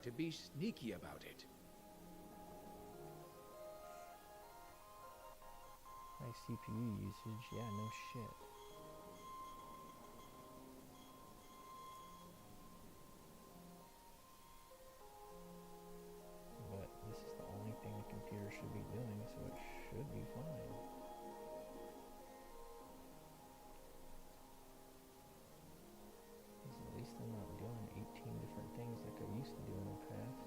to be sneaky about it. High CPU usage, yeah, no shit. But this is the only thing the computer should be doing, so it should be fine. At least I'm not doing 18 different things like I used to do in the past.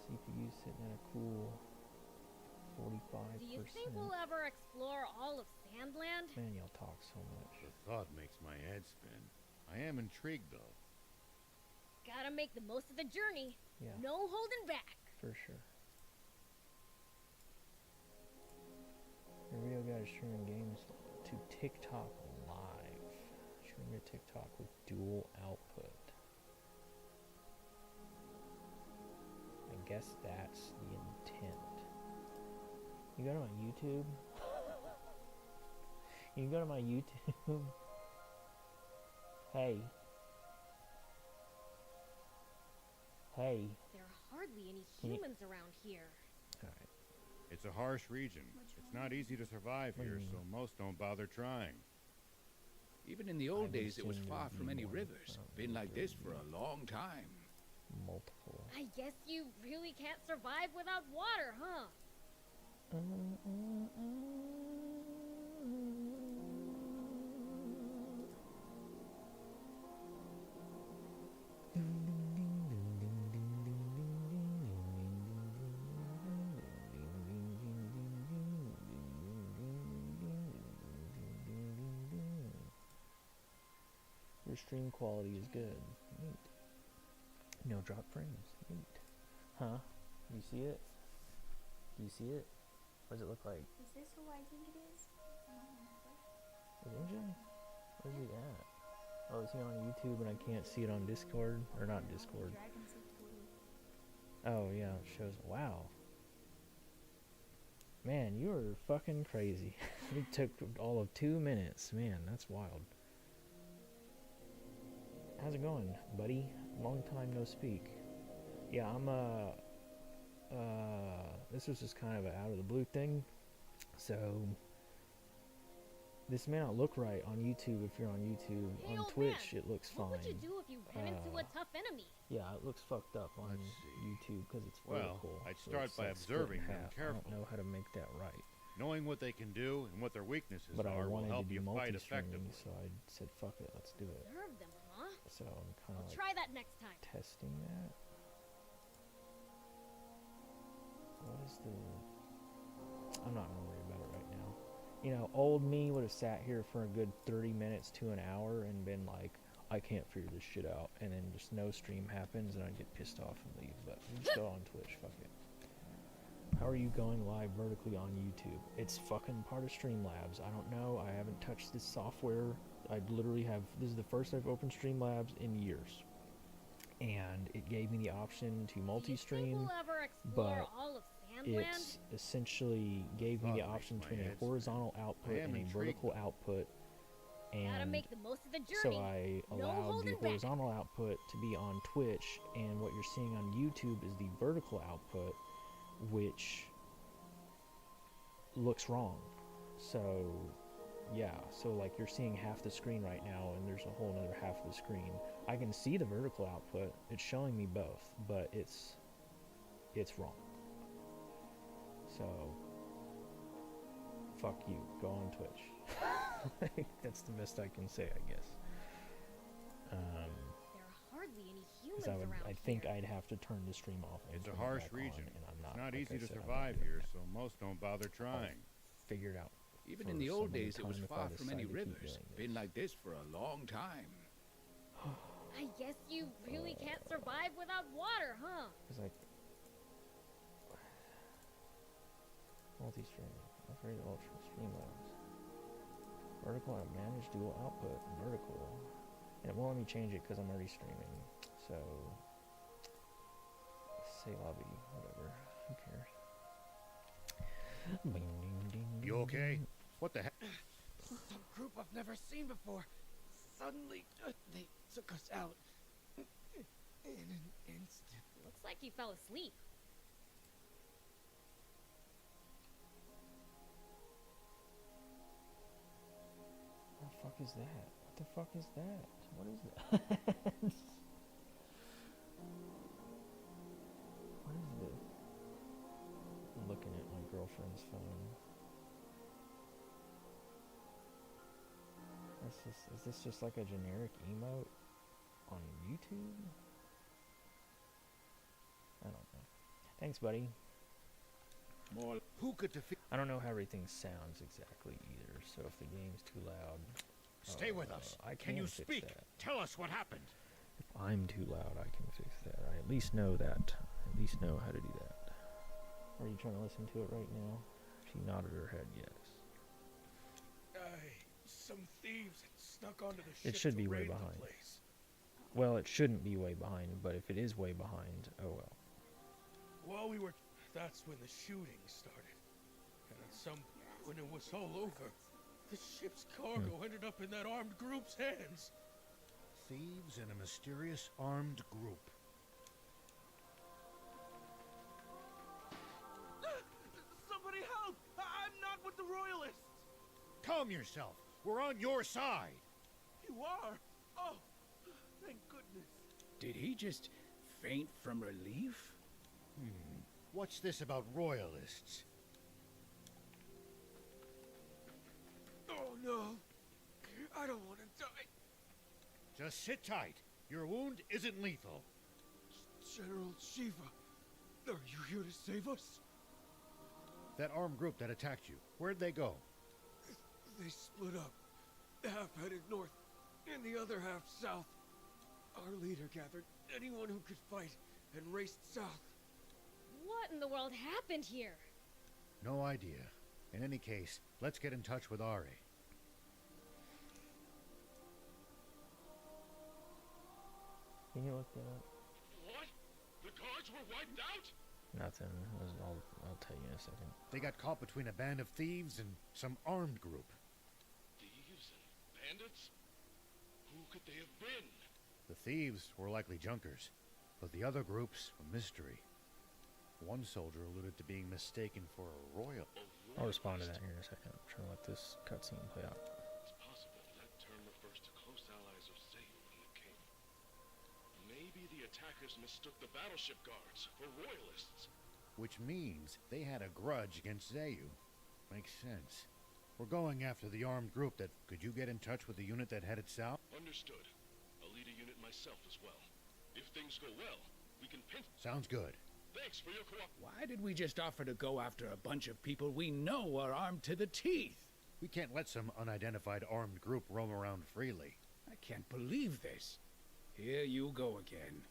CPU sitting at a cool 45%. Do you think we'll ever explore all of Sandland? Man, y'all talk so much. The thought makes my head spin. I am intrigued, though. Gotta make the most of the journey. Yeah. No holding back. For sure. The real guy is streaming games to TikTok live. Stream your TikTok with dual output. I guess that's the intent. You go to my YouTube? You can go to my YouTube. Hey. Hey. There are hardly any humans around here. Alright. It's a harsh region. It's not easy to survive here, so most don't bother trying. Even in the old days, it was seen far there from be any one. rivers. Been like this for a long time. Multiple. I guess you really can't survive without water, huh? Your stream quality is good. Neat. No drop frames. Neat. Huh? You see it? Do you see it? What does it look like? Is this who I think it is? Is MJ? Where's he at? Oh, is he on YouTube and I can't see it on Discord? Or not Discord. Oh, yeah, it shows. Wow. Man, you are fucking crazy. It took all of 2 minutes. Man, that's wild. How's it going, buddy? Long time no speak. Yeah, I'm, this was just kind of an out of the blue thing. So, this may not look right on YouTube if you're on YouTube. Hey, On old Twitch, man, it looks fine. What would you do if you ran into a tough enemy? Yeah, it looks fucked up on Let's see. YouTube because it's Well, vertical. I'd so start it's, by like, split in observing them half. I carefully. don't know how to make that right. Knowing what they can do and what their weaknesses But I are will wanted to help be you fight multi-streaming, effectively. so I said, fuck it, let's do it. Observe them, huh? So I'm kind I'll of like try that next time. testing that. What is the... I'm not going to worry about it right now. You know, old me would have sat here for a good 30 minutes to an hour and been like, I can't figure this shit out. And then just no stream happens and I'd get pissed off and leave. But we just go on Twitch, fuck it. How are you going live vertically on YouTube? It's fucking part of Streamlabs. I don't know. I haven't touched this software. I literally have... This is the first I've opened Streamlabs in years. And it gave me the option to Do you think multi-stream. we'll ever explore but all of Sandland? It's essentially gave me the Thought makes option my between a head spin. horizontal output I am and a intrigued, vertical though. output. Gotta And make the most of the so journey. I No allowed the holding back. horizontal output to be on Twitch, and what you're seeing on YouTube is the vertical output, which looks wrong. So yeah, so like you're seeing half the screen right now, and there's a whole other half of the screen. I can see the vertical output. It's showing me both, but it's wrong. So fuck you. Go on Twitch. That's the best I can say, I guess. There are hardly any humans 'Cause around I think here. I'd have to turn the stream off. And It's a turn it harsh back on, region. and I'm It's not, not like easy I to said, I'm not survive doing here, that. so most don't bother trying. Figured out. Even For in the some old other days, it was time if I far from any decide to keep rivers. doing this. Been like this for a long time. I guess you really can't survive without water, huh? It's like multi-streaming. Upgrade ultra streamlabs. Vertical and manage dual output. Vertical. And it won't let me change it because I'm already streaming. So say lobby, whatever. Who cares? Bing, ding, ding, You ding, okay? ding. What the heck? Some group I've never seen before. Suddenly, they took us out. In an instant. Looks like he fell asleep. What the fuck is that? What the fuck is that? What is that? What is this? I'm looking at my girlfriend's phone. Is this just like a generic emote on YouTube? I don't know. Thanks, buddy. More. Who could defeat? I don't know how everything sounds exactly either, so if the game's too loud, Stay with us. I Can you fix speak? that. Tell us what happened. If I'm too loud, I can fix that. I at least know that. I at least know how to do that. Are you trying to listen to it right now? She nodded her head yes. Some thieves had snuck onto the ship. It should to be way raid the behind. place. Well, it shouldn't be way behind, but if it is way behind, oh well. While we were, that's when the shooting started. And at some point, when it was all over, the ship's cargo ended up in that armed group's hands. Thieves and a mysterious armed group. Somebody help! I'm not with the royalists. Calm yourself. We're on your side. You are? Oh, thank goodness. Did he just faint from relief? What's this about royalists? Oh no, I don't want to die. Just sit tight. Your wound isn't lethal. General Shiva, are you here to save us? That armed group that attacked you, where'd they go? They split up. Half headed north, and the other half south. Our leader gathered anyone who could fight and raced south. What in the world happened here? No idea. In any case, let's get in touch with Ari. Can you look that up? What? The guards were wiped out? Nothing. I'll tell you in a second. They got caught between a band of thieves and some armed group. Thieves and bandits? Who could they have been? The thieves were likely junkers, but the other groups a mystery. One soldier alluded to being mistaken for a royal. I'll respond to that here in a second. I'm trying to let this cutscene play out. It's possible that term refers to close allies of Zayu and the king. Maybe the attackers mistook the battleship guards for royalists. Which means they had a grudge against Zayu. Makes sense. We're going after the armed group that... Could you get in touch with the unit that headed south? Understood. I'll lead a unit myself as well. If things go well, we can pin... Sounds good. Thanks for your cooperation. Why did we just offer to go after a bunch of people we know are armed to the teeth? We can't let some unidentified armed group roam around freely. I can't believe this. Here you go again.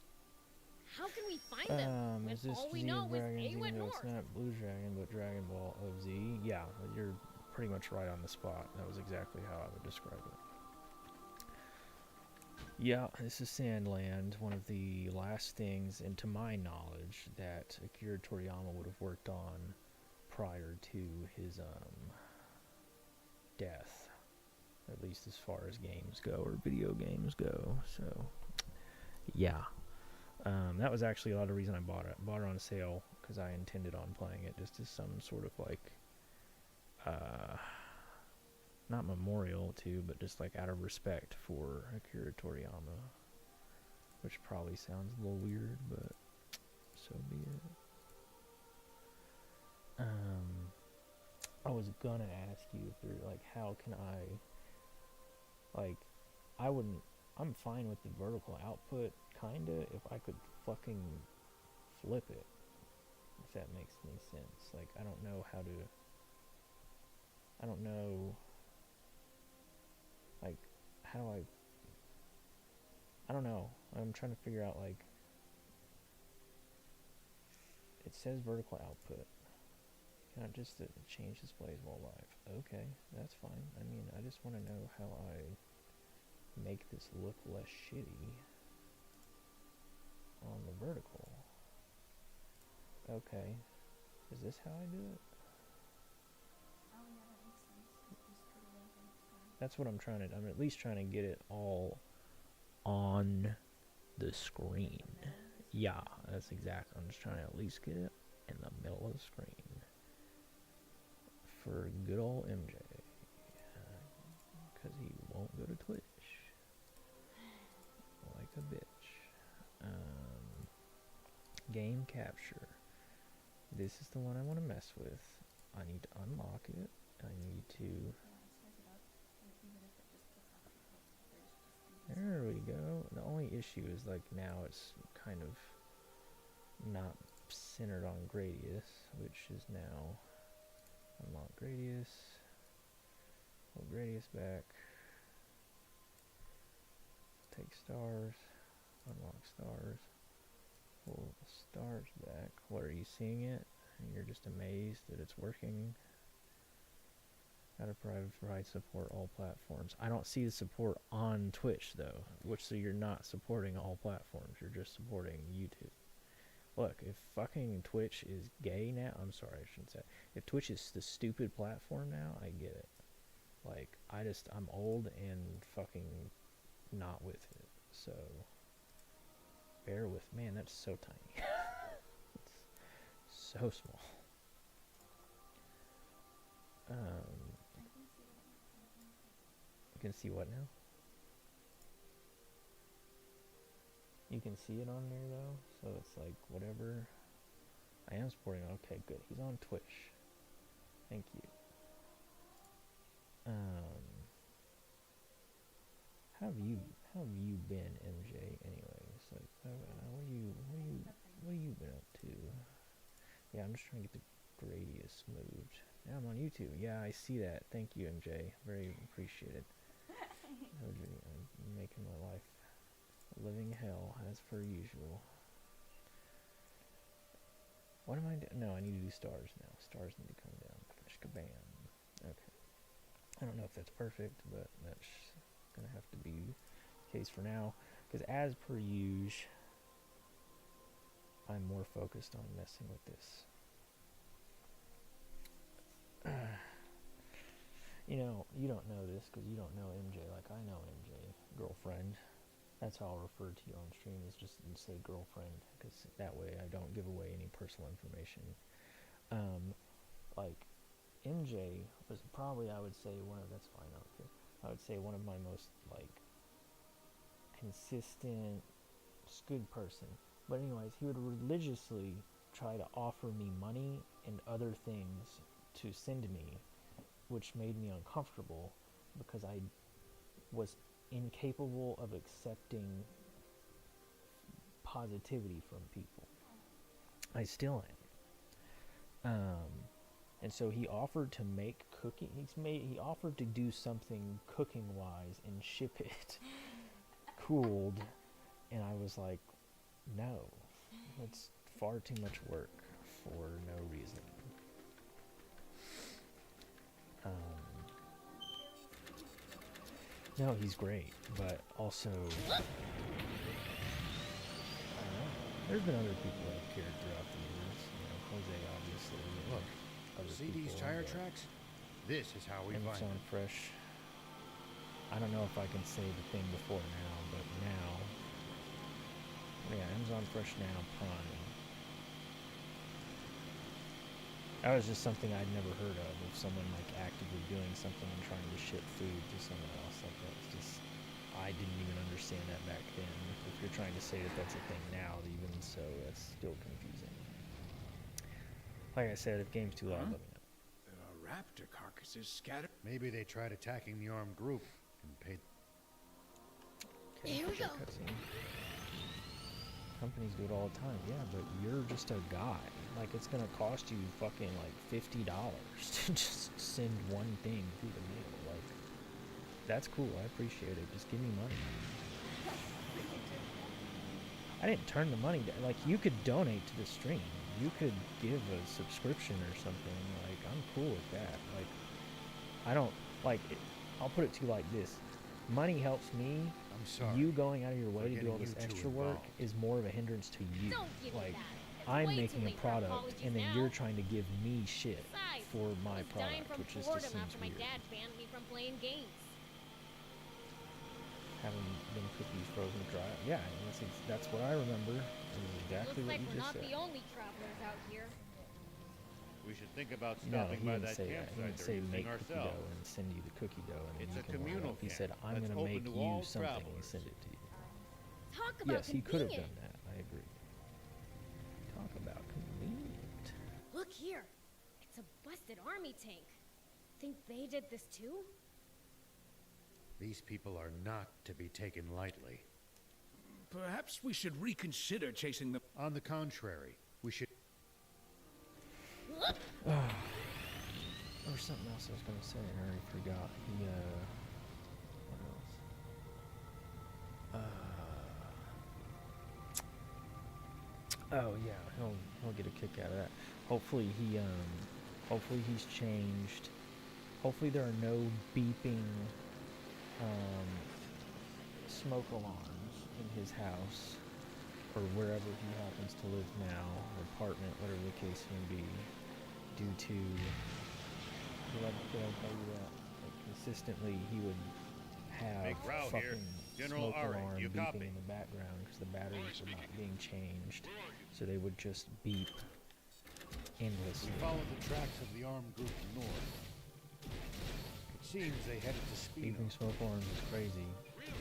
How can we find them when Is this all we Xenodragon know is they went Xeno? north? It's not Blue Dragon, but Dragon Ball OZ. Yeah, you're pretty much right on the spot. That was exactly how I would describe it. Yeah, this is Sandland, one of the last things, and to my knowledge, that Akira Toriyama would have worked on prior to his death. At least as far as games go, or video games go. So, yeah. That was actually a lot of the reason I bought it. Bought it on sale because I intended on playing it just as some sort of like, not memorial to, but just like out of respect for Akira Toriyama. Which probably sounds a little weird, but so be it. I was gonna ask you if there, like, how can I, like, I'm fine with the vertical output, kinda, if I could fucking flip it. If that makes any sense. Like, I don't know, like, how do I don't know. I'm trying to figure out, like, it says vertical output. Can I just change displays while live? Okay, that's fine. I mean, I just want to know how I make this look less shitty on the vertical. Okay. Is this how I do it? Oh yeah, that makes sense. Just put it over. That's what I'm at least trying to get it all on the screen. Yeah, that's exactly. I'm just trying to at least get it in the middle of the screen for good old MJ, because he won't go to Twitch like a bitch. Game capture. This is the one I want to mess with. I need to unlock it. I need to. Yeah, it says it up, and even if it just puts on people, there's just There we go. The only issue is like now it's kind of not centered on Gradius, which is now unlock Gradius. Pull Gradius back. Take stars. Unlock stars. Pull the stars back. What, are you seeing it? And you're just amazed that it's working. Gotta provide support all platforms. I don't see the support on Twitch though, so you're not supporting all platforms. You're just supporting YouTube. Look, if fucking Twitch is gay now, I'm sorry, I shouldn't say. If Twitch is the stupid platform now, I get it. Like, I'm old and fucking not with it. So, bear with, man, that's so tiny. It's so small. You can see what now? You can see it on there though, so it's like whatever. I am supporting. Okay, good. He's on Twitch. Thank you. How have you been, MJ? Anyways, like, what have you been up to? Yeah, I'm just trying to get the Gradius moved. Now I'm on YouTube. Yeah, I see that. Thank you, MJ. Very appreciated. I'm making my life a living hell as per usual. What am I doing? No, I need to do stars now. Stars need to come down. Kabam. Okay. I don't know if that's perfect, but that's gonna have to be the case for now. Because as per usual, I'm more focused on messing with this. You know, you don't know this because you don't know MJ like I know MJ. Girlfriend. That's how I'll refer to you on stream, is just say girlfriend, because that way I don't give away any personal information. Like, MJ was probably, I would say, that's fine, I don't care. I would say one of my most, like, consistent, good person. But anyways, he would religiously try to offer me money and other things to send to me, which made me uncomfortable because I was incapable of accepting positivity from people. I still am. And so he offered to make cooking. He offered to do something cooking wise and ship it cooled, and I was like, no, that's far too much work for no reason. No, he's great, but also, I don't know. There's been other people that have cared throughout the years. You know, Jose, obviously. Look, other see these people, tire but tracks? This is how we find Amazon them. Fresh. I don't know if I can say the thing before now, but now, yeah, Amazon Fresh Now Prime. That was just something I'd never heard of someone like actively doing something and trying to ship food to someone else. Like, that's just, I didn't even understand that back then. If you're trying to say that that's a thing now, even so, that's still confusing. Like I said, if game's too loud, let me know. There are raptor carcasses scattered. Maybe they tried attacking the armed group and paid. Okay, Here we go. cutscene. Companies do it all the time. Yeah, but you're just a guy. Like, it's gonna cost you fucking like $50 to just send one thing through the mail. Like, that's cool. I appreciate it. Just give me money. I didn't turn the money down. Like, you could donate to the stream. You could give a subscription or something. Like, I'm cool with that. Like, I don't like it. I'll put it to you like this: money helps me. I'm sorry. You going out of your way for to do getting all this you two extra work involved. is more of a hindrance to you. Don't give me Like, that. It's I'm way too making a late for product, apologies and then now. you're trying to give me shit Besides, for my I was dying product, from which just boredom seems after my weird. dad banned me from playing games. having them cookies frozen dry. Yeah, that's what I remember. It was exactly Looks what like you we're just not said. the only travelers out here. We should think about No, stopping he by didn't that say that. He campsite didn't they're say make using cookie ourselves. dough and send you the cookie dough and then It's you a can warm it communal up. He camp said, I'm that's going to open make to you all something and travelers. send it to you. Talk about Yes, he could have convenient. done that. I agree. Talk about convenient. Look here. It's a busted army tank. Think they did this too? These people are not to be taken lightly. Perhaps we should reconsider chasing them. On the contrary, we should... There was something else I was going to say and I already forgot. What else? Oh yeah, he'll get a kick out of that. Hopefully he's changed. Hopefully there are no beeping smoke alarms in his house or wherever he happens to live now, or apartment, whatever the case may be, due to, did I tell you that? Like, consistently he would have Big row here. fucking General smoke Ari, alarm you beeping copy? in the background because the batteries were not being changed, so they would just beep We endlessly. followed the tracks of the armed group north. It seems they headed to Spino. Beeping smoke alarms is crazy. Really?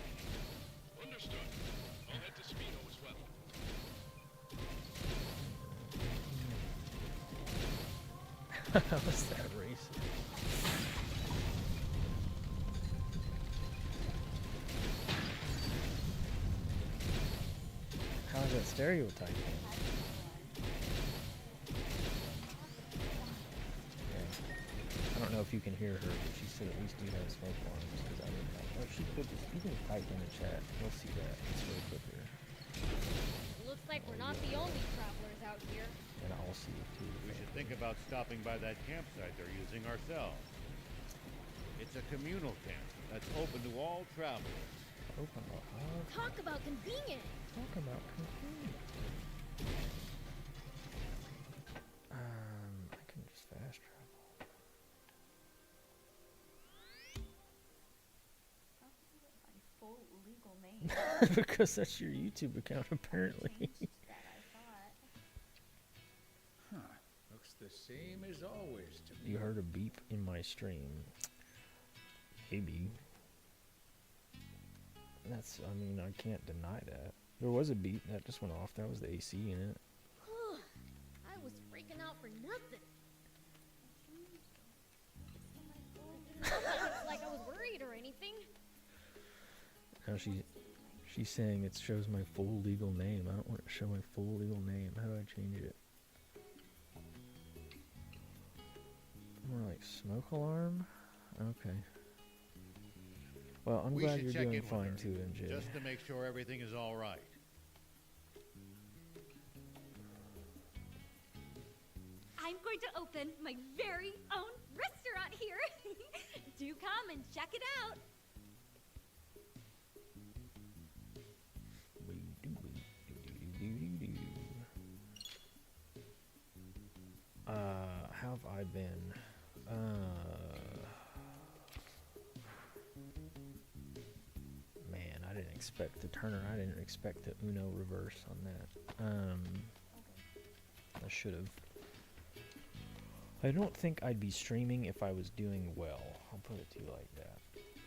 Understood. I'll head to Spino as well. How is that racist? How is that stereotyping? Yeah. I don't know if you can hear her, but she said at least you have smoke alarms because I didn't know. Oh, she could just, you can type in the chat. We'll see that. It's really quicker. Looks like we're not the only travelers out here. And I'll see it too. We should think about stopping by that campsite they're using ourselves. It's a communal camp that's open to all travelers. Open up. Talk about convenient. Talk about convenient. I can just fast travel. How did you get my full legal name? Because that's your YouTube account, apparently. Changed that, I thought. Huh. Looks the same as always to me. You heard a beep in my stream. Maybe. That's, I mean, I can't deny that. There was a beep that just went off. That was the AC in it. I was freaking out for nothing. It's not like I was worried or anything. Now she's saying it shows my full legal name. I don't want it to show my full legal name. How do I change it? More like smoke alarm? Okay. Well, I'm We glad should you're check doing in with fine her, too, MJ. just to make sure everything is all right. I'm going to open my very own restaurant here. Do come and check it out. How have I been? Man, I didn't expect the Turner. I didn't expect the Uno reverse on that. I should have. I don't think I'd be streaming if I was doing well. I'll put it to you like that.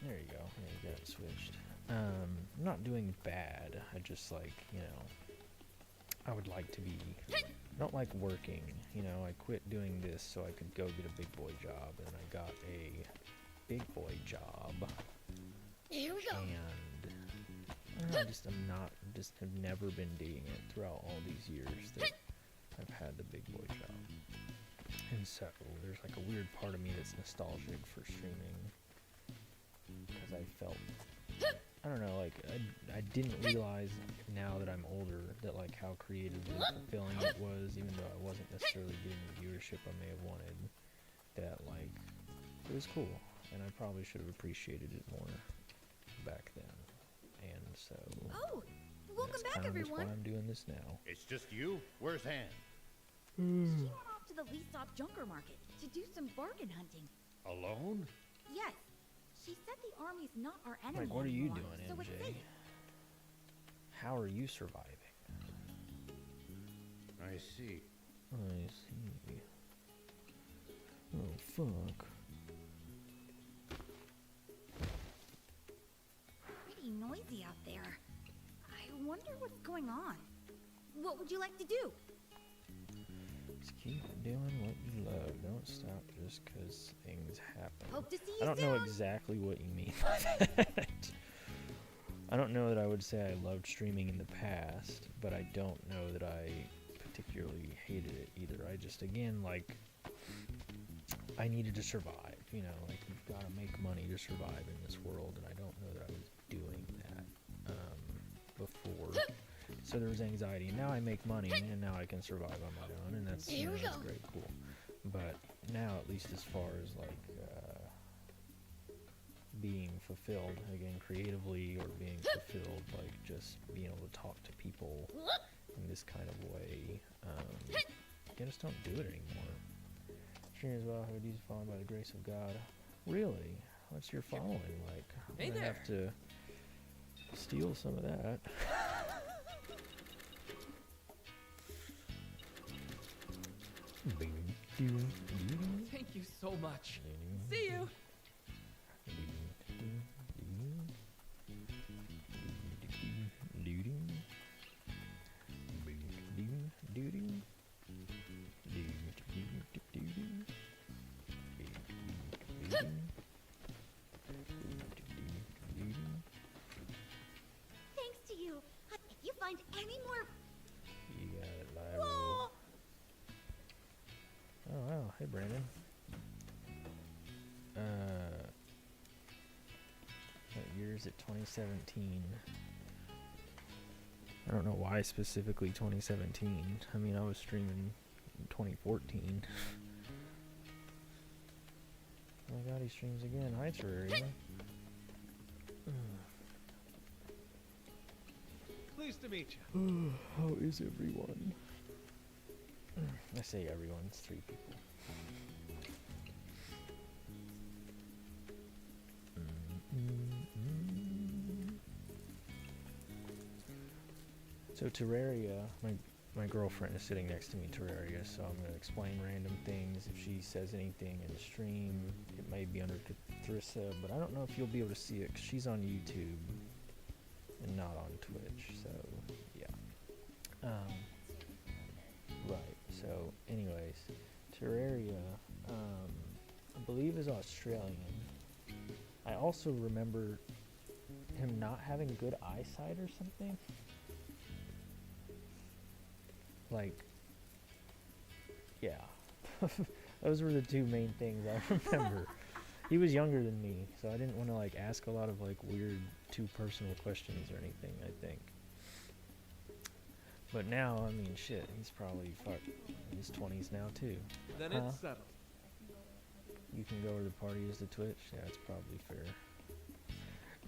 There you go. Yeah, you got it switched. I'm not doing bad. I just like, you know, I would like to be. I don't like working. You know, I quit doing this so I could go get a big boy job, and I got a big boy job. Here we go. And I don't know, just have never been digging it throughout all these years that I've had the big boy job. And so there's like a weird part of me that's nostalgic for streaming because I felt, I don't know, like I didn't realize now that I'm older that like how creatively fulfilling it was, even though I wasn't necessarily getting the viewership I may have wanted, that like it was cool and I probably should have appreciated it more back then. And so Oh, welcome that's back, kind of just everyone. why I'm doing this now. It's just you? Where's Han? She went off to the Leasop Junker Market to do some bargain hunting. Alone? Yes, She said the army's not our enemy Like, what are you anymore, doing, so it's MJ? safe. How are you surviving? I see. I see. Oh, fuck. Pretty noisy out there. I wonder what's going on. What would you like to do? Just keep doing what you love. Don't stop just 'cause things happen. Hope to see you I don't soon. know exactly what you mean by that. I don't know that I would say I loved streaming in the past, but I don't know that I particularly hated it either. I just, again, like, I needed to survive, you know, like, you've got to make money to survive in this world, and I don't know that I was doing that before. So there was anxiety, and now I make money, and now I can survive on my own, and that's, you know, that's great, cool. But now, at least as far as, like, being fulfilled, again, creatively, or being fulfilled, like, just being able to talk to people in this kind of way, I just don't do it anymore. Stream as well, hoodies followed by the grace of God. Really? What's your following like? I'm gonna have to steal some of that. Thank you so much. See you. Thanks to you. If you find any more... You got it, Lyra. Whoa! Oh wow, hey Brandon. What year is it? 2017. I don't know why specifically 2017. I mean, I was streaming in 2014. Oh my god, he streams again. Hi, Terraria. Pleased to meet you. How is everyone? I say everyone, it's 3 people. So Terraria, my girlfriend is sitting next to me, Terraria, so I'm going to explain random things. If she says anything in the stream, it may be under Thrissa, but I don't know if you'll be able to see it, 'cause she's on YouTube and not on Twitch, so yeah. Right, so anyways, Terraria, I believe is Australian. I also remember him not having good eyesight or something. Like, yeah. Those were the 2 main things I remember. He was younger than me, so I didn't want to like ask a lot of like weird too personal questions or anything, I think. But now, I mean, shit, he's probably in his 20s now too. Then it's settled. You can go where the party is to Twitch? Yeah, that's probably fair.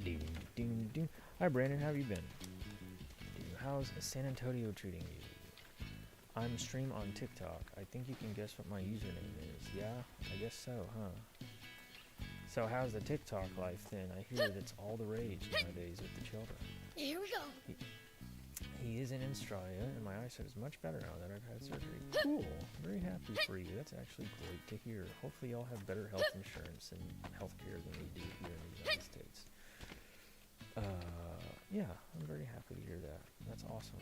Ding, ding, ding. Hi Brandon, how have you been? How's San Antonio treating you? I'm stream on TikTok. I think you can guess what my username is. Yeah, I guess so, huh? So how's the TikTok life then? I hear that it's all the rage nowadays with the children. Here we go. He is in Australia, and my eyesight is much better now that I've had surgery. Cool. Very happy for you. That's actually great to hear. Hopefully y'all have better health insurance and health care than we do here in the United States. Yeah, I'm very happy to hear that. That's awesome.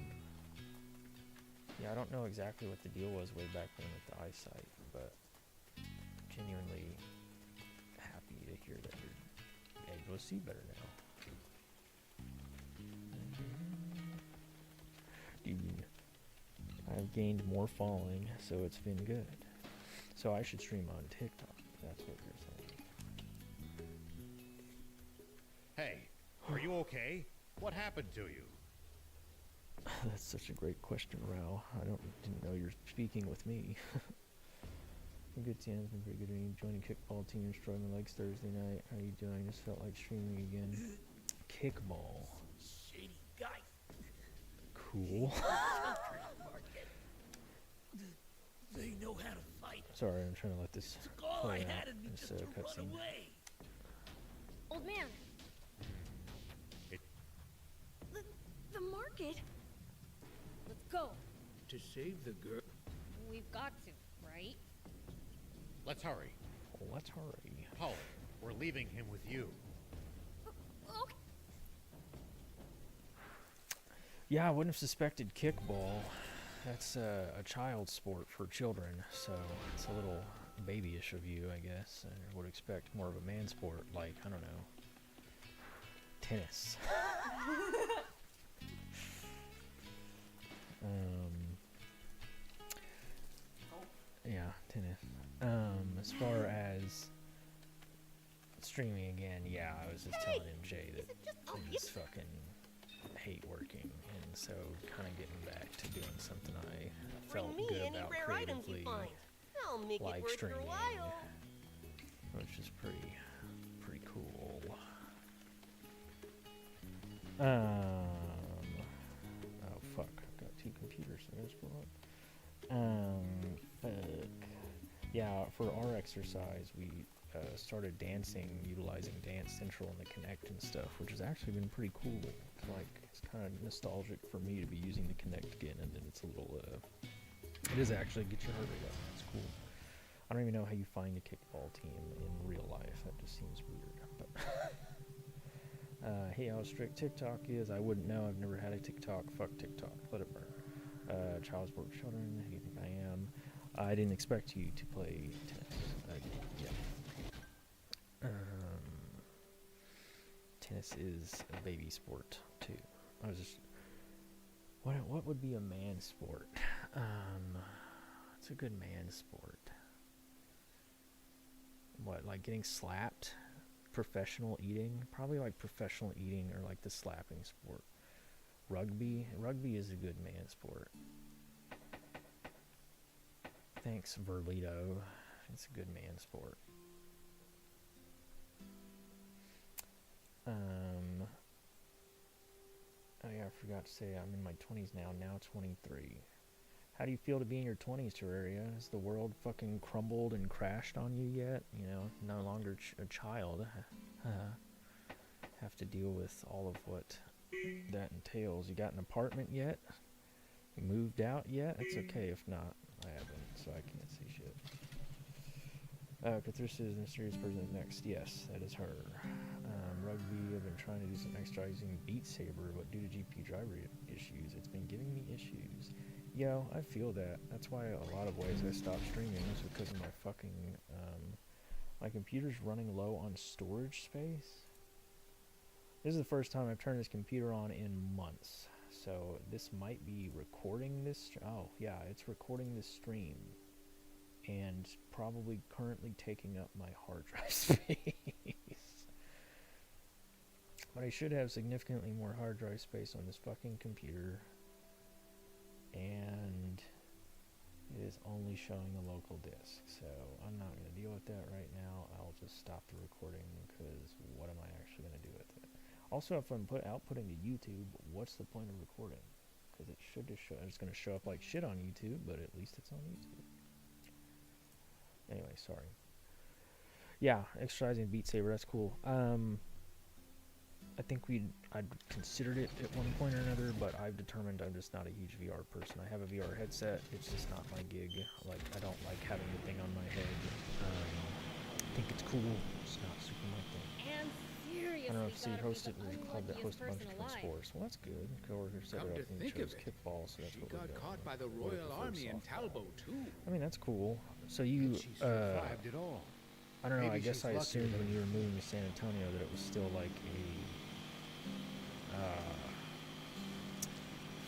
Yeah, I don't know exactly what the deal was way back when with the eyesight, but genuinely happy to hear that you're able to see better now. Dude, I've gained more following, so it's been good. So I should stream on TikTok, if that's what you're saying. Hey, are you okay? What happened to you? That's such a great question, Rao. Didn't know you're speaking with me. A good team has been pretty good. Joining kickball team and destroying my legs Thursday night. How are you doing? Just felt like streaming again. Kickball. Shady guy. Cool. They know how to fight. Sorry, I'm trying to let this All I play out. had in me This just to run cutscene. away. Old man. It. The market? Let's go. To save the girl. We've got to, right? Let's hurry. Let's hurry. Polly, we're leaving him with you. Okay. Yeah, I wouldn't have suspected kickball. That's a child sport for children, so it's a little babyish of you, I guess. I would expect more of a man sport, like, I don't know, tennis. Yeah, tennis. As far as streaming again, yeah, I was just telling MJ that I just fucking hate working, and so kind of getting back to doing something I felt Bring me good any about rare items you creatively, find. I'll make it like worth streaming, your while. which is pretty cool. Oh fuck, I've got two computers I gotta pull up. Fuck. Yeah, for our exercise, we started dancing, utilizing Dance Central and the Kinect and stuff, which has actually been pretty cool. Like, it's kind of nostalgic for me to be using the Kinect again, and then it's a little, it is actually get your heart rate up. It's cool. I don't even know how you find a kickball team in real life. That just seems weird. But hey, how strict TikTok is, I wouldn't know. I've never had a TikTok. Fuck TikTok. Let it burn. Child sport for children. Who do you think I am? I didn't expect you to play tennis. Yeah. Tennis is a baby sport too. I was just, what would be a man sport? It's a good man sport. What, like getting slapped? Professional eating? Probably like professional eating or like the slapping sport. Rugby is a good man sport. Thanks, Verlito. It's a good man sport. Oh yeah, I forgot to say I'm in my 20s now 23. How do you feel to be in your 20s, Terraria? Has the world fucking crumbled and crashed on you yet? You know, no longer a child. Have to deal with all of what that entails. You got an apartment yet? You moved out yet? It's okay if not. I haven't, so I can't say shit. Catharsis is a mysterious person is next. Yes, that is her. Rugby, I've been trying to do some extra using Beat Saber, but due to GP driver issues, it's been giving me issues. Yo, I feel that. That's why a lot of ways I stopped streaming is because of my fucking, my computer's running low on storage space. This is the first time I've turned this computer on in months. So this might be recording this, oh yeah, it's recording this stream. And probably currently taking up my hard drive space. But I should have significantly more hard drive space on this fucking computer. And it is only showing a local disk. So I'm not going to deal with that right now. I'll just stop the recording because what am I actually going to do with it? Also, if I'm outputting to YouTube, what's the point of recording? Because it should just show, it's going to show up like shit on YouTube, but at least it's on YouTube. Anyway, sorry. Yeah, exercising Beat Saber, that's cool. I think I'd considered it at one point or another, but I've determined I'm just not a huge VR person. I have a VR headset, it's just not my gig. Like, I don't like having the thing on my head. I think it's cool, it's not super my thing. And seriously, I don't know if you host it the in a club that hosts a bunch of different alive. sports. Well, that's good. Coworker set Come it to up and think chose of it, kickball, so that's She what we're got doing. caught by the We're Royal looking for Army in softball. Talbot, too. I mean, that's cool. So you, She survived it all. I don't know, I Maybe guess she's I lucky assumed that- when you were moving to San Antonio that it was still like a,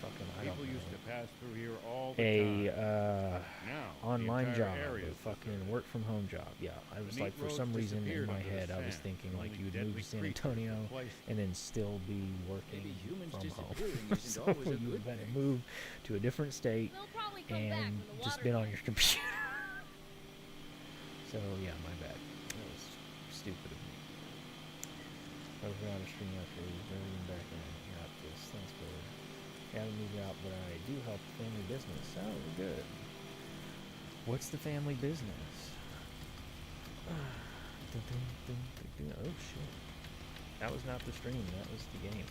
fucking, I don't People know, used to pass through here all the time. Now, the online entire job, area a is fucking deserted. work from home job. Yeah, I was The like, neat for some roads reason in disappeared my under the head, I was sand. thinking like Only you would move deadly to San creatures Antonio replaced and then still be working Maybe humans from home. disappearing isn't So always a you good would better thing. move to a different state They'll probably come back and when the just water been on gets- your computer. So yeah, my bad. That was stupid of me. I was out of stream after very back in this. Thanks, brother. I haven't moved out, but I do help the family business. Oh, good. What's the family business? Oh shit. That was not the stream, that was the game.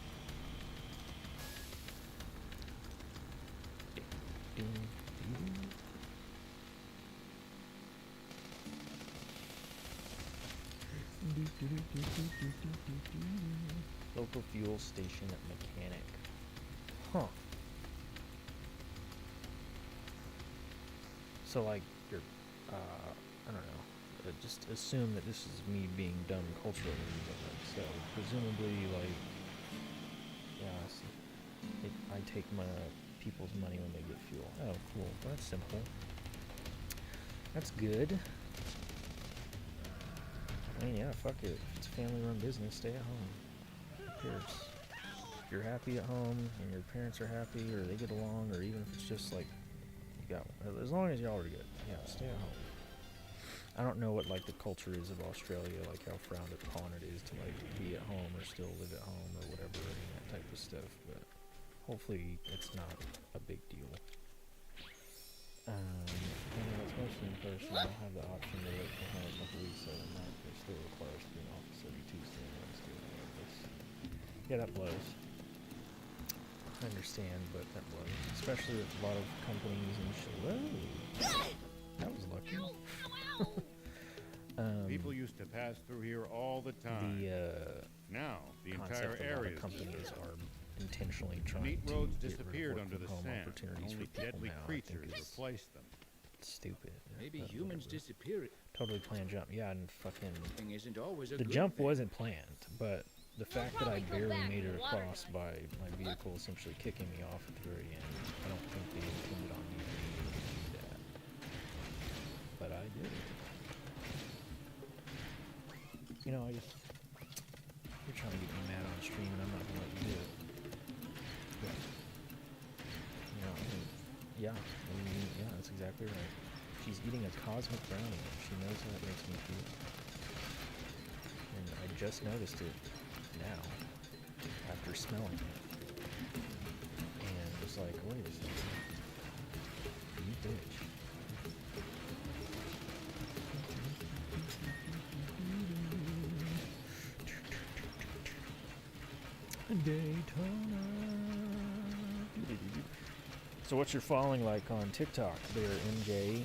Local fuel station mechanic. Huh. So like you're, I don't know. Just assume that this is me being dumb culturally. So presumably, like, yeah, I take my people's money when they get fuel. Oh, cool. That's simple. That's good. I mean, yeah, fuck it. If it's a family-run business, stay at home. Who cares? If you're happy at home and your parents are happy, or they get along, or even if it's just like you got, as long as y'all are good, yeah, stay at home. I don't know what like the culture is of Australia, like how frowned upon it is to like be at home or still live at home or whatever, and that type of stuff. But hopefully it's not a big deal. It's mostly in person. I'll have the option to work from home a couple weeks at a month. It still requires being in office every Tuesday and Wednesday. Yeah, that blows. I understand, but that blows. Especially with a lot of companies and shit. Whoa! That was lucky. People used to pass through here all the time. Now the entire area is companies are intentionally trying neat to roads get disappeared rid of under the home sand. opportunities Only for people deadly now. creatures I think it's replaced them. stupid. Maybe but humans whatever. disappearing Totally planned jump. Yeah, and fucking isn't always a the good jump thing. wasn't planned, but the fact that I probably come barely back made when it the water across by my vehicle essentially kicking me off at the very end, I don't think they intended on me being able to do that. But I did. You know, you're trying to get me mad on stream and I'm not gonna let you do it. But, you know, yeah, that's exactly right. She's eating a cosmic brownie. She knows how that makes me feel. And I just noticed it now, after smelling it. And was like, wait a second. You bitch. Daytona. So what's your following like on TikTok there, MJ?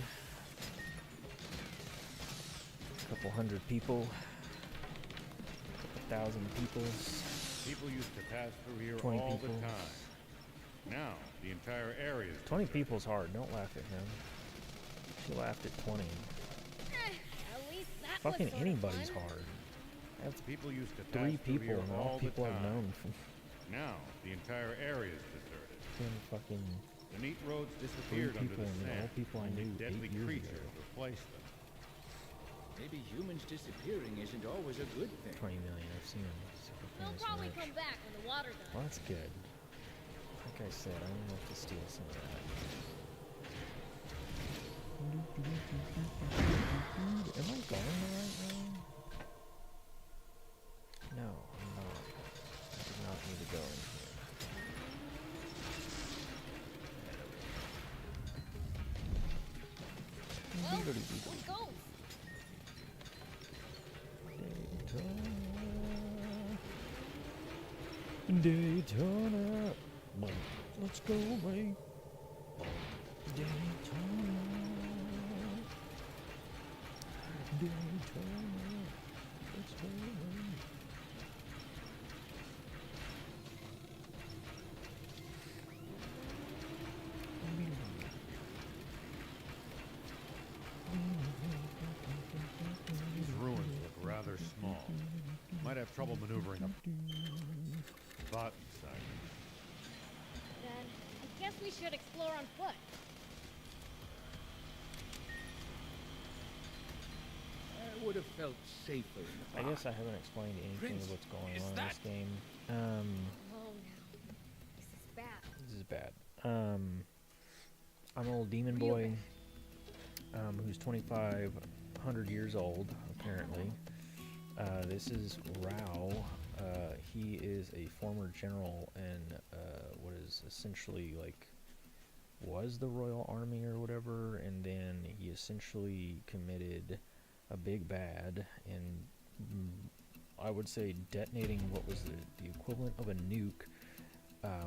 A couple hundred people. A couple thousand peoples. People used to pass through here 20 all people. the time. Now the entire area is 20 people's hard. Don't laugh at him. She laughed at 20. At least that Fucking was sort of anybody's fun. hard. That's people used to 3 pass through people, here and they're all all the people I've time. known from Now the entire area is deserted. fucking The neat roads 3 disappeared under people, the and they're all sand. people I Only knew deadly 8 years creatures ago. replaced them. Maybe humans disappearing isn't always a good thing. 20 million. I've seen them. Super They'll famous and probably rich. come back when the water Well, done. that's good. Like I said, I'm gonna have to steal some of that. Am I going the right way? No, I'm not. I did not need to go in here. Well, let's go. Daytona. Let's go away. Daytona. Daytona. Let's go away. These ruins look rather small. Might have trouble maneuvering a bot inside. Then I guess we should explore on foot. I would have felt safer in the I box. guess I haven't explained anything Prince, of what's going is on in that- this game. Oh no. This is bad. This is bad. I'm old demon Real boy, who's 2,500 years old, apparently. This is Rao. He is a former general in what is essentially like was the Royal Army or whatever, and then he essentially committed a big bad and I would say, detonating what was the equivalent of a nuke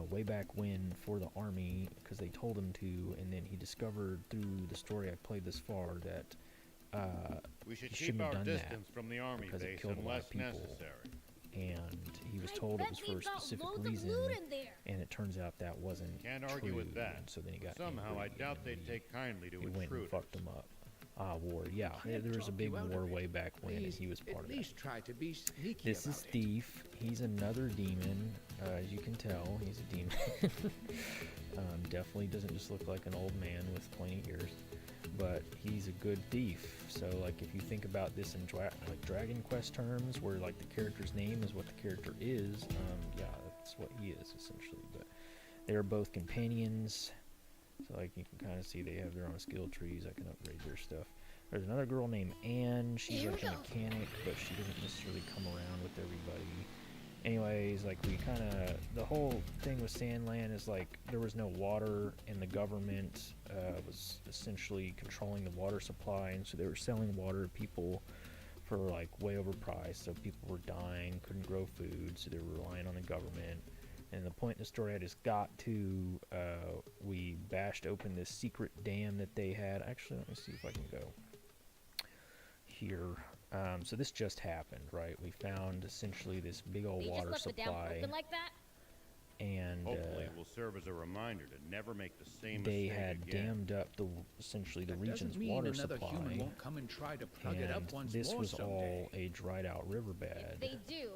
way back when for the army, because they told him to, and then he discovered through the story I've played this far that we should he keep shouldn't our have done distance that from the army because it base killed a lot unless of people. necessary. And he was I told it bet was they've for a got specific loads of reason, loot in there. and it turns out that wasn't Can't true. argue with that. And so then he got Somehow I angry, doubt and they'd he- take kindly to he went and intruders. fucked him up. War, yeah. Can't There was a talk big you out war of it. way back when, and Please, he was part at of that. least try to be sneaky This about is it. Thief. He's another demon. As you can tell, he's a demon. Definitely doesn't just look like an old man with pointy ears, but he's a good thief. So, like, if you think about this in like Dragon Quest terms, where like the character's name is what the character is, yeah, that's what he is essentially. But they are both companions. So, like, you can kind of see they have their own skill trees. I can upgrade their stuff. There's another girl named Anne. She's Here like we a go. mechanic, but she doesn't necessarily come around with everybody. Anyways, like, we kind of... The whole thing with Sandland is, like, there was no water, and the government was essentially controlling the water supply, and so they were selling water to people for, like, way overpriced, so people were dying, couldn't grow food, so they were relying on the government. And the point in the story I just got to, we bashed open this secret dam that they had. Actually, let me see if I can go here. So this just happened, right? We found essentially this big old They just water left the dam supply, open like that? and Hopefully it will serve as a reminder to never make the same they mistake had again. dammed up essentially the That region's doesn't mean water another supply, human won't come and try to plug it up and once this more was someday. all a dried out riverbed. If they do,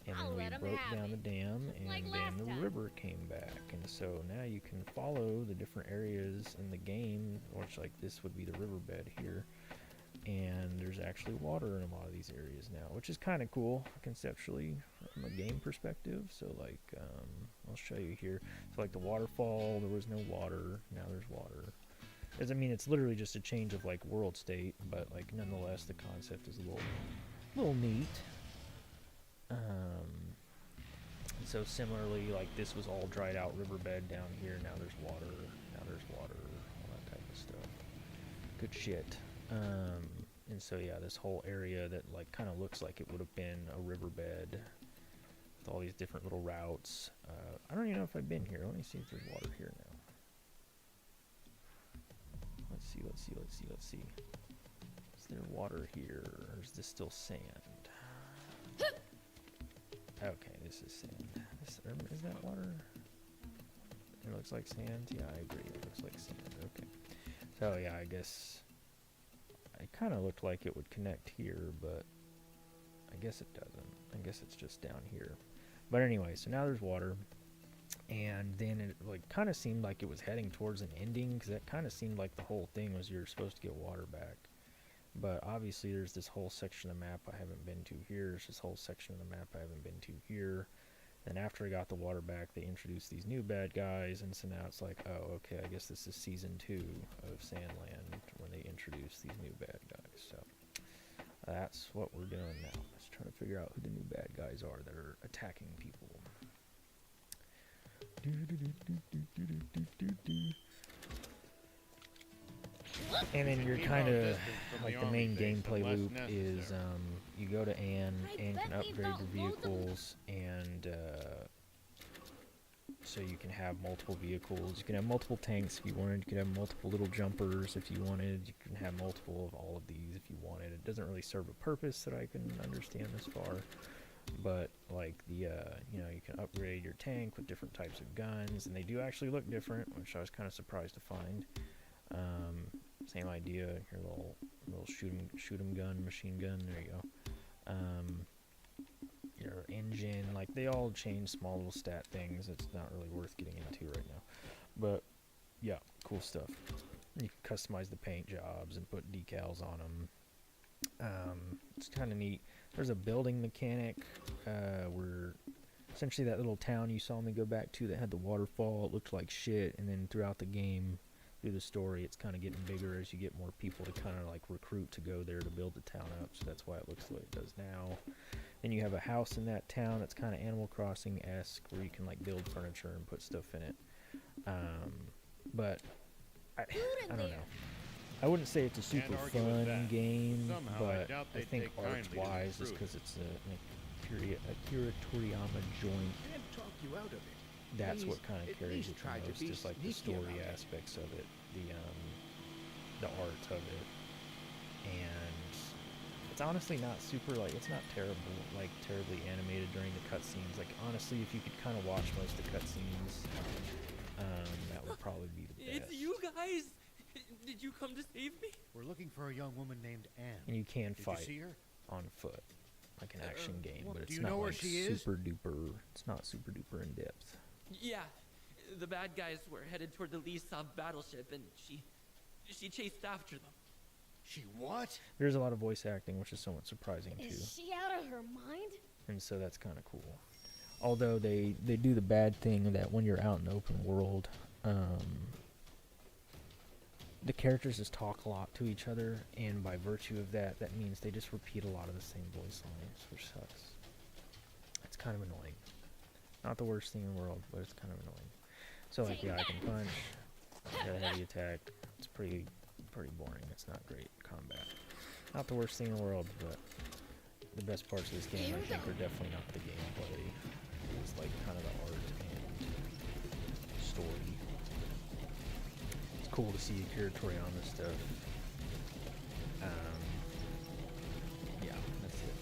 And I'll then let we 'em broke have down it. the dam, Just and like then last the time. river came back. And so now you can follow the different areas in the game, which, like, this would be the riverbed here. And there's actually water in a lot of these areas now, which is kind of cool conceptually from a game perspective. So, like, I'll show you here. So, like, the waterfall, there was no water. Now there's water. I mean, it's literally just a change of, like, world state, but, like, nonetheless, the concept is a little neat. So similarly, like, this was all dried out riverbed down here. Now there's water. Now there's water. All that type of stuff. Good shit. And so yeah, this whole area that, like, kind of looks like it would have been a riverbed with all these different little routes. I don't even know if I've been here. Let me see if there's water here now. Let's see. Is there water here, or is this still sand? Okay, this is sand. Is that water? It looks like sand. Yeah, I agree. It looks like sand. Okay. So yeah, I guess it kind of looked like it would connect here, but I guess it doesn't. I guess it's just down here. But anyway, so now there's water, and then it, like, kind of seemed like it was heading towards an ending, because that kind of seemed like the whole thing was you're supposed to get water back. But obviously there's this whole section of the map I haven't been to here. There's this whole section of the map I haven't been to here. And after I got the water back, they introduced these new bad guys, and so now it's like, oh, okay, I guess this is Season 2 of Sandland, when they introduce these new bad guys. So that's what we're doing now. Let's try to figure out who the new bad guys are that are attacking people. And then you're Keep kind our of, distance from like, the the army main base gameplay unless loop is, necessary. you go to Anne. I Anne can bet they've upgrade got your loads of- vehicles, and so you can have multiple vehicles. You can have multiple tanks if you wanted. You can have multiple little jumpers if you wanted. You can have multiple of all of these if you wanted. It doesn't really serve a purpose that I can understand this far. But, like, the, you know, you can upgrade your tank with different types of guns, and they do actually look different, which I was kind of surprised to find. Same idea, your little shoot 'em gun, machine gun, there you go. Your engine, like, they all change small little stat things. It's not really worth getting into right now. But, yeah, cool stuff. You can customize the paint jobs and put decals on them. It's kind of neat. There's a building mechanic where essentially that little town you saw me go back to that had the waterfall, it looked like shit, and then throughout the game, through the story, it's kind of getting bigger as you get more people to kind of, like, recruit to go there to build the town up, so that's why it looks the way it does now. Then you have a house in that town that's kind of Animal Crossing-esque, where you can, like, build furniture and put stuff in it. But I don't know. I wouldn't say it's a super argue with fun that. game, Somehow I but doubt I they'd think take kindly to arts-wise, is intrude. because it's a Akira Toriyama joint, Can't talk you out of it. that's Please, what kind of at carries least it the try to most, be is like the sneaky story about it. aspects of it, the art of it, and it's honestly not super, like, it's not terrible, like, terribly animated during the cutscenes. Like, honestly, if you could kind of watch most of the cutscenes, that would probably be the best. It's you guys! Did you come to save me? We're looking for a young woman named Anne. And you can Did fight you see her? on foot, like an action game, well, but do it's you not know where like she is? super duper. It's not super duper in depth. Yeah. The bad guys were headed toward the Lee-Sov battleship, and she chased after them. She what? There's a lot of voice acting, which is somewhat surprising too, Is she out of her mind? and so that's kind of cool. Although they do the bad thing that when you're out in the open world, the characters just talk a lot to each other, and by virtue of that, that means they just repeat a lot of the same voice lines, which sucks. It's kind of annoying. Not the worst thing in the world, but it's kind of annoying. So like, yeah, I can punch, got a heavy attack. It's pretty boring. It's not great combat. Not the worst thing in the world, but the best parts of this game, I think, are definitely not the gameplay. It's like kind of the art and story. It's cool to see Akira Toriyama stuff. Yeah, that's it.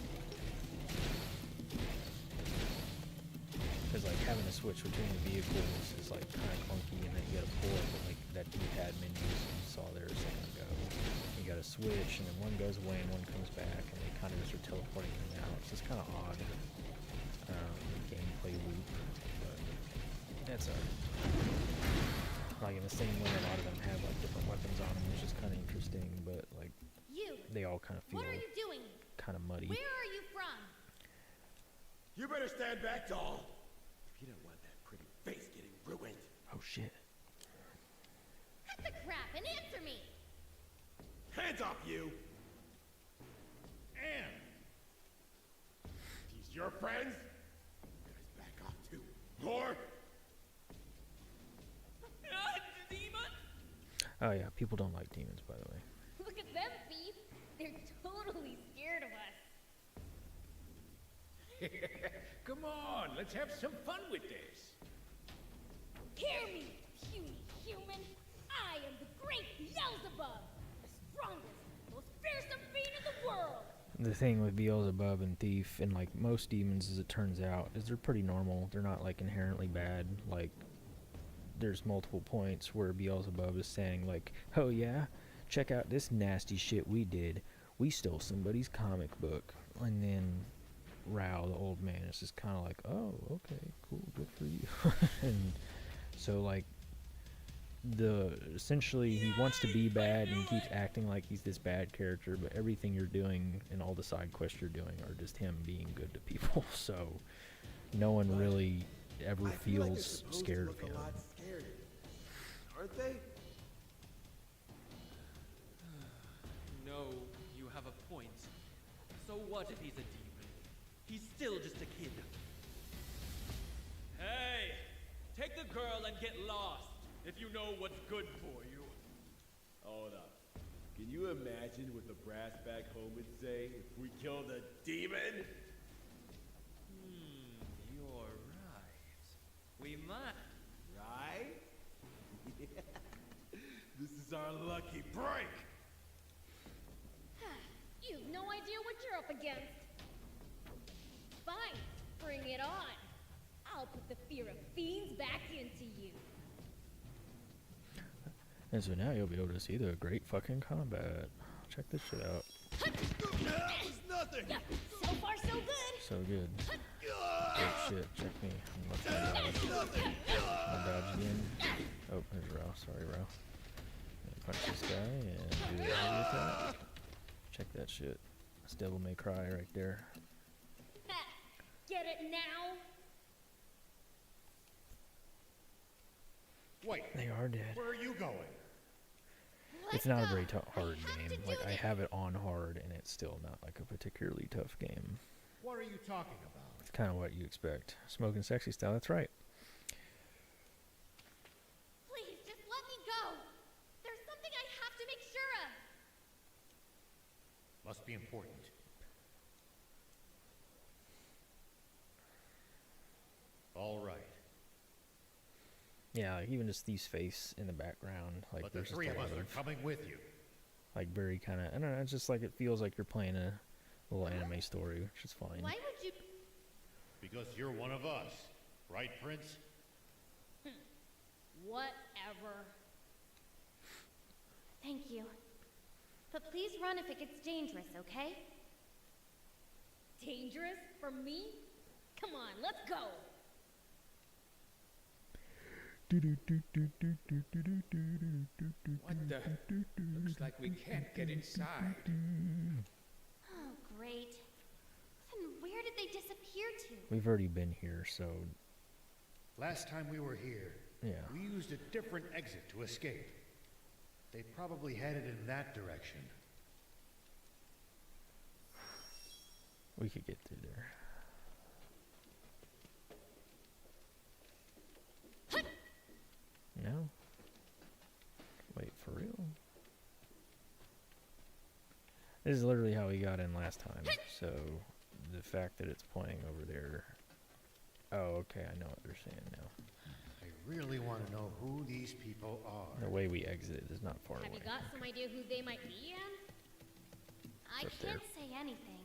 Because like having to switch between the vehicles is like kind of clunky, and then you gotta pull up like that D-pad menu you saw there a second ago. You gotta switch, and then one goes away and one comes back, and they kind of just are teleporting in and out. It's just kind of odd gameplay loop, but that's alright. Like in the same way, a lot of them have like different weapons on them, which is kind of interesting, but like You! they all kind of feel What are you doing? kind of muddy. Where are you from? You better stand back, doll. You don't want that pretty face getting ruined. Oh shit. Cut the crap and answer me! Hands off, you! Anne! These your friends? You guys back off too. Or Demon! Oh yeah, people don't like demons, by the way. Look at them, Thief. They're totally scared of us. Come on, let's have some fun with this. Hear me, puny human. I am the great Beelzebub, the strongest, most fearsome fiend in the world. The thing with Beelzebub and Thief, and like most demons, as it turns out, is they're pretty normal. They're not like inherently bad. Like, there's multiple points where Beelzebub is saying like, oh yeah, check out this nasty shit we did. We stole somebody's comic book. And then Rao, the old man, is just kind of like, oh, okay, cool, good for you. And so like, essentially he wants to be bad and he keeps acting like he's this bad character, but everything you're doing and all the side quests you're doing are just him being good to people. So no one really ever feels scared of him. aren't they? No, you have a point. So what if he's a demon? He's still just a kid. Hey! Take the girl and get lost, if you know what's good for you. Hold up. Can you imagine what the brass back home would say if we killed a demon? You're right. We might. Right? This is our lucky break! You've no idea what you're up against. Fine, bring it on. I'll put the fear of fiends back into you. And so now you'll be able to see the great fucking combat. Check this shit out. It's nothing! So far, so good. So good. Oh shit, check me. I'm looking at I'll dodge again. Oh, there's Rao. Sorry, Rao. Punch this guy and do the heavy attack. Check that shit. That's Devil May Cry right there. Get it now? Wait, They are dead. where are you going? It's not a very hard game. Like, I have it on hard, and it's still not like a particularly tough game. What are you talking about? It's kind of what you expect. Smoking sexy style, that's right. Please, just let me go! There's something I have to make sure of! Must be important. Yeah, like even just these face in the background, like But the there's just three a of lot us are coming with you. like very kind of, I don't know, it's just like it feels like you're playing a little anime story, which is fine. Why would you? Because you're one of us. Right, Prince? Whatever. Thank you. But please run if it gets dangerous, okay? Dangerous? For me? Come on, let's go! What the? Looks like we can't get inside. Oh, great. Then where did they disappear to? We've already been here, so Last time we were here, yeah. we used a different exit to escape. They probably headed in that direction. We could get through there. No? Wait, for real? This is literally how we got in last time, so the fact that it's pointing over there... Oh, okay, I know what they're saying now. I really want to know who these people are. The way we exit is not far Have away. you got some idea who they might be, Anne? I Up there. can't say anything.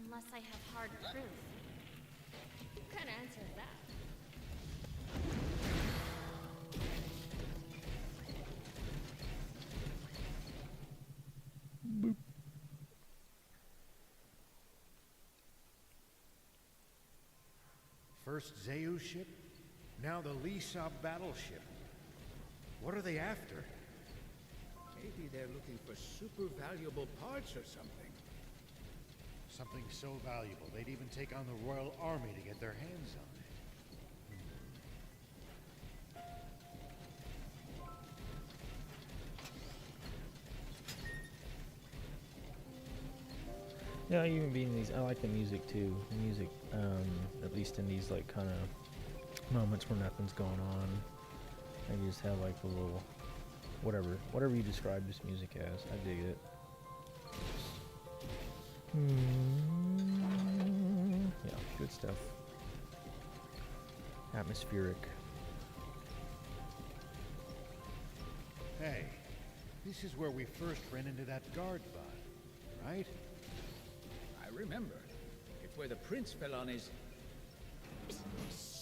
Unless I have hard proof. What kind of answer is that? First Zayu ship, now the Lisab battleship. What are they after? Maybe they're looking for super valuable parts or something. Something so valuable, they'd even take on the Royal Army to get their hands on it. Yeah, even being these, I like the music too. The music, at least in these like kind of moments where nothing's going on, and you just have like a little, whatever you describe this music as. I dig it. Yeah, good stuff. Atmospheric. Hey, this is where we first ran into that guard bot, right? I remember. It's where the prince fell on his...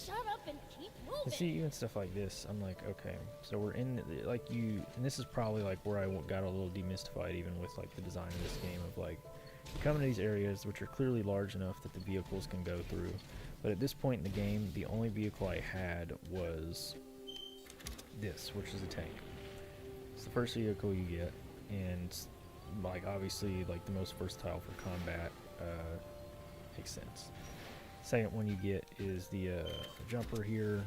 Shut up and keep moving! And see, even stuff like this, I'm like, okay, so we're in, like you, and this is probably like where I got a little demystified even with like the design of this game of like, you come into these areas which are clearly large enough that the vehicles can go through, but at this point in the game, the only vehicle I had was this, which is a tank. It's the first vehicle you get, and like obviously like the most versatile for combat, makes sense. Second one you get is the jumper here,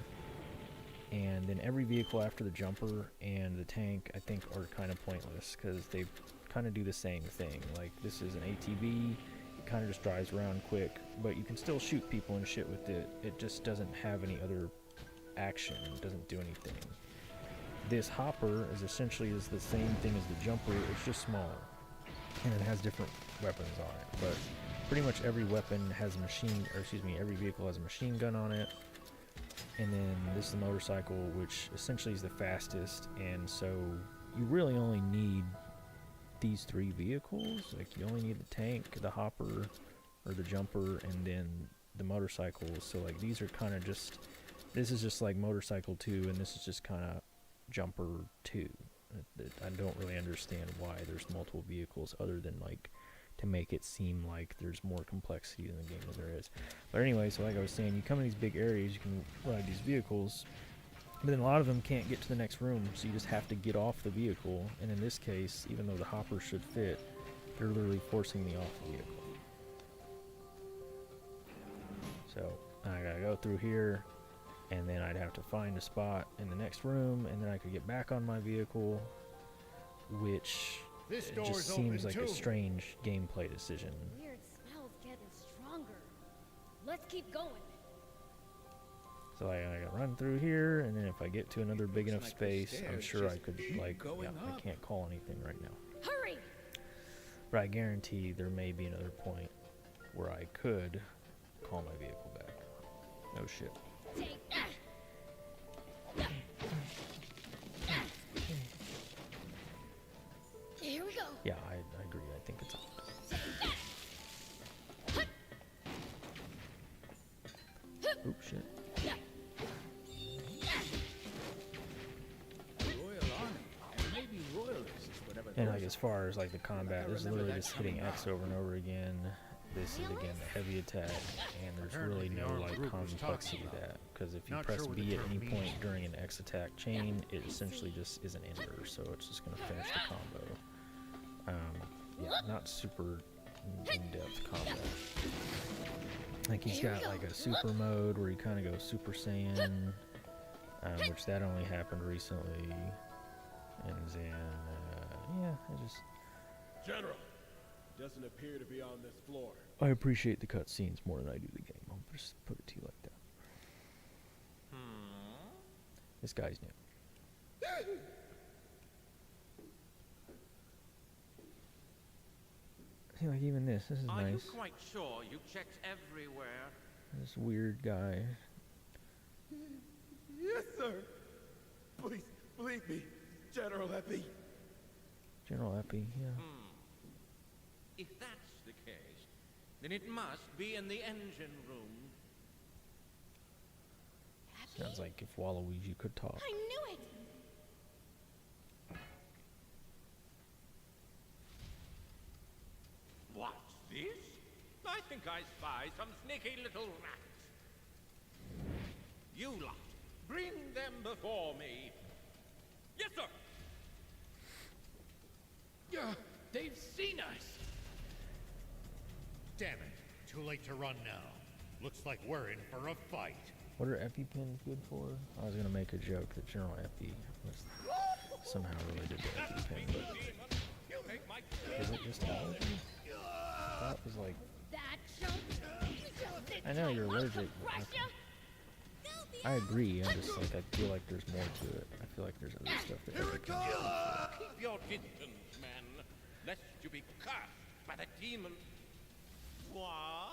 and then every vehicle after the jumper and the tank I think are kind of pointless because they kind of do the same thing. Like this is an ATV, it kind of just drives around quick, but you can still shoot people and shit with it. It just doesn't have any other action, it doesn't do anything. This hopper is essentially the same thing as the jumper, it's just smaller, and it has different weapons on it, but pretty much every weapon has every vehicle has a machine gun on it. And then this is the motorcycle, which essentially is the fastest, and so you really only need these three vehicles. Like you only need the tank, the hopper, or the jumper, and then the motorcycle. So like these are kind of just, this is just like motorcycle 2, and this is just kind of jumper 2. I don't really understand why there's multiple vehicles other than like to make it seem like there's more complexity in the game than there is. But anyway, so like I was saying, you come in these big areas, you can ride these vehicles, but then a lot of them can't get to the next room, so you just have to get off the vehicle. And in this case, even though the hopper should fit, they're literally forcing me off the vehicle. So I gotta go through here, and then I'd have to find a spot in the next room, and then I could get back on my vehicle, which This it door just is seems open like too. a strange gameplay decision. Weird smells getting stronger. Let's keep going. So I gotta run through here, and then if I get to another big enough like the space, I'm stairs sure I just could, keep like, going yeah, I up. can't call anything right now. Hurry! But I guarantee there may be another point where I could call my vehicle back. No shit. Take that! Here we go. Yeah, I agree. I think it's on. Oop, shit. Royal Army, and maybe royalists, whatever. And those like as far as like the combat, is literally just hitting X over and over again. This is again the heavy attack, and there's really no like complexity to that, because if you press B at any point during an X attack chain, it essentially just is an ender, so it's just gonna finish the combo. Yeah, not super in-depth combat. Like he's got like a super mode where you kind of go Super Saiyan, which that only happened recently, and then yeah, I just. General, doesn't appear to be on this floor. I appreciate the cutscenes more than I do the game. I'll just put it to you like that. This guy's new. See, like even this is Are nice. you quite sure you checked everywhere? This weird guy. Yes, sir. Please, believe me, General Epi. General Epi, yeah. If that's the case, then it must be in the engine room. Sounds like if Waluigi could talk. I knew it. What's this? I think I spy some sneaky little rats. You lot, bring them before me. Yes, sir. They've seen us. Damn it. Too late to run now. Looks like we're in for a fight. What are EpiPens good for? I was gonna make a joke that General Epi was somehow related to EpiPen, but is it just allergy? That was like. That chump. I know you're allergic. But I agree. I'm just like I feel like there's more to it. I feel like there's other stuff that EpiPen does. Keep your distance, man, lest you be cursed by the demon. What?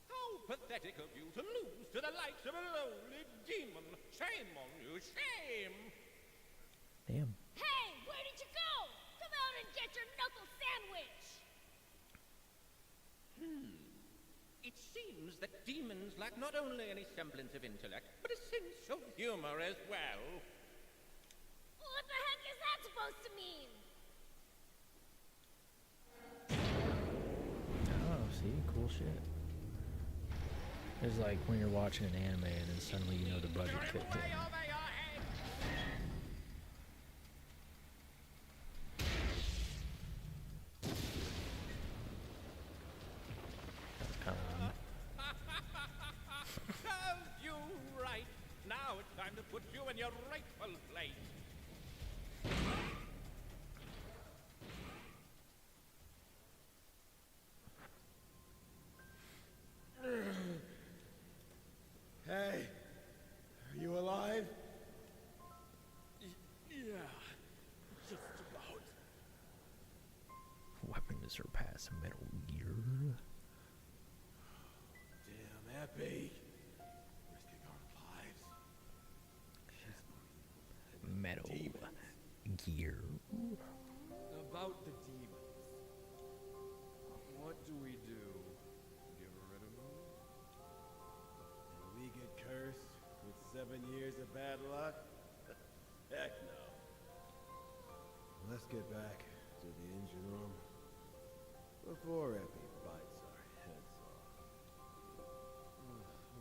How pathetic of you to lose to the likes of a lowly demon. Shame on you, shame. Damn. Hey, where did you go? Come out and get your knuckle sandwich. It seems that demons lack not only any semblance of intellect, but a sense of humor as well. What the heck is that supposed to mean? Oh, see, cool shit. It's like when you're watching an anime and then suddenly you know the budget kicked in. That's kind of lame. Serves you right. Now it's time to put you in your rightful place. Hey, are you alive? Yeah, just about. Weapon to surpass Metal Gear. Damn, Epi. Risking our lives. Metal Demons. Gear. About the demons. What do we do? Get rid of them? Will we get cursed with 7 years of bad luck? Heck no. Let's get back to the engine room before Epi bites our heads off.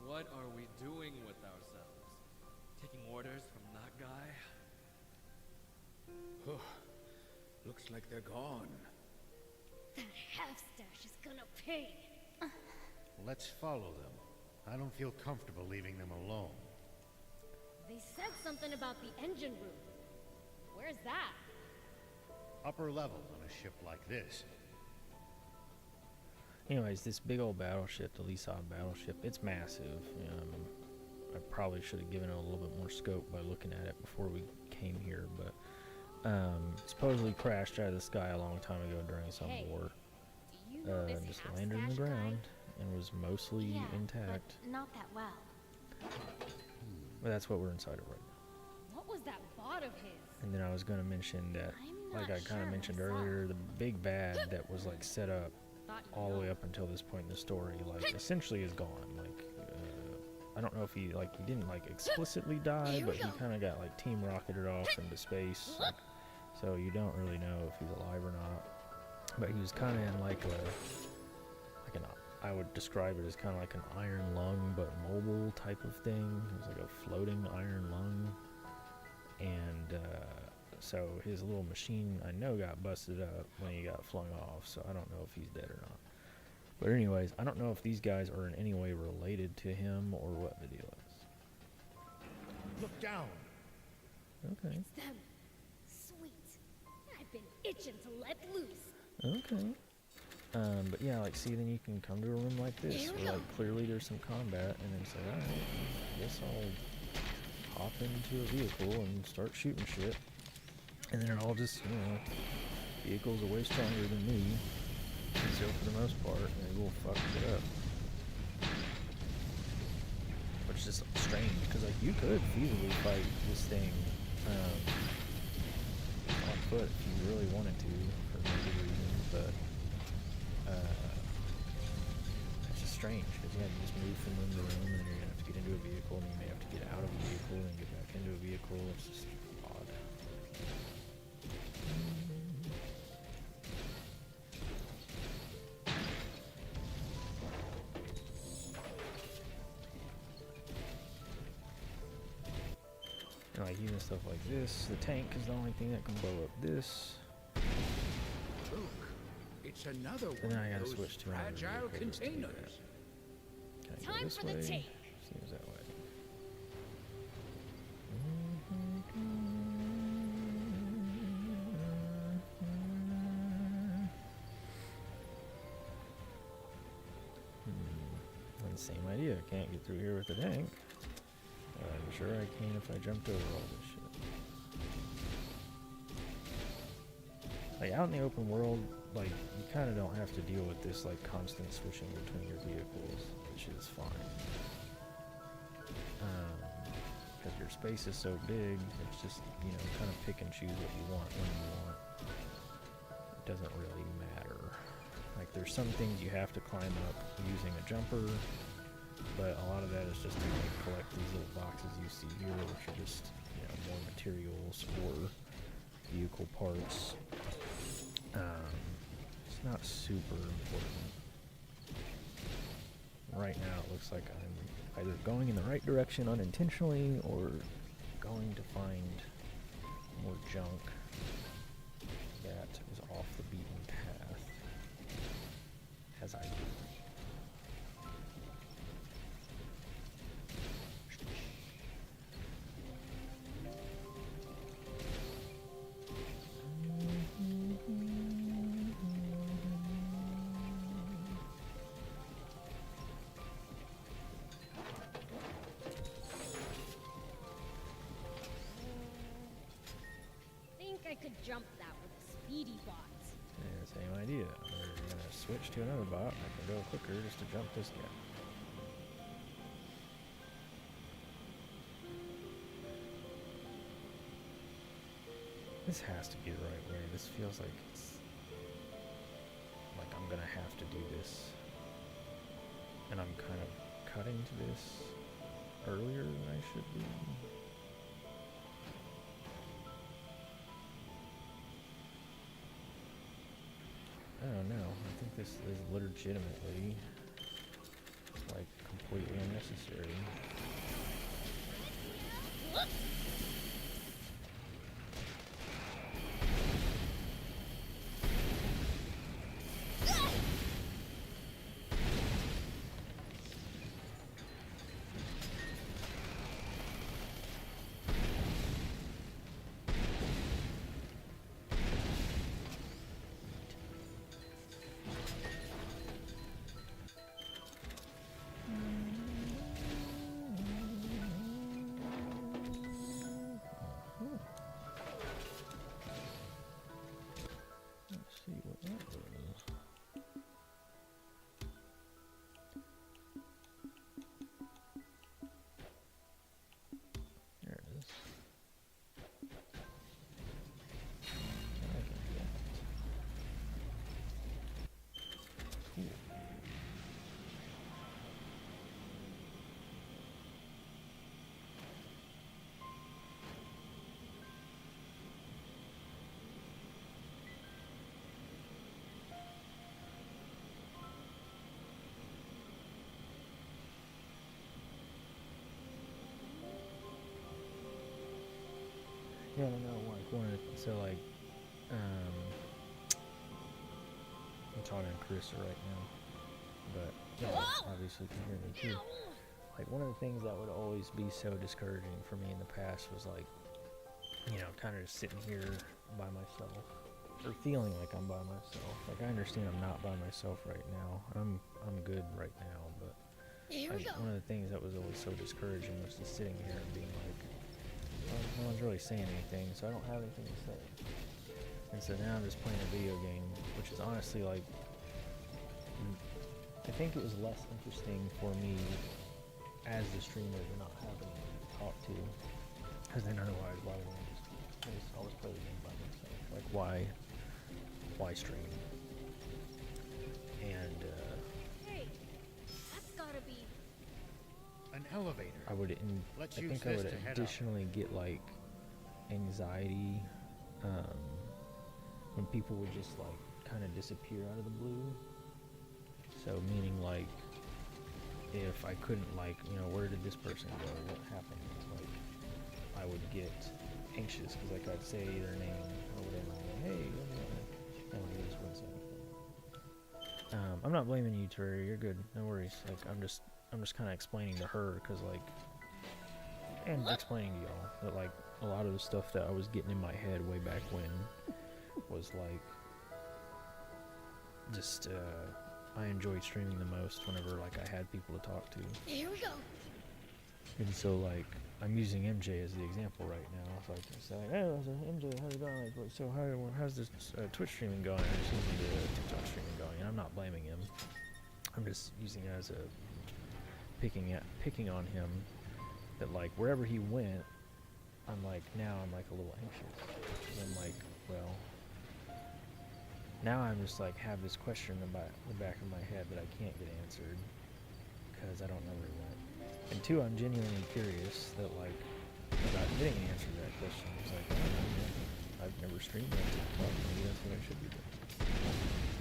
What are we doing with ourselves? Taking orders from that guy? Looks like they're gone. That half-stash is gonna pay. Let's follow them. I don't feel comfortable leaving them alone. They said something about the engine room. Where's that? Upper level on a ship like this. Anyways, this big old battleship, the Lisad battleship, it's massive. I probably should have given it a little bit more scope by looking at it before we came here, but supposedly crashed out of the sky a long time ago during some war. Do you know this Just landed in the half-stash guy? ground and was mostly Yeah, intact. but not that well. But that's what we're inside of right now. What was that bot of his? And then I was going to mention that, I'm like not I kind of sure mentioned myself. earlier, the big bad that was like set up Thought you all the know. way up until this point in the story, like essentially is gone. Like, I don't know if he didn't like explicitly die, Here but we he go. kind of got like team rocketed off into space. Like, so you don't really know if he's alive or not. But he was kind of in like I would describe it as kind of like an iron lung, but mobile type of thing. It was like a floating iron lung. And so his little machine, I know, got busted up when he got flung off, so I don't know if he's dead or not. But anyways, I don't know if these guys are in any way related to him or what the deal is. Look down. Okay. It's them. Sweet. I've been itching to let loose. Okay. But yeah, like, see, then you can come to a room like this, Here we where, go. like, clearly there's some combat, and then say, alright, I guess I'll hop into a vehicle and start shooting shit. And then I'll just, vehicles are way stronger than me, so for the most part, they will fuck it up. Which is just strange, because, like, you could feasibly fight this thing, on foot if you really wanted to, for no good reason, but it's just strange because you just move from room to room, and then you're gonna have to get into a vehicle, and you may have to get out of a vehicle and get back into a vehicle. It's just odd. And like even stuff like this, the tank is the only thing that can blow up this. Look, it's another And one then I of gotta those switch to another fragile vehicle just to do containers. that. Can I go Time this for the way? take. Seems that way. And same idea. Can't get through here with the tank. I'm sure I can if I jumped over all this shit. Like out in the open world, like you kind of don't have to deal with this like constant switching between your vehicles, which is fine. Because your space is so big, it's just, kind of pick and choose what you want when you want. It doesn't really matter. Like there's some things you have to climb up using a jumper, but a lot of that is just to like, collect these little boxes you see here, which are just, more materials or vehicle parts. It's not super important. Right now it looks like I'm either going in the right direction unintentionally or going to find more junk that is off the beaten path as I do. Think I could jump that with a speedy bot. Yeah, same idea. We're gonna switch to another bot. I can go quicker just to jump this guy. This has to be the right way. This feels like it's like I'm gonna have to do this. And I'm kind of cutting to this earlier than I should be. I don't know. I think this is legitimately like completely unnecessary. Yeah, I don't know, like one of the, so like, I'm talking to Carissa right now, but y'all obviously can hear me too. Like one of the things that would always be so discouraging for me in the past was like, you know, kind of just sitting here by myself, or feeling like I'm by myself. Like I understand I'm not by myself right now. I'm good right now, but like, one of the things that was always so discouraging was just sitting here and being like, well, no one's really saying anything, so I don't have anything to say. And so now I'm just playing a video game, which is honestly like, I think it was less interesting for me as the streamer to not having anyone to talk to, because then otherwise why would I just always play the game by myself? Like why stream? And Hey, that's gotta be. An elevator. I would, I think I would additionally get like anxiety when people would just like kind of disappear out of the blue. So meaning like if I couldn't like, you know, where did this person go? What happened? Like I would get anxious because like I'd say their name or whatever. Like, hey, and they just wouldn't say anything. I'm not blaming you, Terry. You're good. No worries. Like I'm just kind of explaining to her because like, and explaining to y'all that like a lot of the stuff that I was getting in my head way back when was like just I enjoyed streaming the most whenever like I had people to talk to. Here we go. And so like I'm using MJ as the example right now. It's like it's like, hey, MJ, how's it going? Like, so how's this Twitch streaming going? Or using the TikTok streaming going? And I'm not blaming him. I'm just using it as a picking on him. That like wherever he went, I'm like now I'm like a little anxious. I'm like, well, now I'm just like have this question about the back of my head that I can't get answered because I don't know where he went. And two, I'm genuinely curious that like about getting an answer to that question. It's like, I don't know, I've never streamed on TikTok. Maybe that's what I should be doing.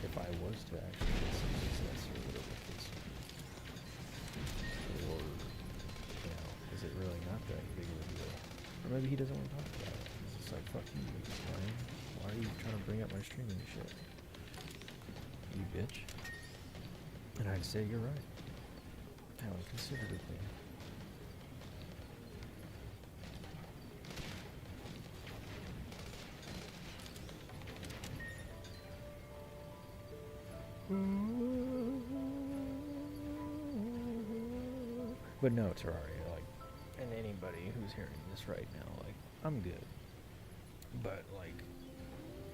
If I was to actually get some success or whatever the case. Or, you know, is it really not that big of a deal? Or maybe he doesn't want to talk about it. He's just like, fuck you, Ryan. Why are you trying to bring up my streaming shit? You bitch. And I'd say, you're right. I haven't considered it then. But no, Terraria, like, and anybody who's hearing this right now, like, I'm good. But, like,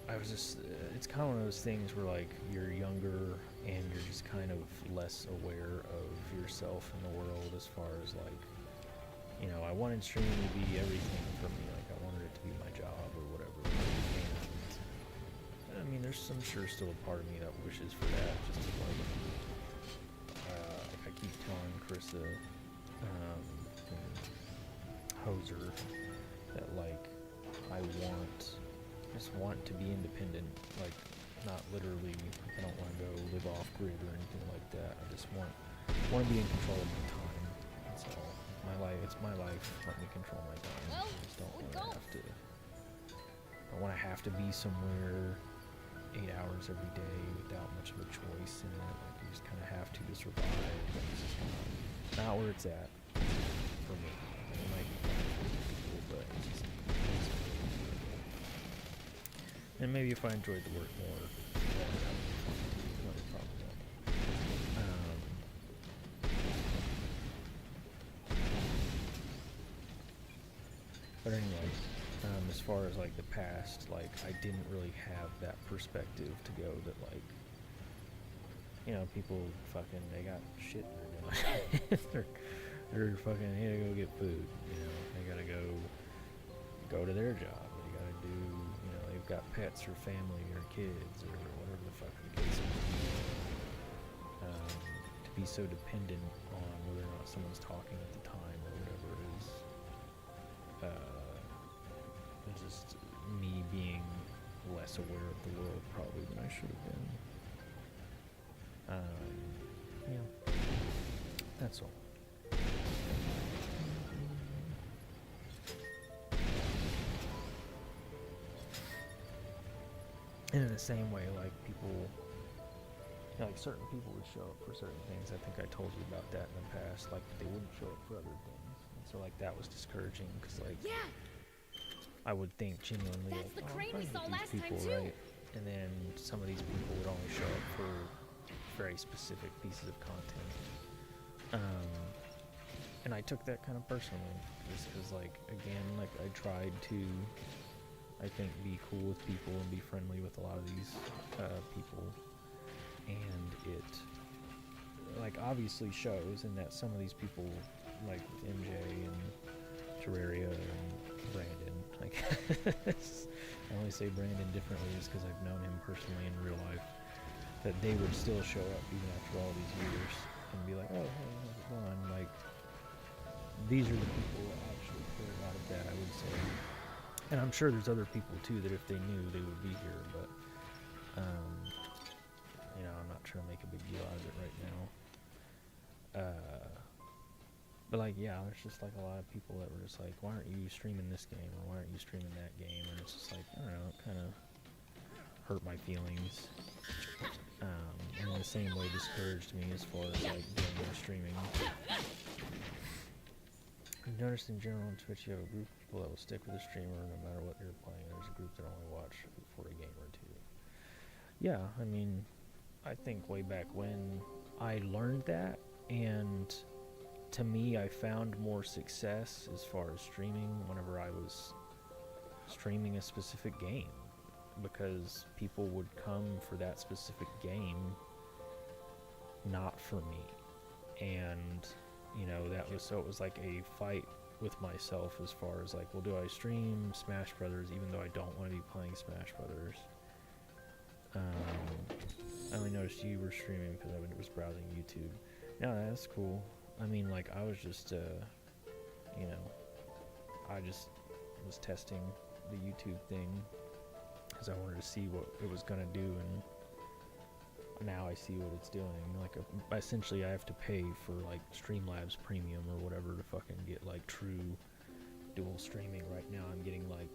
I was just, it's kind of one of those things where, like, you're younger and you're just kind of less aware of yourself in the world as far as, like, you know, I wanted streaming to be everything for me. Like, I wanted it to be my job or whatever. And, I mean, there's, I'm sure, still a part of me that wishes for that, just to, like I keep telling Carissa, and Hoser that, like, I just want to be independent, like, not literally, I don't want to go live off grid or anything like that. I just want to be in control of my time. That's all. My life, it's my life. Let me control my time. Well, I just don't want to have to be somewhere 8 hours every day without much of a choice in it. Like, you just kind of have to survive. Like, it's just not where it's at for me. It might be fun for people, but it's just and maybe if I enjoyed the work more, probably won't. But anyway, as far as like the past, like I didn't really have that perspective to go that like, you know, people fucking, they got shit they're they're fucking, they gotta go get food, you know, they gotta go to their job. Do, you know, they've got pets or family or kids or whatever the fuck the case may be. To be so dependent on whether or not someone's talking at the time or whatever is just me being less aware of the world probably than I should have been. Yeah, that's all. And in the same way, like people, like certain people would show up for certain things. I think I told you about that in the past. Like they wouldn't show up for other things, and so like that was discouraging because like I would think genuinely That's the like, crane I'm we friends saw with last these time, people, too. right? And then some of these people would only show up for very specific pieces of content. And I took that kind of personally, just because like again, like I tried to, I think, be cool with people and be friendly with a lot of these people, and it like obviously shows in that some of these people, like with MJ and Terraria and Brandon, like I only say Brandon differently just because I've known him personally in real life, that they would still show up even after all these years and be like, oh, hey, how's it going? Like, these are the people that actually care about that, I would say. And I'm sure there's other people too that if they knew, they would be here, but you know, I'm not trying to make a big deal out of it right now. But like, yeah, there's just like a lot of people that were just like, why aren't you streaming this game, or why aren't you streaming that game? And it's just like, I don't know, it kind of hurt my feelings. And in the same way discouraged me as far as like doing more streaming. I've noticed in general on Twitch you have a group of people that will stick with a streamer no matter what you're playing. There's a group that only watch for a game or two. Yeah, I mean, I think way back when I learned that, and to me I found more success as far as streaming whenever I was streaming a specific game, because people would come for that specific game, not for me. And you know, that was, so it was like a fight with myself as far as like, well, do I stream Smash Brothers even though I don't want to be playing Smash Brothers? I only noticed you were streaming because I was browsing YouTube. No, that's cool. I mean, like, I was just, you know, I just was testing the YouTube thing because I wanted to see what it was going to do, and now I see what it's doing. Like, essentially I have to pay for like Streamlabs Premium or whatever to fucking get like true dual streaming. Right now I'm getting like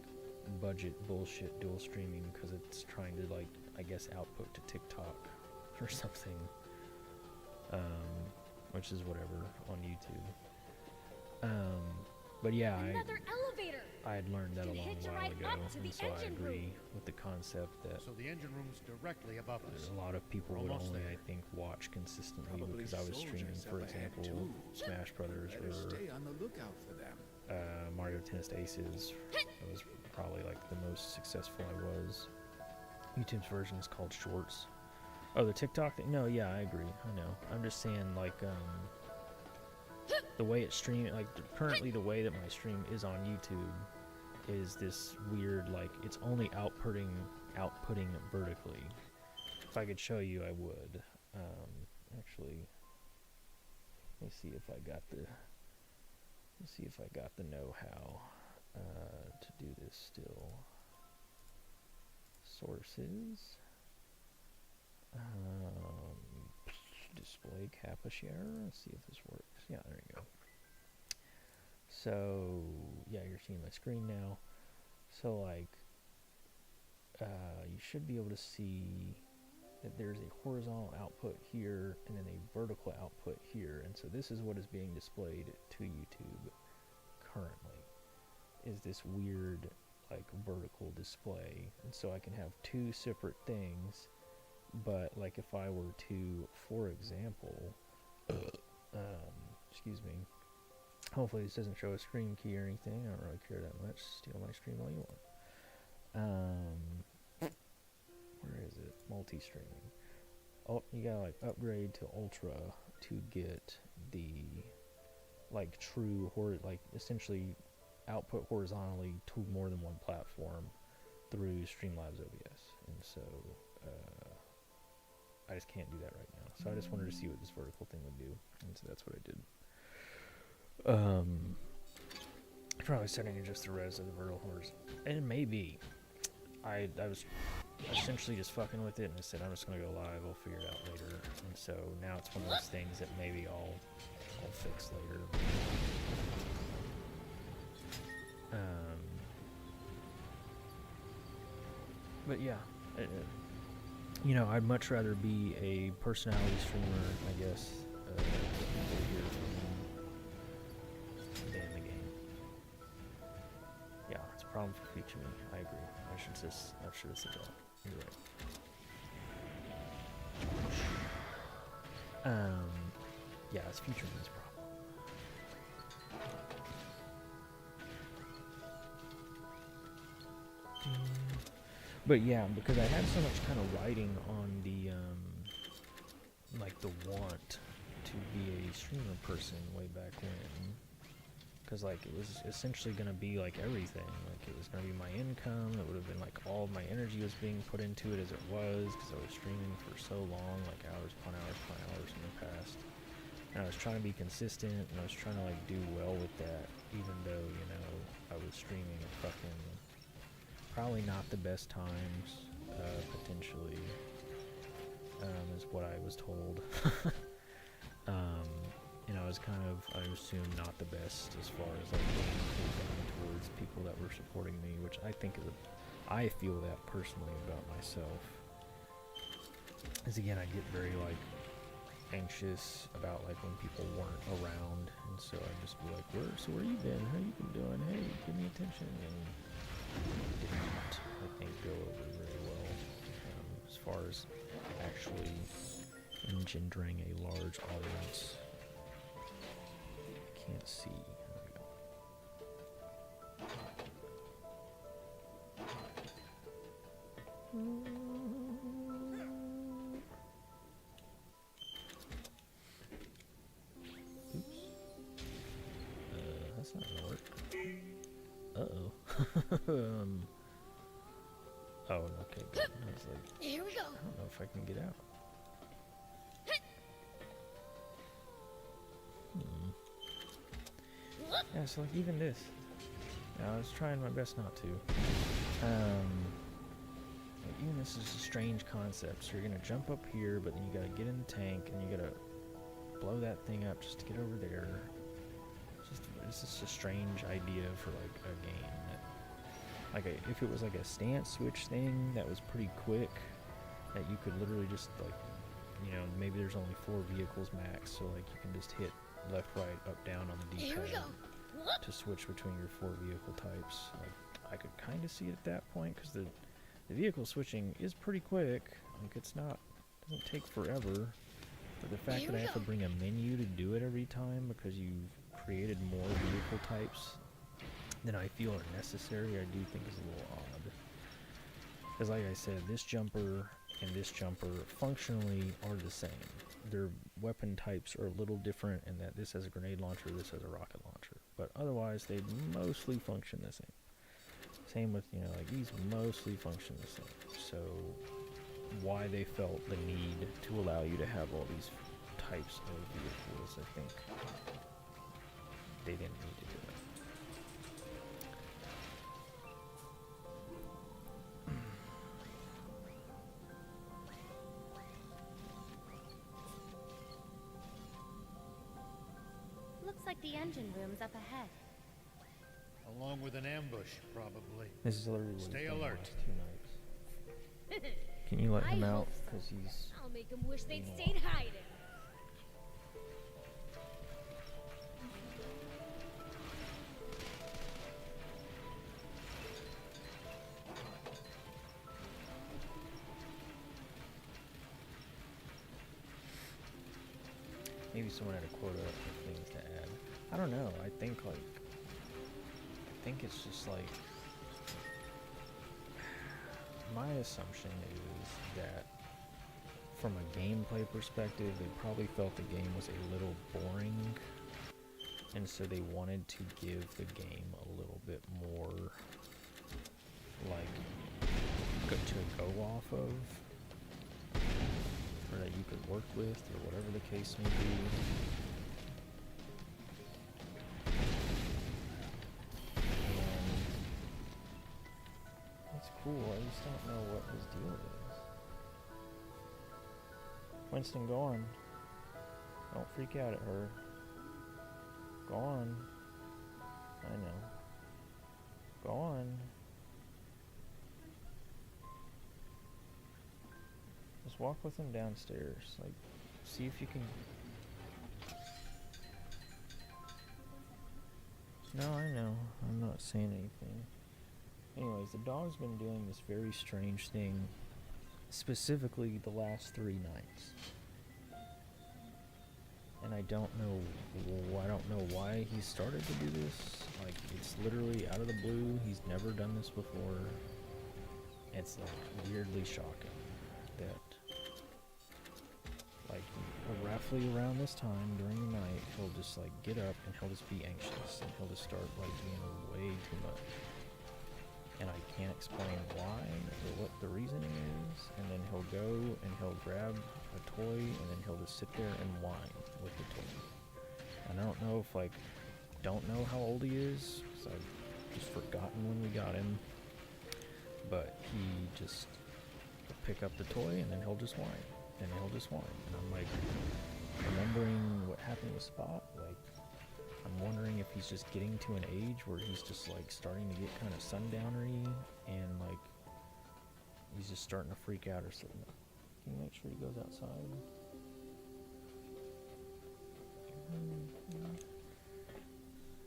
budget bullshit dual streaming because it's trying to like, I guess, output to TikTok or something, which is whatever on YouTube. But yeah, Another elevator. I had learned that a long hitch a while ride ago, up to the and so I engine agree with the concept that So the engine room's directly above us. a lot of people We're would almost only, there. I think, watch consistently Probably because I was streaming, soldiers for up ahead, example, too. Smash Brothers Better or stay on the lookout for them. Mario Tennis Aces. That was probably like the most successful I was. YouTube's version is called Shorts. Oh, the TikTok thing? No, yeah, I agree. I know. I'm just saying, like, the way it's streamed, like, currently the way that my stream is on YouTube is this weird, like, it's only outputting vertically. If I could show you, I would. Actually, let me see if I got the know-how to do this still. Sources. Display Kappa share. Let's see if this works. Yeah, there you go. So yeah, you're seeing my screen now. So like, you should be able to see that there's a horizontal output here and then a vertical output here, and so this is what is being displayed to YouTube currently, is this weird like vertical display. And so I can have two separate things, but like if I were to, for example, excuse me, hopefully this doesn't show a screen key or anything, I don't really care that much, steal my stream all you want. Where is it? Multi-streaming. Oh, you gotta like upgrade to Ultra to get the like true like essentially output horizontally to more than one platform through Streamlabs OBS, and so I just can't do that right now. So I just wanted to see what this vertical thing would do, and so that's what I did. Probably setting just the res of the vertical horizontal, and it may be. I was essentially just fucking with it, and I said I'm just gonna go live. I'll figure it out later, and so now it's one of those things that maybe I'll fix later. But yeah, You know, I'd much rather be a personality streamer, I guess, that people hear from than the game. Yeah, it's a problem for Feature Me. I agree. I should have said that. You're right. Yeah, it's Future Me's problem. But yeah, because I had so much kind of writing on the, like the want to be a streamer person way back when. Because like it was essentially going to be like everything. Like it was going to be my income. It would have been like all of my energy was being put into it as it was. Because I was streaming for so long, like hours upon hours in the past. And I was trying to be consistent, and I was trying to like do well with that, even though, you know, I was streaming at fucking probably not the best times, potentially, is what I was told. You know, I was kind of, I assume, not the best as far as like getting paid down towards people that were supporting me, which I think is I feel that personally about myself. As again, I get very like anxious about like when people weren't around, and so I'd just be like, where you been? How you been doing? Hey, give me attention. And it did not, I think, go over very well as far as actually engendering a large audience. Can't see. There we go. Oops. That's not gonna work. Uh-oh. Oh, okay, good. I was like, Here we go. I don't know if I can get out. Yeah, so like even this. I was trying my best not to. Like even this is a strange concept. So you're gonna jump up here, but then you gotta get in the tank, and you gotta blow that thing up just to get over there. It's just a strange idea for like a game. Like if it was like a stance switch thing that was pretty quick, that you could literally just like, you know, maybe there's only 4 vehicles max, so like you can just hit left, right, up, down on the D-pad to switch between your 4 vehicle types. Like I could kind of see it at that point, because the vehicle switching is pretty quick. Like it's not, doesn't take forever. But the fact that I have to bring a menu to do it every time because you've created more vehicle types than I feel are necessary, I do think is a little odd. Because like I said, this jumper and this jumper functionally are the same. Their weapon types are a little different in that this has a grenade launcher, this has a rocket launcher. But otherwise, they mostly function the same. Same with, you know, like these mostly function the same. So why they felt the need to allow you to have all these types of vehicles, I think they didn't need to do it. Looks like the engine room's up ahead. Along with an ambush, probably. This is literally what Stay he's done the alert. last 2 nights. Can you let him out? Because he's... I'll make them wish they'd stayed hiding. Maybe someone had a quota of things to add. I don't know. I think it's just like, my assumption is that from a gameplay perspective, they probably felt the game was a little boring, and so they wanted to give the game a little bit more like good to go off of, or that you could work with, or whatever the case may be. It's cool, I just don't know what his deal is. Winston, go on. Don't freak out at her. Go on. I know. Go on. Just walk with him downstairs. Like, see if you can... No, I know. I'm not saying anything. Anyways, the dog's been doing this very strange thing, specifically the last 3 nights. And I don't know why he started to do this. Like, it's literally out of the blue. He's never done this before. It's like weirdly shocking that, like, roughly around this time during the night, he'll just like get up and he'll just be anxious and he'll just start like being way too much. And I can't explain why or what the reasoning is. And then he'll go and he'll grab a toy and then he'll just sit there and whine with the toy. And I don't know if don't know how old he is, because I've just forgotten when we got him. But he just will pick up the toy and then he'll just whine. And he'll just whine. And I'm like, remembering what happened with Spot, like, I'm wondering if he's just getting to an age where he's just like starting to get kind of sundownery and like he's just starting to freak out or something. Can you make sure he goes outside?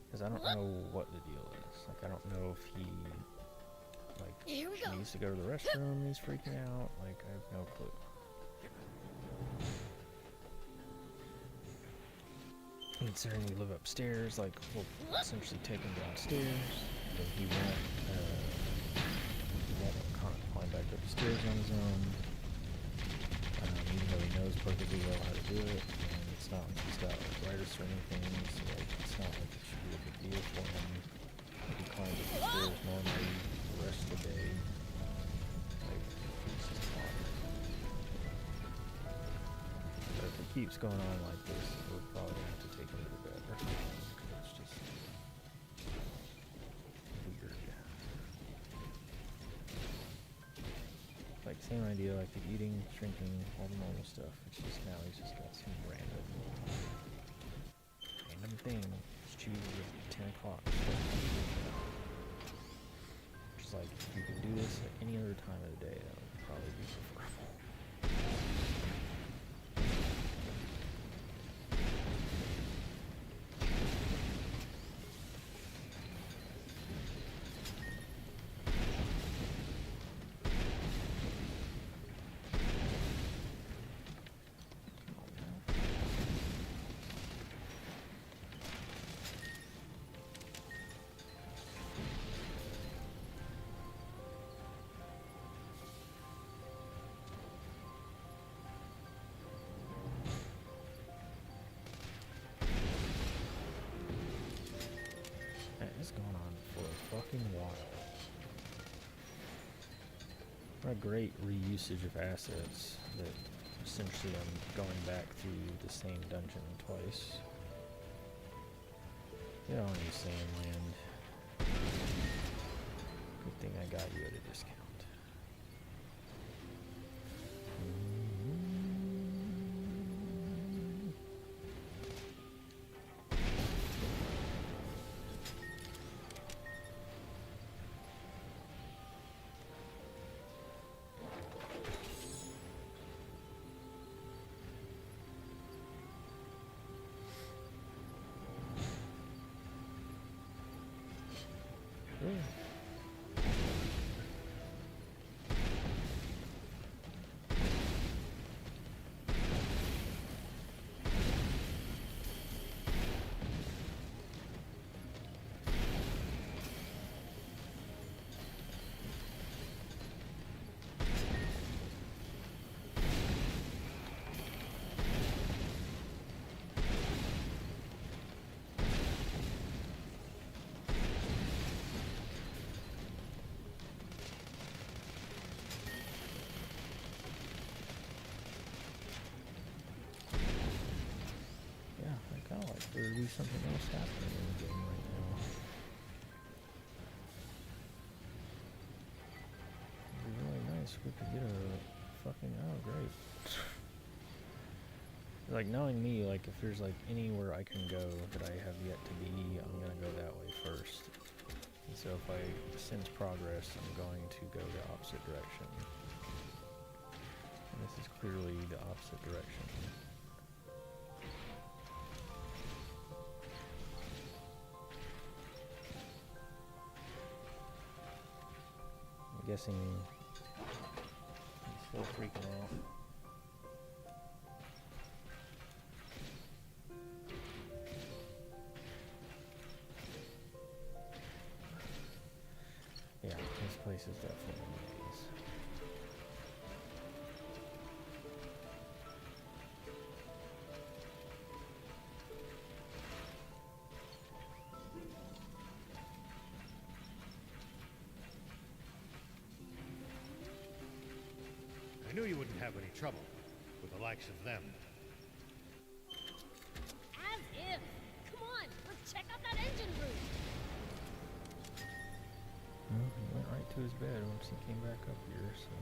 Because I don't know what the deal is. Like, I don't know if he needs to go to the restroom and he's freaking out. Like, I have no clue. Considering we live upstairs, like, we'll essentially take him downstairs, but he won't kind of climb back up the stairs on his own, even though he knows perfectly well how to do it, and it's not like he's got arthritis or anything, so like, it's not like it should be a big deal for him. Like, he climbs up the stairs normally the rest of the day. Like, he's just fine. But if it keeps going on like this, we're probably gonna have to take him to the bed or something, because it's just weird. Like, same idea, like the eating, drinking, all the normal stuff. It's just now he's just got some random thing. Just choose at 10 o'clock. Just like, if you could do this at any other time of the day, that would probably be preferable. It's going on for a fucking while. What a great reusage of assets that essentially I'm going back through the same dungeon twice. Get on you, Sandland. Good thing I got you at a discount. There would be something else happening in the game right now. It'd be really nice if we could get a fucking, oh great. Like, knowing me, like, if there's like anywhere I can go that I have yet to be, I'm gonna go that way first. And so if I sense progress, I'm going to go the opposite direction. And this is clearly the opposite direction. I'm guessing he's still freaking out. Yeah, this place is definitely a maze. I knew you wouldn't have any trouble with the likes of them. As if. Come on, let's check out that engine room. Well, he went right to his bed once he came back up here, so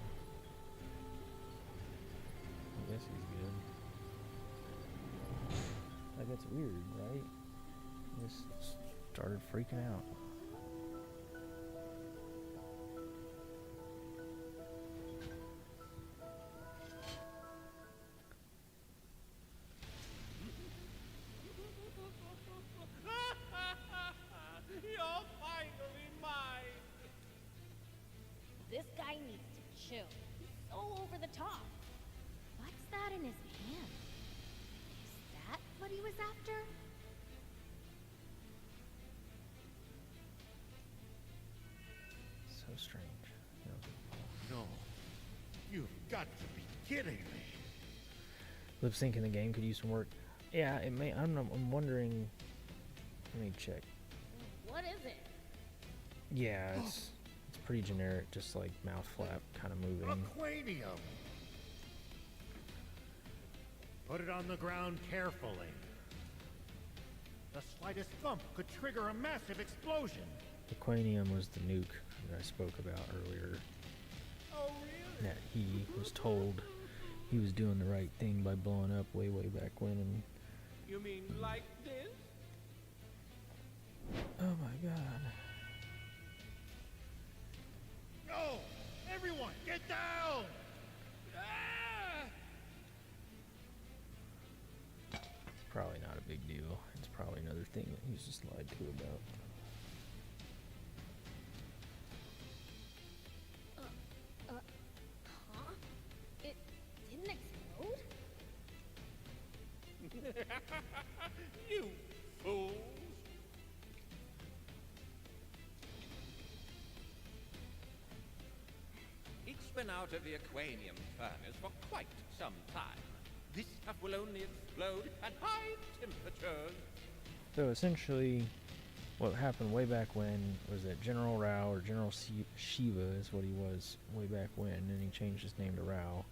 I guess he's good. Like, that's weird, right? He just started freaking out. You're finally mine! This guy needs to chill. He's so over the top. What's that in his hand? Is that what he was after? So strange. No. You've got to be kidding me. Lip sync in the game could use some work. Yeah, it may. I'm wondering. Let me check. What is it? Yeah, it's pretty generic, just like mouth flap kind of moving. Aquanium. Put it on the ground carefully. The slightest bump could trigger a massive explosion. Aquanium was the nuke that I spoke about earlier. Oh, really? That he was told he was doing the right thing by blowing up way back when. And You mean like this? oh my god. No! Everyone, get down! Ah! It's probably not a big deal. It's probably another thing that he's just lied to about. Huh? It didn't explode? You fools! It's been out of the aquanium furnace for quite some time. This stuff will only explode at high temperatures. So essentially, what happened way back when was that General Rao, or General Shiva is what he was way back when, and he changed his name to Rao.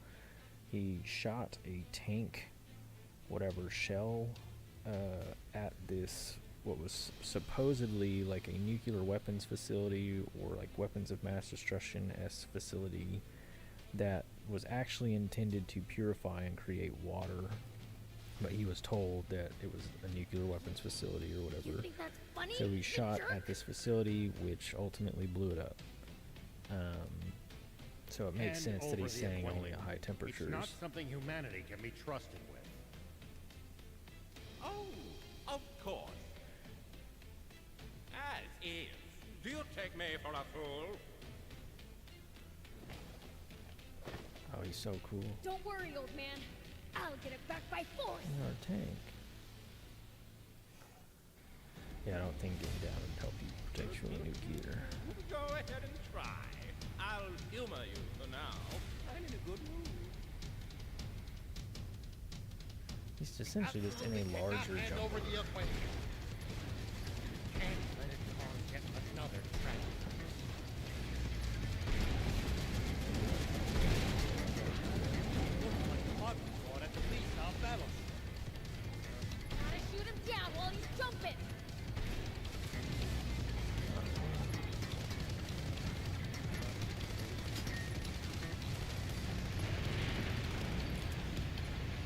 He shot a tank, whatever, shell at this, what was supposedly like a nuclear weapons facility or like weapons of mass destruction-esque facility that was actually intended to purify and create water. But he was told that it was a nuclear weapons facility or You whatever. think that's funny? So he you shot jerk? at this facility, which ultimately blew it up. So it makes And sense that over he's the saying only aquanium. at high temperatures. It's not something humanity can be trusted with. Oh, of course. As is. Do you take me for a fool? Oh, he's so cool. Don't worry, old man. I'll get it back by force. Our tank. Yeah, I don't think getting down would help you protect you from a nuke either. Go ahead and try. I'll humor you for now. I'm in a good mood. He's essentially just in a larger jumper. over the aquarium. And let it cause yet another tragedy. Gotta shoot him down while he's jumping.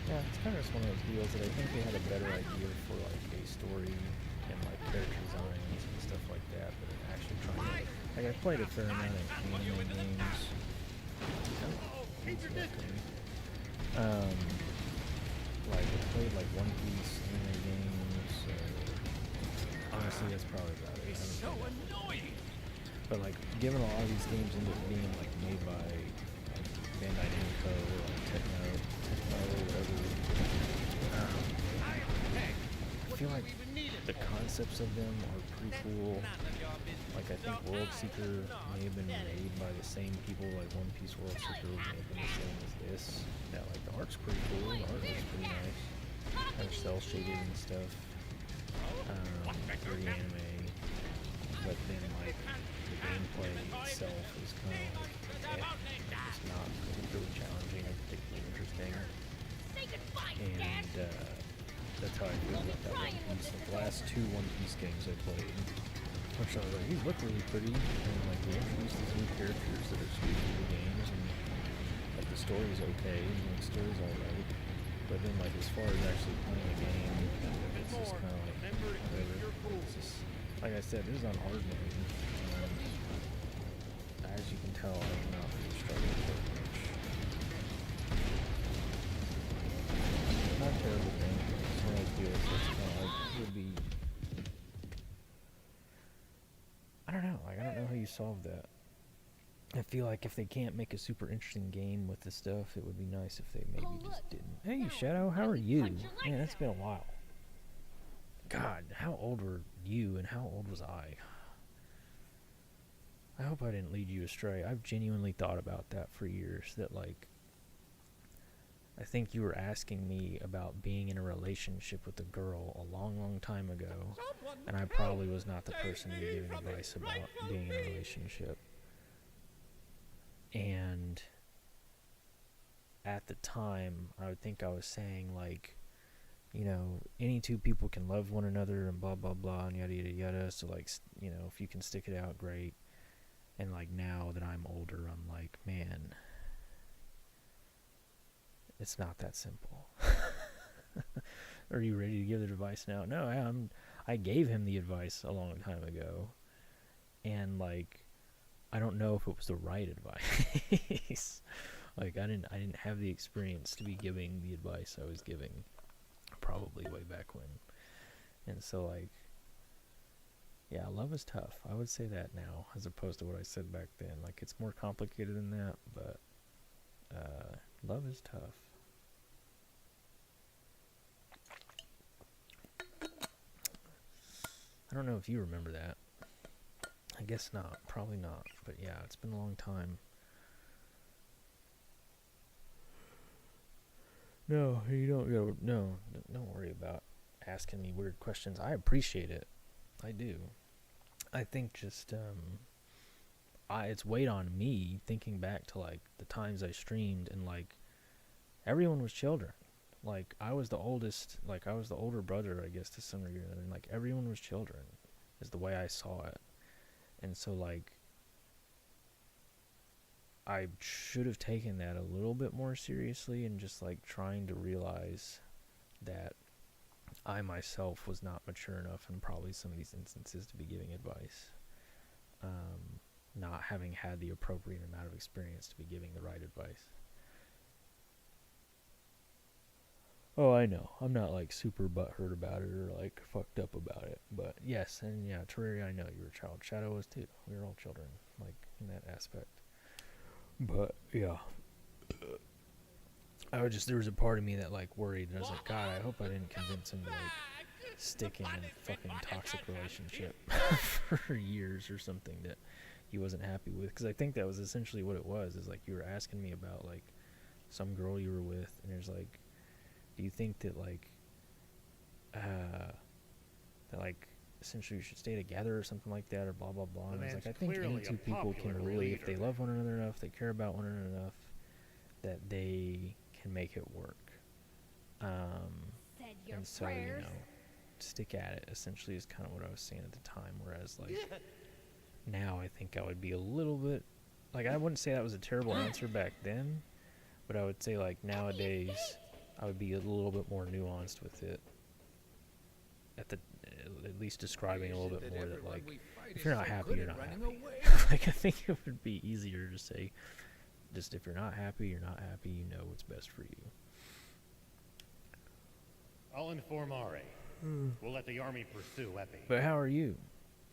Yeah, it's kind of just one of those deals that I think they had a better idea for like a story and like character designs and stuff like that, but it actually trying to, like, I played a fair amount of anime games. Oh, keep your distance. Like I played like One Piece anime games. Honestly, that's probably about it. It's so annoying. But like, given a lot of these games end up being like made by like Bandai Namco or like Techno or whatever, I feel like the concepts of them are pretty cool. Like I think World Seeker may have been made by the same people. Like One Piece World Seeker may have been the same as this. Yeah, like the art's pretty cool. The art looks pretty nice. Kind of cell shaded and stuff. Very anime. But then like the gameplay itself is kind of like it's not particularly challenging or particularly interesting. And that's how I feel about that One Piece. Like the last 2 One Piece games I played, which I was like, these look really pretty, and like they introduced these new characters that are sweet in the games, and like the story's okay, and the story's alright. But then like as far as actually playing the game, it's just kind of like whatever. It's just, like I said, this is on hard mode. As you can tell, I'm not really struggling very much. Not terrible game. It's not as good. So it's kind of like it would be. I don't know. Like I don't know how you solve that. I feel like if they can't make a super interesting game with the stuff, it would be nice if they maybe just didn't. Hey Shadow, how are you? Man, it's been a while. God, how old were you and how old was I? I hope I didn't lead you astray. I've genuinely thought about that for years. That like, I think you were asking me about being in a relationship with a girl a long, long time ago, and I probably was not the person to be giving advice about being in a relationship. And at the time, I would think I was saying like, you know, any 2 people can love one another and blah blah blah and yada yada yada. So like, you know, if you can stick it out, great. And like now that I'm older, I'm like, man, it's not that simple. Are you ready to give the advice now? No, I gave him the advice a long time ago, and like, I don't know if it was the right advice. Like I didn't have the experience to be giving the advice I was giving, probably way back when. And so like, yeah, love is tough. I would say that now, as opposed to what I said back then. Like, it's more complicated than that, but love is tough. I don't know if you remember that. I guess not. Probably not. But yeah, it's been a long time. No, you don't. No, don't worry about asking me weird questions. I appreciate it. I do. I think just it's weighed on me thinking back to like the times I streamed, and like everyone was children. Like I was the oldest, like I was the older brother, I guess, to some degree, and like everyone was children is the way I saw it. And so like I should have taken that a little bit more seriously, and just like trying to realize that I myself was not mature enough in probably some of these instances to be giving advice. Not having had the appropriate amount of experience to be giving the right advice. Oh, I know. I'm not like super butthurt about it or like fucked up about it. But yes, and yeah, Terraria, I know you were a child. Shadow was too. We were all children, like in that aspect. But yeah. There was a part of me that like worried, and I was like, God, I hope I didn't convince him to like stick in a fucking toxic relationship for years or something that he wasn't happy with. Because I think that was essentially what it was, is like you were asking me about like some girl you were with, and there's like, do you think that like essentially you should stay together or something like that, or blah blah blah. And I was like, I think any 2 people can really, if they love one another enough, they care about one another enough, that they can make it work. And so, you know, stick at it essentially is kind of what I was saying at the time. Whereas like now I think I would be a little bit, like, I wouldn't say that was a terrible answer back then, but I would say like nowadays I would be a little bit more nuanced with it, at least describing a little bit more that like, if you're not happy, you're not happy. Like I think it would be easier to say, Just if you're not happy, you're not happy. You know what's best for you. I'll inform Are. We'll let the army pursue Epi. But how are you?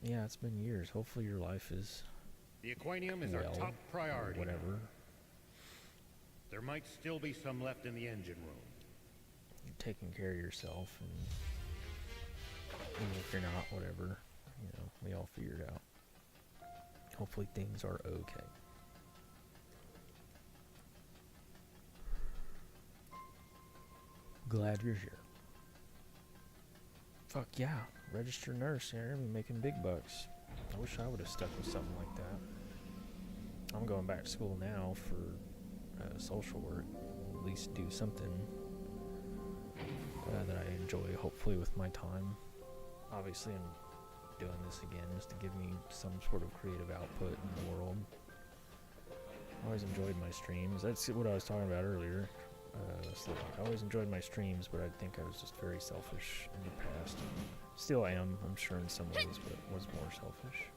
Yeah, it's been years. Hopefully your life is The Aquanium is our well, top priority. whatever. There might still be some left in the engine room. You're taking care of yourself, and even if you're not, whatever. You know, we all figure it out. Hopefully things are okay. Glad you're here. Fuck yeah, registered nurse. You're gonna be making big bucks. I wish I would have stuck with something like that. I'm going back to school now for social work. At least do something that I enjoy, hopefully, with my time. Obviously, I'm doing this again just to give me some sort of creative output in the world. I always enjoyed my streams. That's what I was talking about earlier. I always enjoyed my streams, but I think I was just very selfish in the past. Still am, I'm sure, in some ways, but was more selfish.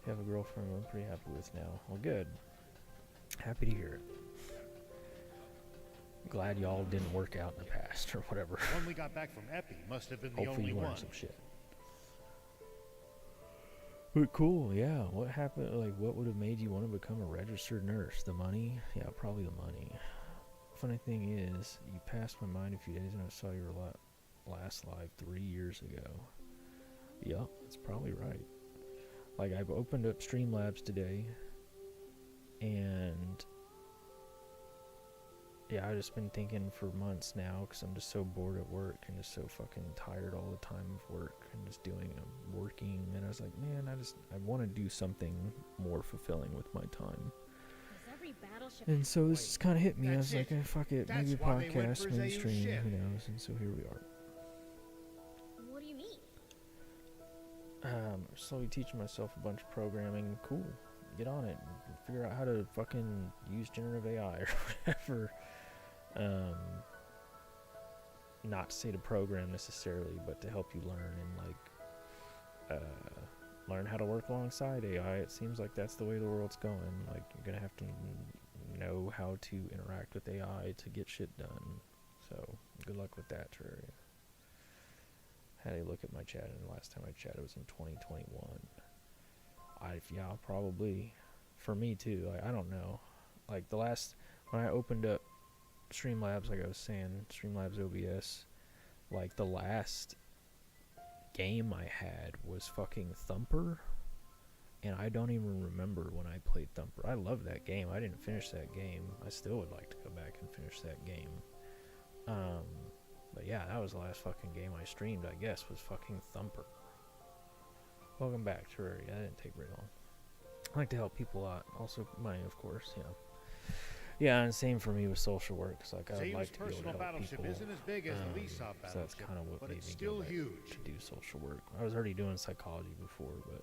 You have a girlfriend I'm pretty happy with now. Well, good. Happy to hear it. Glad y'all didn't work out in the past, or whatever. The one we got back from Epi must have been the Hopefully only you learned one. some shit. But cool, yeah. What happened? Like, what would have made you want to become a registered nurse? The money? Yeah, probably the money. Funny thing is, you passed my mind a few days and I saw your last live 3 years ago. Yup, that's probably right. Like, I've opened up Streamlabs today, and yeah, I've just been thinking for months now, because I'm just so bored at work and just so fucking tired all the time of work and just working, and I was like, man, I want to do something more fulfilling with my time. And so this just kind of hit me. I was like, fuck it, maybe a podcast, maybe stream, who knows? And so here we are. What do you mean? Slowly teaching myself a bunch of programming. Cool. Get on it. Figure out how to fucking use generative AI or whatever. Not to say to program necessarily, but to help you learn and learn how to work alongside AI. It seems like that's the way the world's going. Like, you're gonna have to know how to interact with AI to get shit done. So good luck with that, Terraria. Had a look at my chat, and the last time I chatted was in 2021. Yeah, probably for me too. Like, I don't know. Like, when I opened up Streamlabs, like I was saying, Streamlabs OBS, like the last game I had was fucking Thumper, and I don't even remember when I played Thumper. I love that game. I didn't finish that game. I still would like to go back and finish that game. But yeah, that was the last fucking game I streamed, I guess, was fucking Thumper. Welcome back, Terraria. That didn't take very long. I like to help people out. Also money, of course, you know. Yeah, and same for me with social work. It's like, I would like to be able to help people. Isn't as big as the Lysop so that's kind of what but made it's me still go back huge. to do social work. I was already doing psychology before, but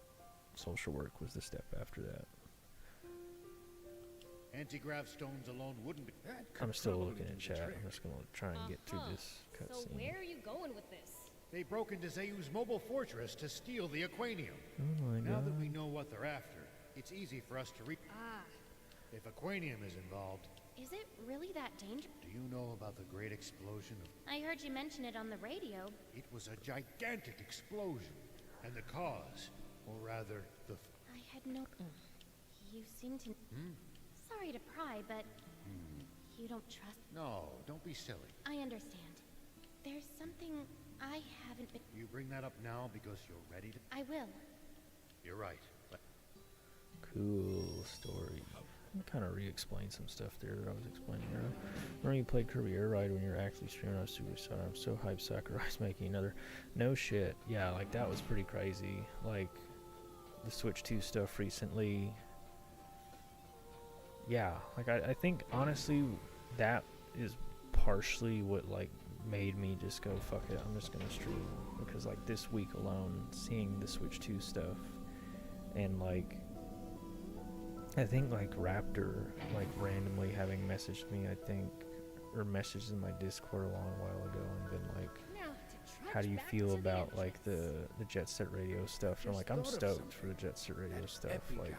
social work was the step after that. Anti-grav stones alone wouldn't be. I'm still looking at chat. I'm just going to try and get through this So cutscene. where are you going with this? They broke into Zayu's mobile fortress to steal the Aquanium. Oh my Now god. that we know what they're after, it's easy for us to reach. Ah, If Aquanium is involved, is it really that dangerous? do you know about the great explosion of... I heard you mention it on the radio. It was a gigantic explosion. And the cause, or rather, the... I had no... You seem to... Sorry to pry, but... You don't trust... No, don't be silly. I understand. There's something I haven't been... You bring that up now because you're ready to... I will. You're right. Cool story. Kind of re-explain some stuff there that I was explaining earlier. Remember you played Kirby Air Ride when you were actually streaming? I was super excited. I'm so hyped Sakurai's making another. No shit. Yeah, like that was pretty crazy. Like the Switch 2 stuff recently. Yeah, like I think honestly that is partially what like made me just go fuck it. I'm just gonna stream, because like this week alone, seeing the Switch 2 stuff and like. I think like Raptor, like randomly having messaged me, I think, or messaged in my Discord a long while ago and been like, how do you feel about like the Jet Set Radio stuff? And I'm like, I'm stoked for the Jet Set Radio stuff. Like,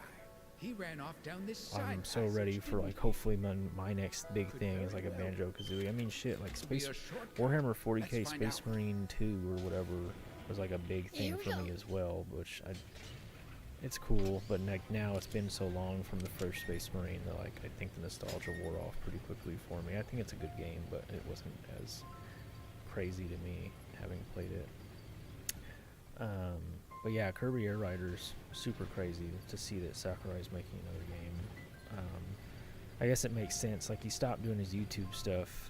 He ran off down this side I'm so ready for like hopefully my next big thing is like a Banjo-Kazooie. I mean shit, like Space Warhammer 40k Space Marine 2 or whatever was like a big thing for me as well, which it's cool, but now it's been so long from the first Space Marine that like I think the nostalgia wore off pretty quickly for me. I think it's a good game, but it wasn't as crazy to me having played it. But yeah, Kirby Air Riders, super crazy to see that Sakurai's making another game. I guess it makes sense. Like, he stopped doing his YouTube stuff,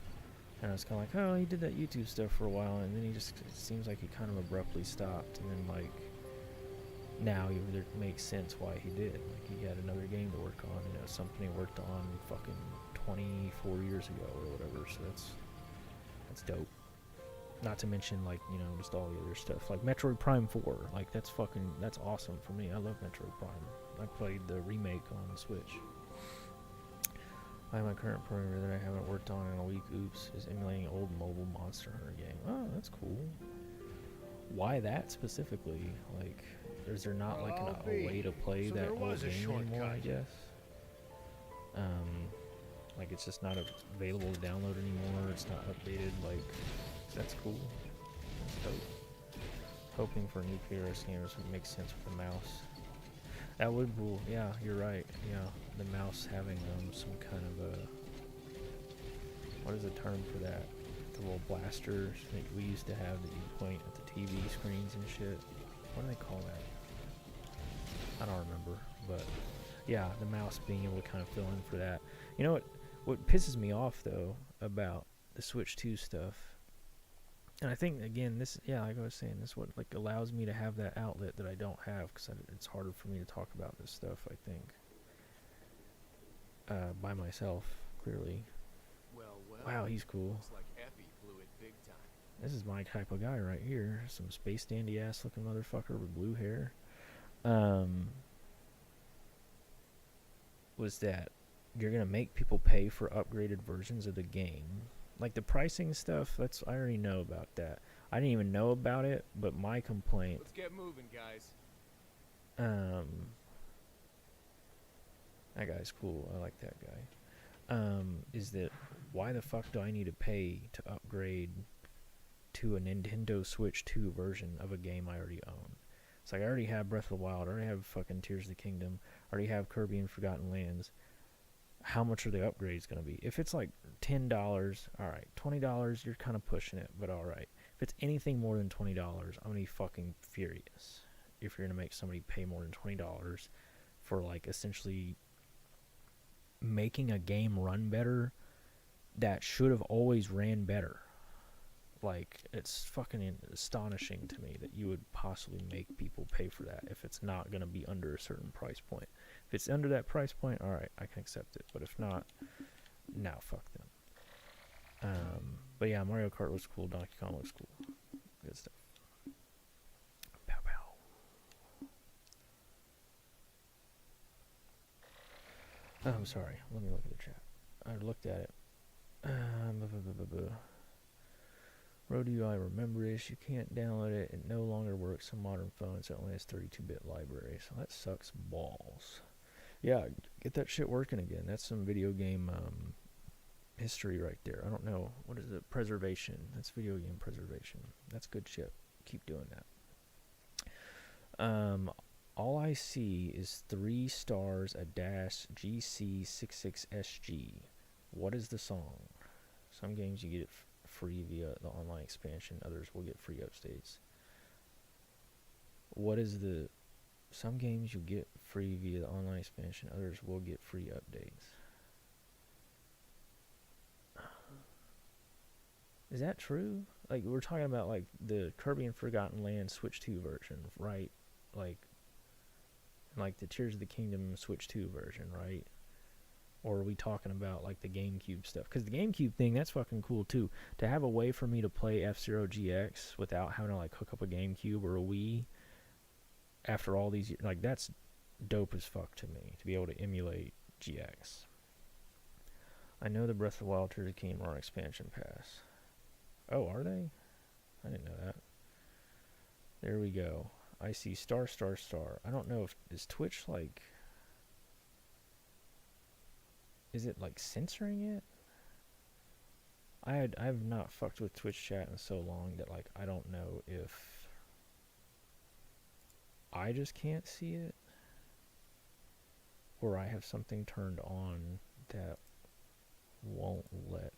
and I was kind of like, oh, he did that YouTube stuff for a while, and then it seems like he kind of abruptly stopped, and then, like, now it makes sense why he did. Like, he had another game to work on, you know, something he worked on fucking 24 years ago or whatever, so that's dope. Not to mention, like, you know, just all the other stuff. Like, Metroid Prime 4. Like, that's awesome for me. I love Metroid Prime. I played the remake on Switch. My current programmer that I haven't worked on in a week, oops, is emulating old mobile Monster Hunter game. Oh, that's cool. Why that specifically? Like, is there not, like, a way to play that old game anymore, I guess? Like, it's just not available to download anymore. It's not updated, like... That's cool. That's dope. Hoping for new PRS games would make sense with the mouse. That would be cool. Yeah, you're right. Yeah, the mouse having some kind of a... What is the term for that? The little blasters that we used to have that you point at the TV screens and shit. What do they call that? I don't remember. But yeah, the mouse being able to kind of fill in for that. You know what pisses me off though about the Switch 2 stuff, and I think, again, this, yeah, like I was saying, this is what, like, allows me to have that outlet that I don't have, because it's harder for me to talk about this stuff, I think, by myself, clearly. Wow, he's cool. Looks like Effie blew it big time. This is my type of guy right here. Some space dandy-ass looking motherfucker with blue hair. Was that you're going to make people pay for upgraded versions of the game. Like, the pricing stuff, I already know about that. I didn't even know about it, but my complaint... Let's get moving, guys. That guy's cool. I like that guy. Is that, why the fuck do I need to pay to upgrade to a Nintendo Switch 2 version of a game I already own? It's like, I already have Breath of the Wild, I already have fucking Tears of the Kingdom, I already have Kirby and Forgotten Lands. How much are the upgrades going to be? If it's like $10, alright. $20, you're kind of pushing it, but alright. If it's anything more than $20, I'm going to be fucking furious. If you're going to make somebody pay more than $20 for, like, essentially making a game run better that should have always ran better. Like, it's fucking astonishing to me that you would possibly make people pay for that if it's not going to be under a certain price point. If it's under that price point, alright, I can accept it. But if not, no, fuck them. But yeah, Mario Kart looks cool. Donkey Kong looks cool. Good stuff. Pow pow. I'm sorry. Let me look at the chat. I looked at it. Road UI, remember this. You can't download it. It no longer works on modern phones. It only has 32-bit library. So that sucks balls. Yeah, get that shit working again. That's some video game history right there. I don't know. What is it? Preservation. That's video game preservation. That's good shit. Keep doing that. All I see is 3 stars, a dash, GC66SG. What is the song? Some games you get it free via the online expansion. Others will get free updates. What is the... Some games you get free via the online expansion. Others will get free updates. Is that true? Like, we're talking about, like, the Kirby and Forgotten Land Switch 2 version, right? Like the Tears of the Kingdom Switch 2 version, right? Or are we talking about, like, the GameCube stuff? Because the GameCube thing, that's fucking cool, too. To have a way for me to play F-Zero GX without having to, like, hook up a GameCube or a Wii after all these years, like, that's dope as fuck to me, to be able to emulate GX. I know the Breath of the Wild, Tears of the Kingdom are on expansion pass. Oh, are they? I didn't know that. There we go. I see star. I don't know if, is Twitch, like... is it like censoring it? I've not fucked with Twitch chat in so long that like I don't know if I just can't see it or I have something turned on that won't let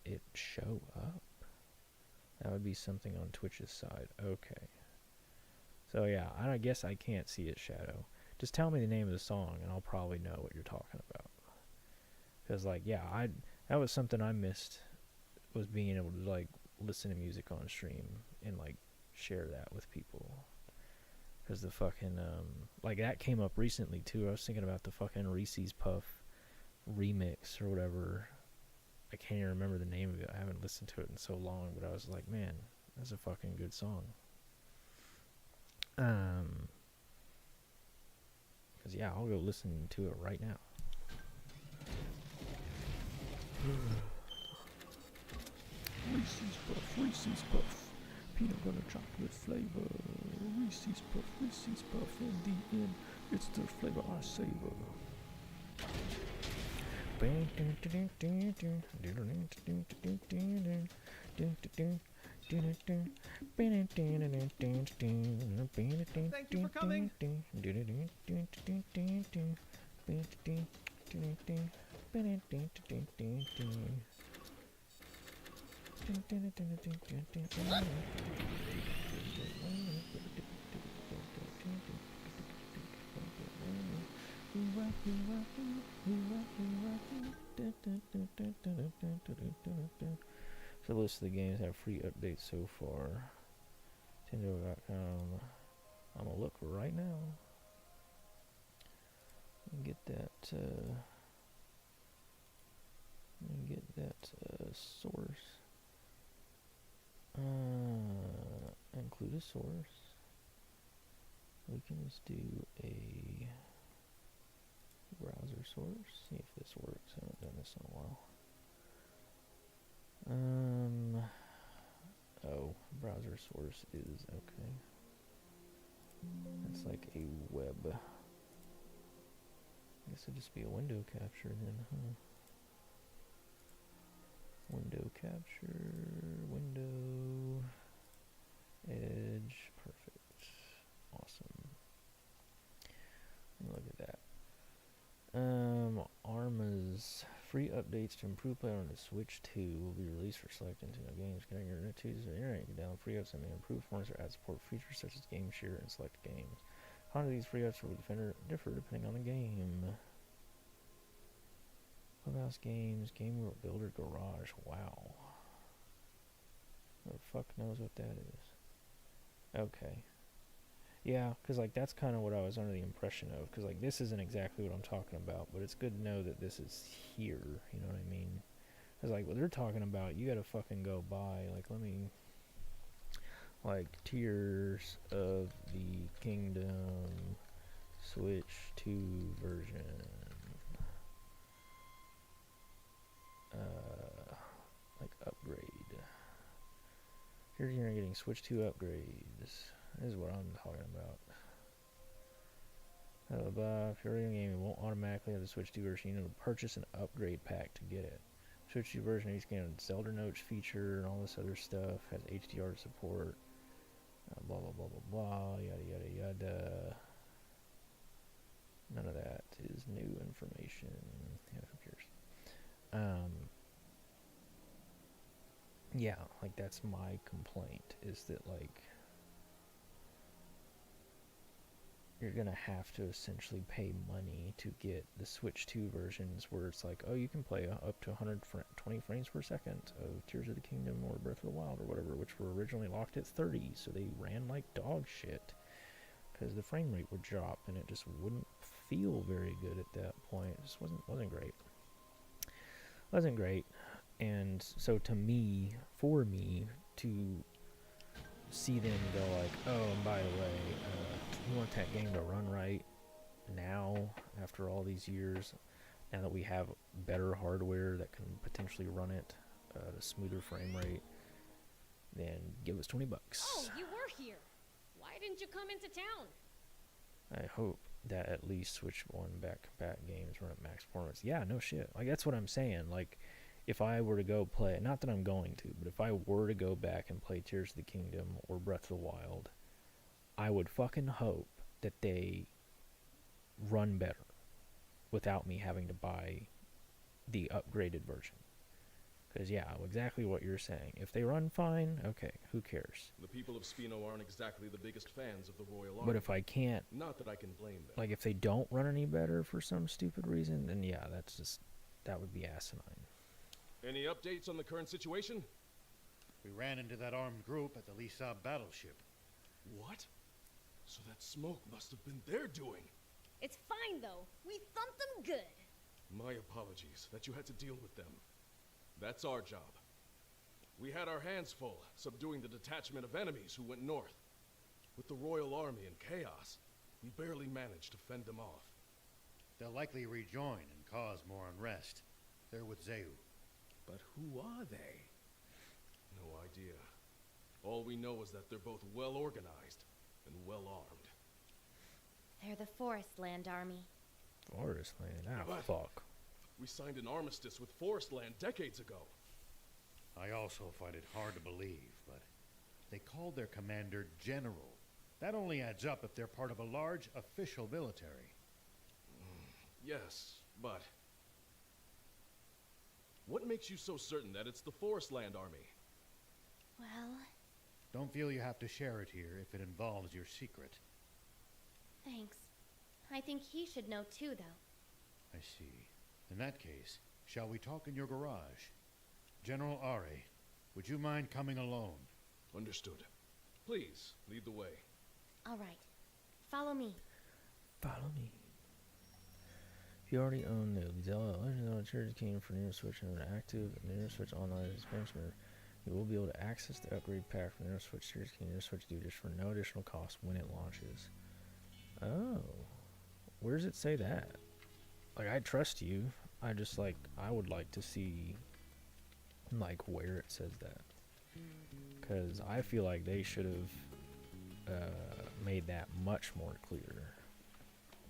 it show up. That would be something on Twitch's side. Okay. So yeah, I guess I can't see it, Shadow. Just tell me the name of the song and I'll probably know what you're talking about. Because like, yeah, that was something I missed, was being able to like listen to music on stream and like share that with people. Because the fucking like that came up recently too. I was thinking about the fucking Reese's Puff remix or whatever. I can't even remember the name of it. I haven't listened to it in so long, but I was like, man, that's a fucking good song. Because yeah, I'll go listen to it right now. Reese's Puff, peanut butter chocolate flavor. Reese's Puff, in the end, it's the flavor I savor. Thank you for coming. So the list of the games have free updates so far. Nintendo.com. I'm gonna look right now and get that source. Include a source. We can just do a browser source. See if this works. I haven't done this in a while. Oh, browser source is okay. That's like a web. I guess it'd just be a window capture then, huh? Window capture, window, edge, perfect, awesome. Look at that. Arma's free updates to improve play on the Switch 2 will be released for select Nintendo games. Connecting your internet to the internet, you can download free apps that may improve performance or add support features such as game share and select games. Content of these free apps will differ depending on the game. Clubhouse games, Game World Builder Garage. Wow. Who the fuck knows what that is? Okay. Yeah, because like that's kind of what I was under the impression of. Because like this isn't exactly what I'm talking about, but it's good to know that this is here. You know what I mean? Because like what they're talking about, you gotta fucking go buy. Like let me. Like Tears of the Kingdom Switch 2 version. Like upgrade. Here you're getting Switch 2 upgrades. This is what I'm talking about. If you're in a game, it won't automatically have the Switch 2 version. You need to purchase an upgrade pack to get it. Switch 2 version of each game has Zelda Notes feature and all this other stuff. Has HDR support. Blah blah blah blah blah. Yada yada yada. None of that is new information. Yeah, who cares? Yeah, like that's my complaint, is that like you're gonna have to essentially pay money to get the Switch 2 versions where it's like, oh, you can play up to 120 frames per second of Tears of the Kingdom or Breath of the Wild or whatever, which were originally locked at 30, so they ran like dog shit because the frame rate would drop and it just wouldn't feel very good at that point. It just wasn't great. And so to me, for me, to see them go like, oh, and by the way, you want that game to run right now, after all these years, now that we have better hardware that can potentially run it at a smoother frame rate, give us $20. Oh, you were here. Why didn't you come into town? I hope that at least Switch 1 back-to-back games run at max performance. Yeah, no shit. Like, that's what I'm saying. Like, if I were to go play, not that I'm going to, but if I were to go back and play Tears of the Kingdom or Breath of the Wild, I would fucking hope that they run better without me having to buy the upgraded version. Because, yeah, exactly what you're saying. If they run fine, okay, who cares? The people of Spino aren't exactly the biggest fans of the Royal Army. But if I can't... Not that I can blame them. Like, if they don't run any better for some stupid reason, then yeah, that would be asinine. Any updates on the current situation? We ran into that armed group at the Lisa battleship. What? So that smoke must have been their doing. It's fine, though. We thumped them good. My apologies that you had to deal with them. That's our job. We had our hands full, subduing the detachment of enemies who went north. With the Royal Army in chaos, we barely managed to fend them off. They'll likely rejoin and cause more unrest. They're with Zeu. But who are they? No idea. All we know is that they're both well organized and well armed. They're the Forest Land Army. Forest Land? But Fuck. We signed an armistice with Forest Land decades ago. I also find it hard to believe, but they called their commander General. That only adds up if they're part of a large official military. Yes, but... What makes you so certain that it's the Forest Land Army? Well... Don't feel you have to share it here if it involves your secret. Thanks. I think he should know too, though. I see. In that case, shall we talk in your garage? General Are, would you mind coming alone? Understood. Please, lead the way. All right. Follow me. Follow me. If you already own the Legend of Tears of the Kingdom for Nintendo Switch and an active Nintendo Switch Online expansion, you will be able to access the upgrade pack for Nintendo Switch Tears of the Kingdom Nintendo Switch Do just for no additional cost when it launches. Oh. Where does it say that? Like, I trust you. I just, like, I would like to see, like, where it says that. Because I feel like they should have made that much more clear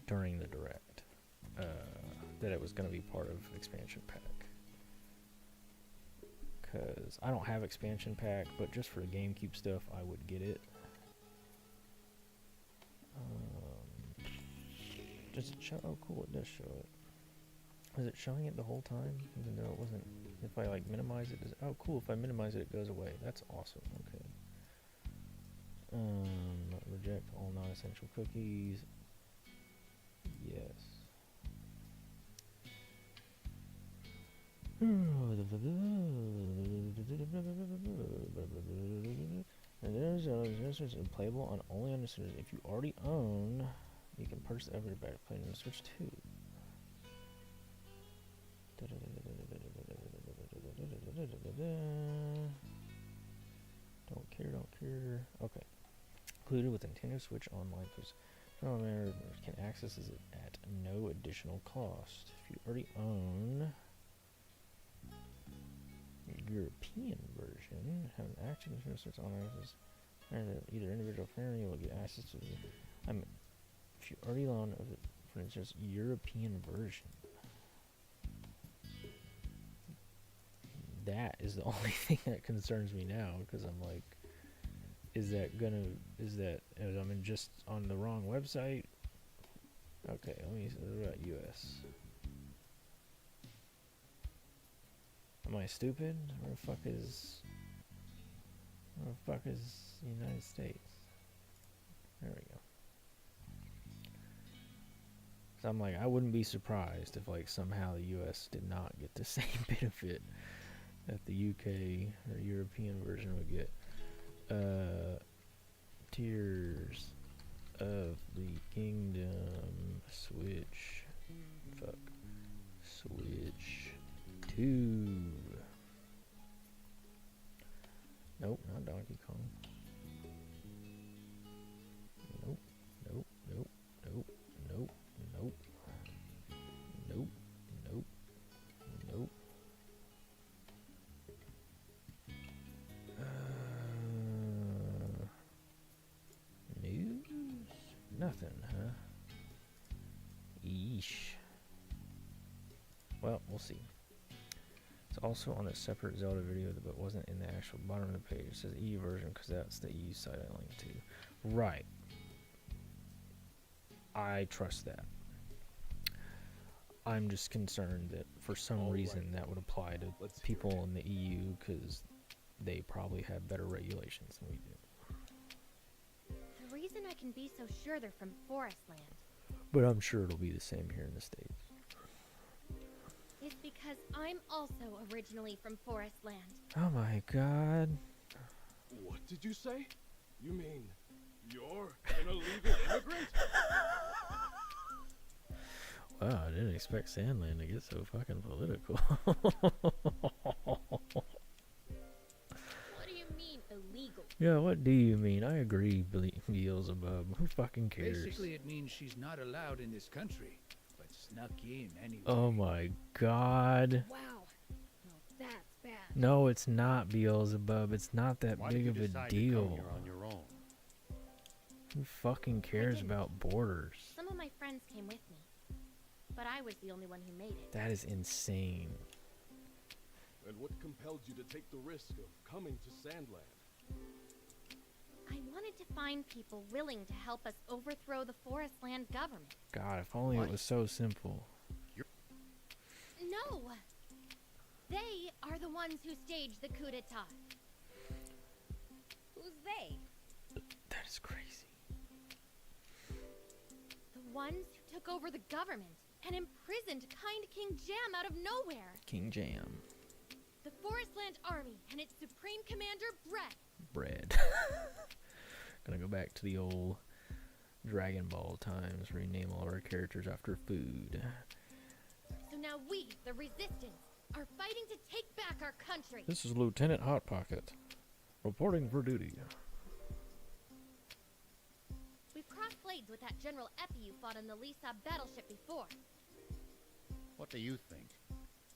during the Direct. That it was going to be part of expansion pack. Because I don't have expansion pack, but just for the GameCube stuff, I would get it. Does it show? Oh, cool, it does show it. Is it showing it the whole time? Even though it wasn't... If I, like, minimize it, does... Oh, cool, if I minimize it, it goes away. That's awesome, okay. Reject all non-essential cookies. Yes. And there's playable on only on the Switch. If you already own, you can purchase the upgrade back to play on the Switch 2. Don't care. Okay. Included with Nintendo Switch Online, because can access it at no additional cost. If you already own the European version, have an active Nintendo Switch Online, either individual or family will get access to the. If you already own for instance European version, that is the only thing that concerns me now, because I'm like, I'm just on the wrong website? Okay, let me see about US. Am I stupid? Where the fuck is the United States? There we go. So I'm like, I wouldn't be surprised if, like, somehow the US did not get the same benefit that the UK or European version would get. Tears of the Kingdom Switch. Switch 2. Nope, not Donkey Kong. Nope. Nothing, huh? Yeesh. Well, we'll see. It's also on a separate Zelda video, but wasn't in the actual bottom of the page. It says EU version because that's the EU site I linked to. Right. I trust that. I'm just concerned that for some reason that would apply to people in the EU because they probably have better regulations than we do. The reason I can be so sure they're from Forest Land But I'm sure it'll be the same here in the States. is because I'm also originally from Forest Land. Oh my god. What did you say? You mean you're an illegal immigrant? Wow, I didn't expect Sandland to get so fucking political. What do you mean illegal? Yeah, what do you mean? I agree, Beelzebub. Who fucking cares? Basically, it means she's not allowed in this country, but snuck in anyway. Oh my god. Wow. Well, that's bad. No, it's not Beelzebub. It's not that Why big did of you a decide to come deal. here on your own? Who fucking cares about borders? Some of my friends came with me, but I was the only one who made it. That is insane. And what compelled you to take the risk of coming to Sandland? I wanted to find people willing to help us overthrow the Forest Land government. God, if only it was so simple. No! They are the ones who staged the coup d'etat. Who's they? That is crazy. The ones who took over the government and imprisoned Kind King Jam out of nowhere. King Jam. The Forest Land Army and its Supreme Commander, Brett. Bread. Gonna go back to the old Dragon Ball times, rename all our characters after food. So now we, the Resistance, are fighting to take back our country. This is Lieutenant Hot Pocket, reporting for duty. We've crossed blades with that General Epi you fought on the Lisa battleship before. What do you think,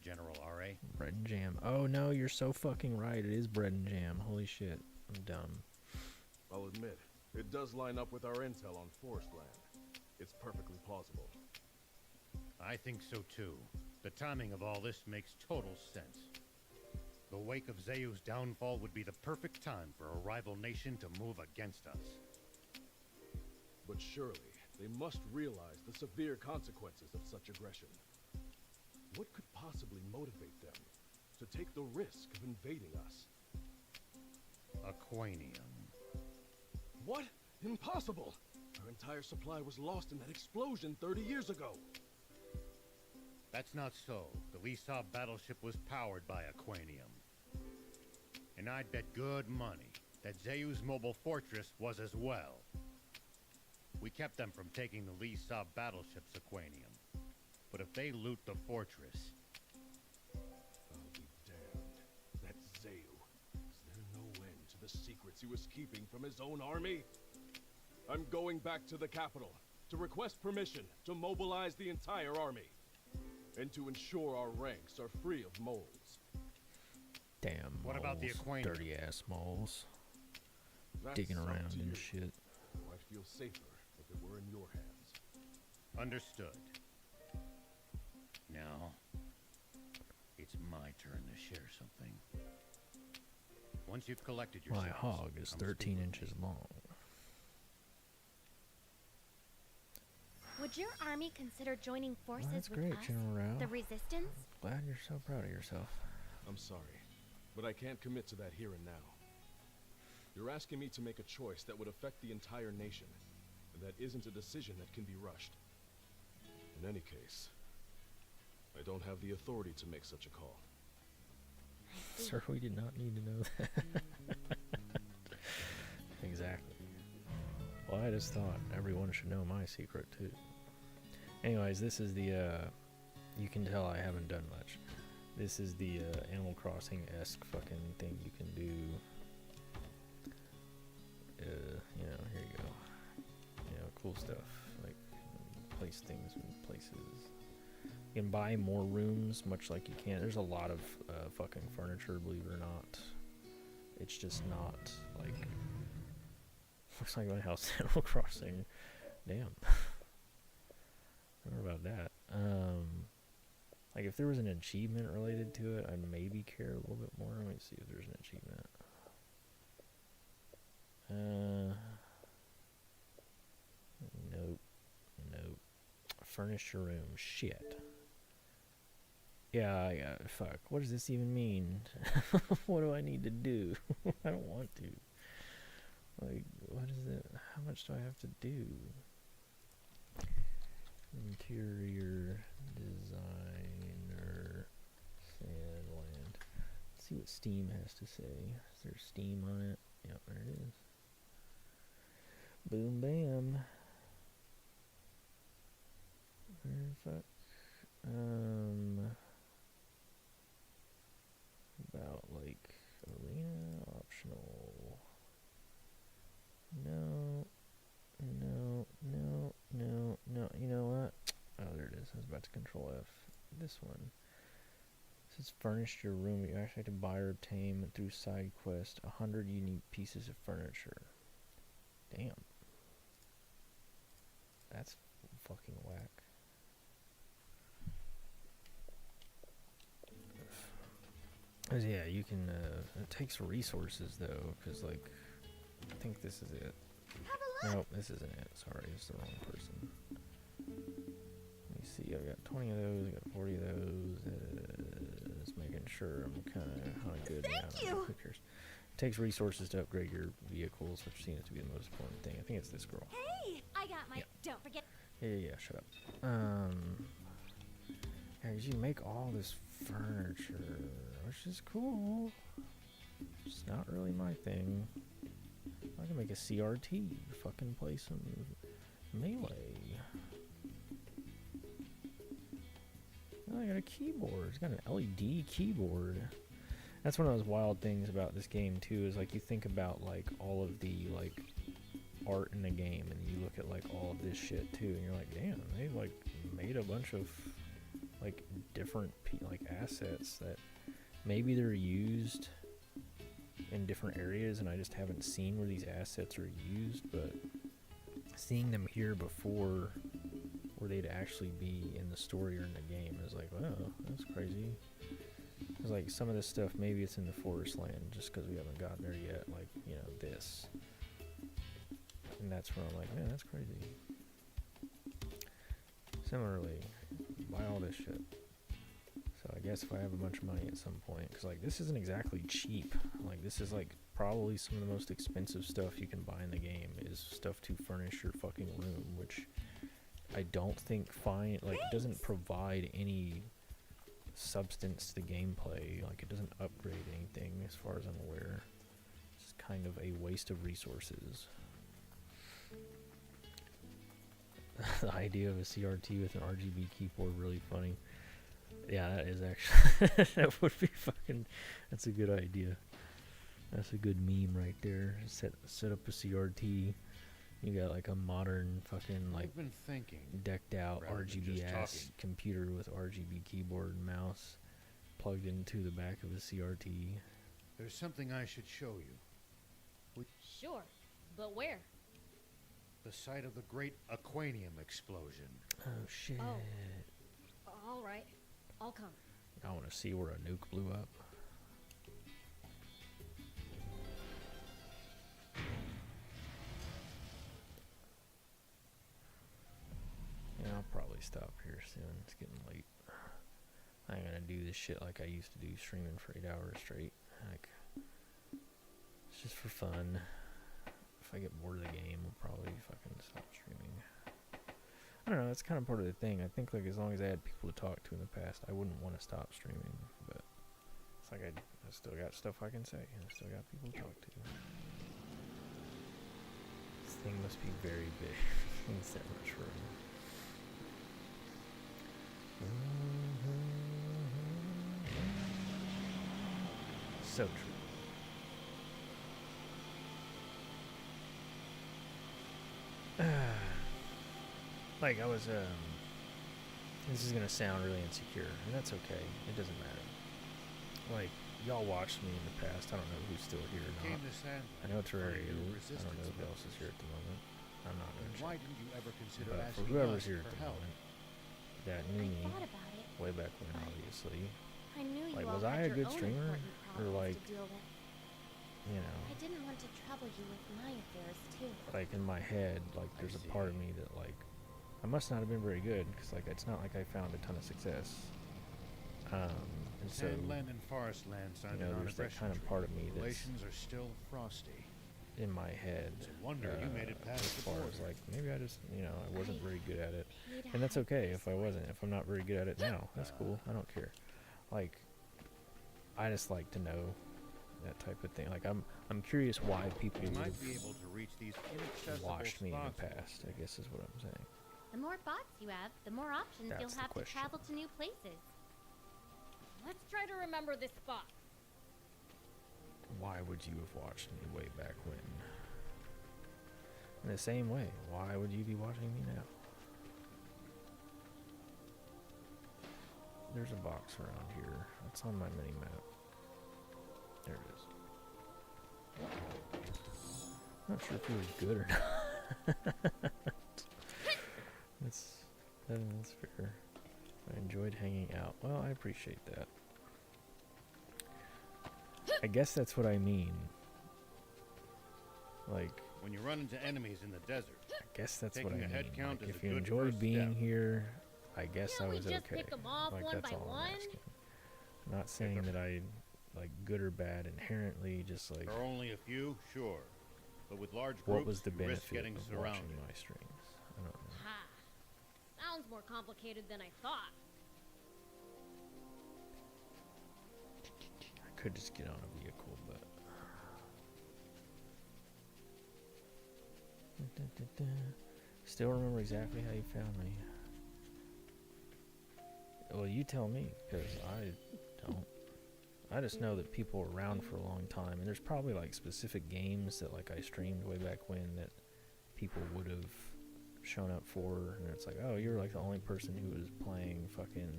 General R.A.? Bread and jam. Oh no, you're so fucking right. It is bread and jam. Holy shit. I'm dumb. I'll admit, it does line up with our intel on Forest Land. It's perfectly plausible. I think so too. The timing of all this makes total sense. The wake of Zayu's downfall would be the perfect time for a rival nation to move against us. But surely, they must realize the severe consequences of such aggression. What could possibly motivate them to take the risk of invading us? Aquanium. What? Impossible! Our entire supply was lost in that explosion 30 years ago. That's not so. The Lisa battleship was powered by Aquanium. And I'd bet good money that Zayu's mobile fortress was as well. We kept them from taking the Lisa battleship's Aquanium. But if they loot the fortress... I'll be damned. That Zayu. Is there no end to the secrets he was keeping from his own army? I'm going back to the capital to request permission to mobilize the entire army. And to ensure our ranks are free of moles. Damn. What about the Aquanium? Dirty ass moles. That's Digging up around to and you. shit. I'd feel safer if it were in your hands. Understood. Now, it's my turn to share something. Once you've collected your My samples, hog is come 13 speak with inches me. long. Would your army consider joining forces Well, that's with great, us, General Rao. the Resistance? Glad you're so proud of yourself. I'm sorry, but I can't commit to that here and now. You're asking me to make a choice that would affect the entire nation, and that isn't a decision that can be rushed. In any case, I don't have the authority to make such a call. Sir, we did not need to know that. Exactly. Well, I just thought everyone should know my secret, too. Anyways, this is the, you can tell I haven't done much. This is the Animal Crossing-esque fucking thing you can do. You know, here you go. You know, cool stuff. Like, place things in places. You can buy more rooms, much like you can. There's a lot of fucking furniture, believe it or not. It's just not, like... Looks like my house, Animal Crossing. damn. I don't know about that. Like if there was an achievement related to it, I'd maybe care a little bit more. Let me see if there's an achievement. Nope. Nope. Furnish your room. Shit. Yeah, fuck. What does this even mean? What do I need to do? I don't want to. Like, what is it? How much do I have to do? Interior designer Sandland. Let's see what Steam has to say. Is there Steam on it? Yep, there it is. Boom bam. Where the fuck? About like arena optional. No. You know what? Oh, there it is. I was about to control F. This one. This is furnish your room. You actually have to buy or obtain through side quest 100 unique pieces of furniture. Damn. That's fucking whack. Yeah, you can, it takes resources though, because like, I think this is it. Nope, this isn't it. Sorry, it's the wrong person. Let me see, I got 20 of those, I got 40 of those. Just making sure I'm kind of good now. Thank you! It takes resources to upgrade your vehicles, which seems to be the most important thing. I think it's this girl. Hey! I got my... Yeah. Don't forget... Yeah, shut up. Yeah, 'cause you make all this furniture, which is cool. It's not really my thing. I can make a CRT, fucking play some Melee. Oh, I got a keyboard. It's got an LED keyboard. That's one of those wild things about this game too, is like you think about like all of the like art in the game and you look at like all of this shit too and you're like, damn, they like made a bunch of like different like assets that maybe they're used in different areas and I just haven't seen where these assets are used, but seeing them here before where they'd actually be in the story or in the game is like, wow, that's crazy. Because like some of this stuff, maybe it's in the forest land just because we haven't gotten there yet, like, you know, this. And that's where I'm like, man, that's crazy. Similarly, buy all this shit. So I guess if I have a bunch of money at some point, because like this isn't exactly cheap. Like this is like probably some of the most expensive stuff you can buy in the game is stuff to furnish your fucking room, which I don't think it doesn't provide any substance to the gameplay. Like it doesn't upgrade anything as far as I'm aware. It's kind of a waste of resources. The idea of a CRT with an RGB keyboard, really funny. Yeah, that is actually that would be fucking. That's a good idea. That's a good meme right there. Set up a CRT. You got like a modern fucking like I've been thinking, decked out rather than RGB just ass talking. computer with RGB keyboard and mouse plugged into the back of a CRT. There's something I should show you. Sure, but where? The site of the great Aquanium explosion. Oh shit! Oh. All right. I'll come. I want to see where a nuke blew up. Yeah, I'll probably stop here soon. It's getting late. I ain't gonna do this shit like I used to do, streaming for 8 hours straight. Like, it's just for fun. If I get bored of the game, I'll probably fucking stop streaming. I don't know, that's kind of part of the thing. I think like as long as I had people to talk to in the past, I wouldn't want to stop streaming. But it's like I still got stuff I can say, and I still got people to talk to. This thing must be very big. It's that much room. So true. Like I was, this is gonna sound really insecure, and that's okay. It doesn't matter. Like, y'all watched me in the past. I don't know who's still here or not. I know Terraria is. I don't know who else is here at the moment. I'm not Then gonna why check. didn't you ever consider But for asking whoever's us here at for the help? moment, that knew me I thought about it. way back when, obviously, I knew you like, all was I had a your good own streamer? important Or, problems like, to deal with. you know, I didn't want to trouble you with my affairs too. like in my head, like there's a part of me that like I must not have been very good because like it's not like I found a ton of success. And so Sandland and Forestland signed you know, an there's that non-aggression kind of treaty. part of me that's Relations are still frosty. in my head. It's a wonder you made it past as the far as border. like maybe I just I wasn't very good at it, hate and that's how okay this if I wasn't. If I'm not very good at it now, that's cool. I don't care. Like I just like to know that type of thing. Like I'm curious why people You would might have be able to reach these inaccessible watched me in the spots. past. I guess is what I'm saying. The more bots you have, the more options That's you'll the have to question. travel to new places. Let's try to remember this spot. Why would you have watched me way back when? In the same way, why would you be watching me now? There's a box around here. It's on my mini map. There it is. Not sure if it was good or not. that's fair. I enjoyed hanging out. Well, I appreciate that. I guess that's what I mean. Like, When you run into enemies in the desert, I guess that's what I taking mean. a head count Like, is if a you good enjoyed first being step. here, I guess I Can't we was just okay. pick 'em off Like, one that's by all one? I'm asking. I'm not saying that I like good or bad inherently. Just like there are only a few, sure. But with large what groups, was the you risk benefit getting of surrounded. watching my streams? I don't know. Ha. Sounds more complicated than I thought. I could just get on a vehicle, but. Still remember exactly how you found me. Well, you tell me, because I don't. I just know that people were around for a long time, and there's probably like specific games that like I streamed way back when that people would have shown up for, and it's like, oh, you're like the only person who was playing fucking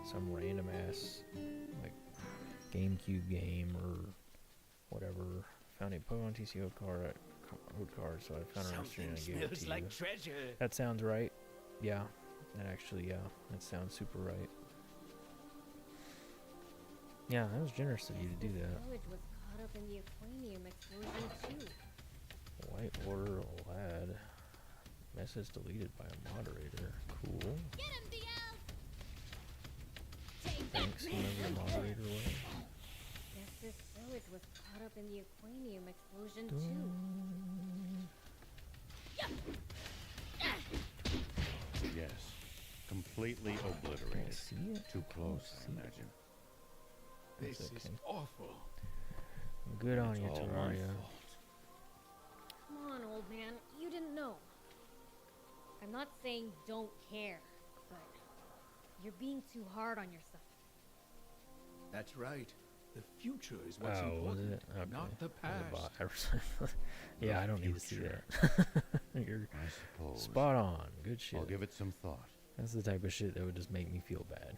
some random ass like GameCube game or whatever. Found a Pokemon TCO card, so I found a restaurant and I gave it to you. treasure. That sounds right. Yeah, that actually, yeah, that sounds super right. Yeah, that was generous of you to do This that. village was caught up in the aquanium explosion too. White Order lad. Message deleted by a moderator. Cool. Get him, DL! Take that, Thanks, whoever your moderator was. Guess this village was caught up in the aquanium explosion too. Yes. Completely obliterated. See it? Too close, see I it. imagine. This That's is okay. awful. Good on It's you, all my Terraria. fault. Come on, old man. You didn't know. I'm not saying don't care, but you're being too hard on yourself. That's right. The future is what's Oh, was important, it? Okay. not the past. Yeah, The I don't need to see future. that. You're I suppose. spot on. Good shit. I'll give it some thought. That's the type of shit that would just make me feel bad.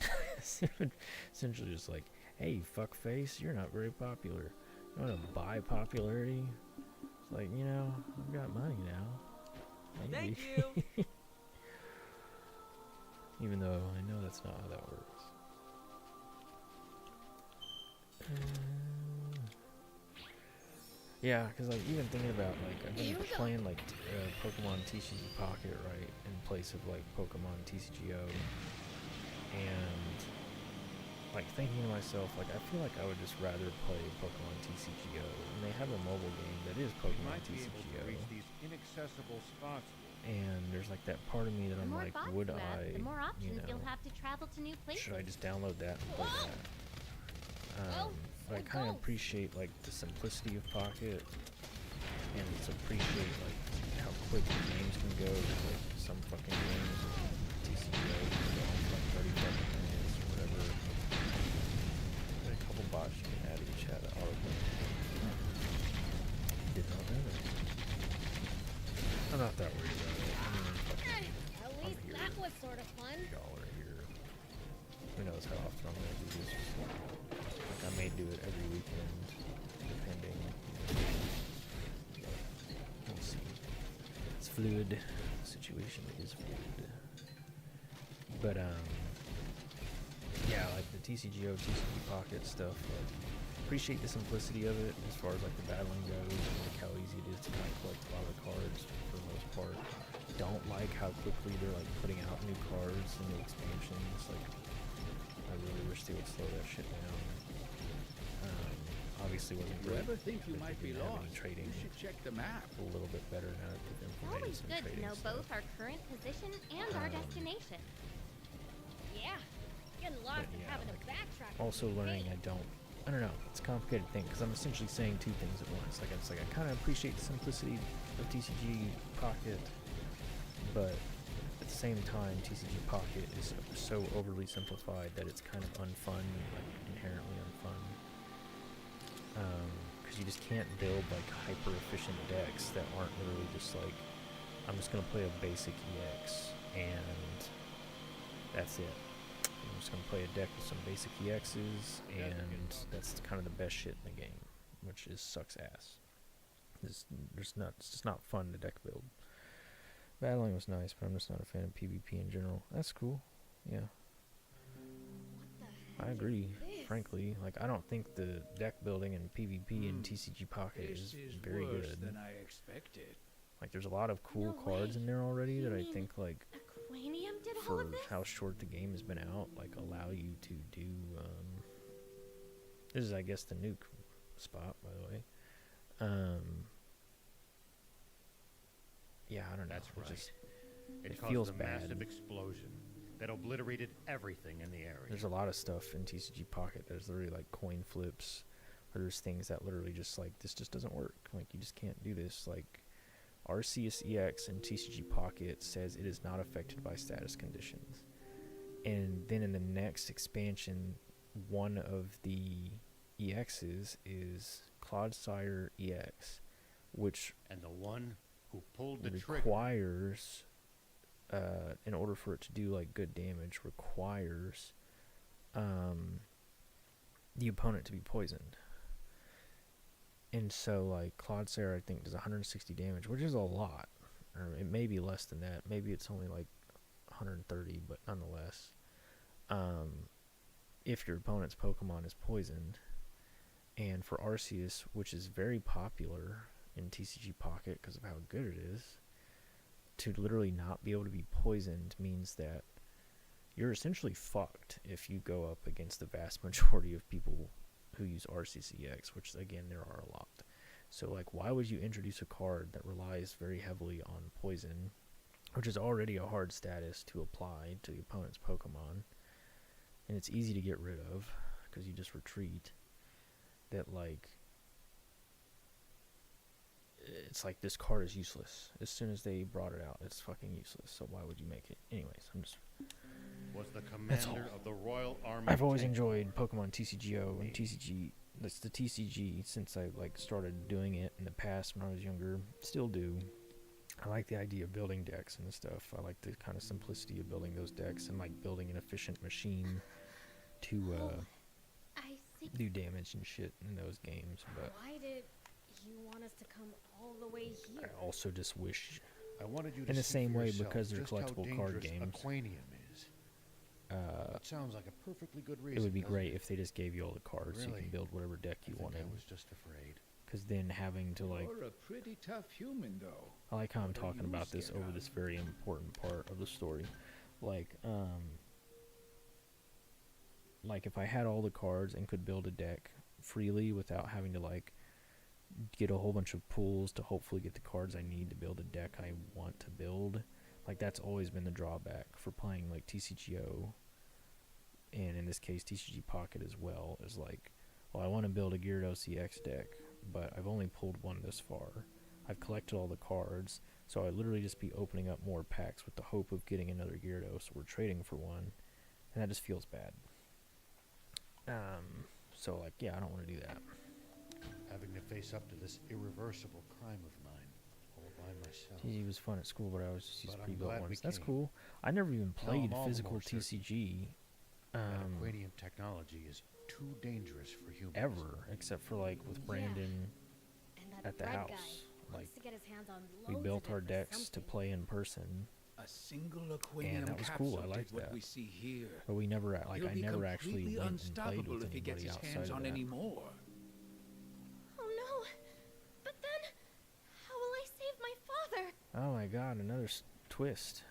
It would essentially just like, hey, fuckface, you're not very popular. You want to buy popularity? It's like, you know, I've got money now. Maybe. Thank you. Even though I know that's not how that works. Yeah, because like even thinking about like I've been playing like Pokemon TCG Pocket, right, in place of like Pokemon TCGO, and like thinking to myself like I feel like I would just rather play Pokemon TCGO, and they have a mobile game that is You Pokemon might be able to TCGO, reach these inaccessible spots. and there's like that part of me that The I'm more like, bots would you have, I, the more options you know, you'll have to travel to new places. should I just download that and play that? But I kind of appreciate like the simplicity of Pocket, and just appreciate like how quick the games can go. Like some fucking games, TCGO can go on for like 30 fucking minutes or whatever. Got a couple bots you can add to each chat autoplay. Did not know that. I'm not that worried about it. I mean, fucking At least that was sort of fun. $1 here. Who knows how often I'm gonna do this? Like I may do it every weekend, depending. We'll see. It's fluid. The situation is fluid. But yeah, like the TCGO, TCG Pocket stuff. Like, appreciate the simplicity of it as far as like the battling goes, and like how easy it is to kind of collect a lot of the cards for the most part. Don't like how quickly they're like putting out new cards and new expansions. Like, I really wish they would slow that shit down. Obviously wasn't If you great. ever think you but might they be did have lost, any trading you should check the map. a little bit better now that they've It's implemented always some good to trading know stuff. both our current position and our destination. Yeah, getting lost and yeah, having like, to backtrack. Also learning I don't know, it's a complicated thing because I'm essentially saying two things at once. Like it's like I kind of appreciate the simplicity of TCG Pocket, but at the same time TCG Pocket is so overly simplified that it's kind of unfun, like inherently unfun. Because you just can't build like hyper efficient decks that aren't literally just like, I'm just gonna play a basic EX and that's it. I'm just gonna play a deck with some basic EXs, and that's kind of the best shit in the game, which is sucks ass. It's just not fun to deck build. Battling was nice, but I'm just not a fan of PvP in general. That's cool, yeah. I agree, frankly. Like, I don't think the deck building and PvP in TCG Pocket This is very worse good. than I expected. Like, there's a lot of cool No cards way. in there already You that I mean think, like, Aquanium did all for of this? how short the game has been out, like, allow you to do, this is, I guess, the nuke spot, by the way. Yeah, I don't know. That's It right. just- It it caused feels a bad. massive explosion that obliterated everything in the area. There's a lot of stuff in TCG Pocket that's literally like coin flips, or there's things that literally just like, this just doesn't work. Like, you just can't do this. Like, Arceus EX in TCG Pocket says it is not affected by status conditions. And then in the next expansion, one of the EXs is Clodsire EX, which and the one who pulled the trigger requires, in order for it to do like good damage, requires the opponent to be poisoned. And so like Clodsire, I think, does 160 damage, which is a lot. Or it may be less than that. Maybe it's only like 130, but nonetheless. If your opponent's Pokemon is poisoned, and for Arceus, which is very popular in TCG Pocket because of how good it is, to literally not be able to be poisoned means that you're essentially fucked if you go up against the vast majority of people who use Arceus EX, which again there are a lot. So like, why would you introduce a card that relies very heavily on poison, which is already a hard status to apply to the opponent's Pokemon, and it's easy to get rid of because you just retreat, that like, it's like this card is useless. As soon as they brought it out, it's fucking useless. So why would you make it? Anyways, I'm just... was the That's commander all. of the Royal Army. I've always tank. enjoyed Pokemon TCGO and TCG. That's the TCG since I like started doing it in the past when I was younger. Still do. I like the idea of building decks and stuff. I like the kind of simplicity of building those decks and like building an efficient machine to I see. do damage and shit in those games. But Why did you want us to come all the way I here? also just wish, I wanted you to in the see same for way, yourself because they're just how collectible card dangerous games, Aquanium is. It sounds like a perfectly good reason. it would be doesn't great it? if they just gave you all the cards so you Really? can build whatever deck you I think wanted. I was just afraid. Because then having to like, You're a pretty tough human, though. I like how I'm What are talking you about this scared over of? this very important part of the story. Like if I had all the cards and could build a deck freely without having to like get a whole bunch of pools to hopefully get the cards I need to build a deck I want to build, like that's always been the drawback for playing like TCGO, and in this case TCG Pocket as well, is like, well, I want to build a Gyarados EX deck, but I've only pulled one this far. I've collected all the cards, so I literally just be opening up more packs with the hope of getting another Gyarados or trading for one, and that just feels bad. So like, yeah, I don't want to do that. Having to face up to this irreversible crime of mine all by myself. TCG was fun at school, but I always just used But I'm pre-built glad we ones. That's came. cool. I never even Now played I'm all the physical more certain TCG that Aquanium technology is too dangerous for humans. ever, except for like with Brandon And that at the red house. guy. like wants to get his hands on we loads built of it our for decks to something. play in person, A single Aquanium that was capsule cool. I liked did what that. we see here. but we never like He'll I be never actually completely went and played unstoppable with if he gets anybody his outside hands of on that. any more. Oh no! But then, how will I save my father? Oh my god, another twist.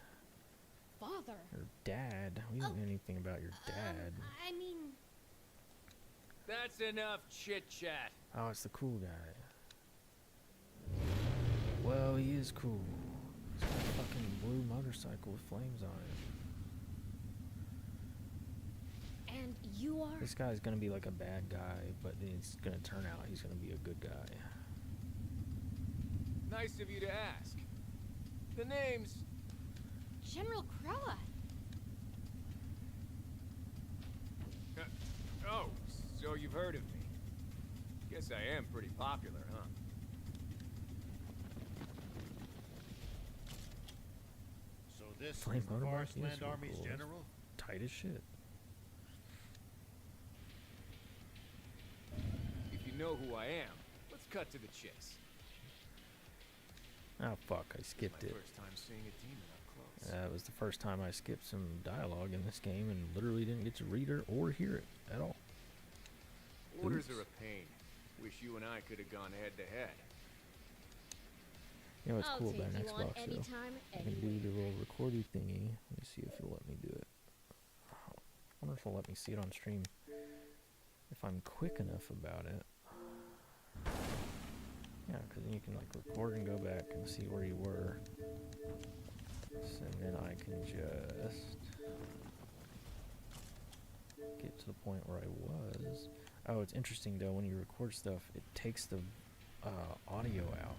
Father. Your dad. We don't know anything about your dad. I mean, That's enough chit chat. Oh, it's the cool guy. Well, he is cool. He's got a fucking blue motorcycle with flames on it. and you are. This guy's gonna be like a bad guy, but it's gonna turn out he's gonna be a good guy. Nice of you to ask. The name's... General Croa. Oh, so you've heard of me. Guess I am pretty popular, huh? So this Flame is the motorbike? Forest Yes, Land real Army's cool. general? Tight as shit. If you know who I am, let's cut to the chase. Oh fuck, I skipped My it. first time seeing a demon up close. It was the first time I skipped some dialogue in this game and literally didn't get to read it or hear it at all. Orders Oops. are a pain. Wish you and I could have gone head to head. You know what's I'll cool take about an you on Xbox though? anytime, I can do the little recordy thingy. Let me see if it'll let me do it. I wonder if it'll let me see it on stream. If I'm quick enough about it. Yeah, because then you can like record and go back and see where you were. And then I can just get to the point where I was. Oh, it's interesting though, when you record stuff, it takes the audio out.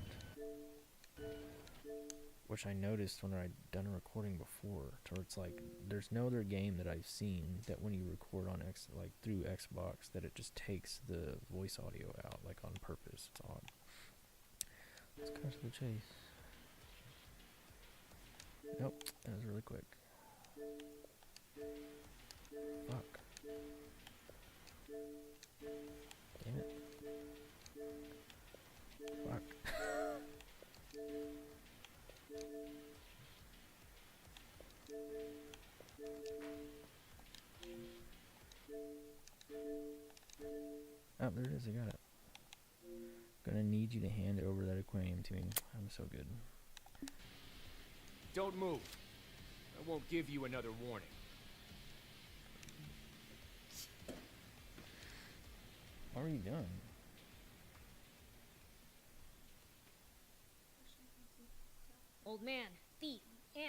Which I noticed when I'd done a recording before, to where it's like, there's no other game that I've seen that when you record on through Xbox, that it just takes the voice audio out, like on purpose. It's odd. Let's cut to the chase. Nope, that was really quick. Fuck. Damn it. Fuck. Oh, there it is, I got it. Gonna need you to hand over that aquarium to me. I'm so good. Don't move. I won't give you another warning. What are you doing? Old man, thief, Anne,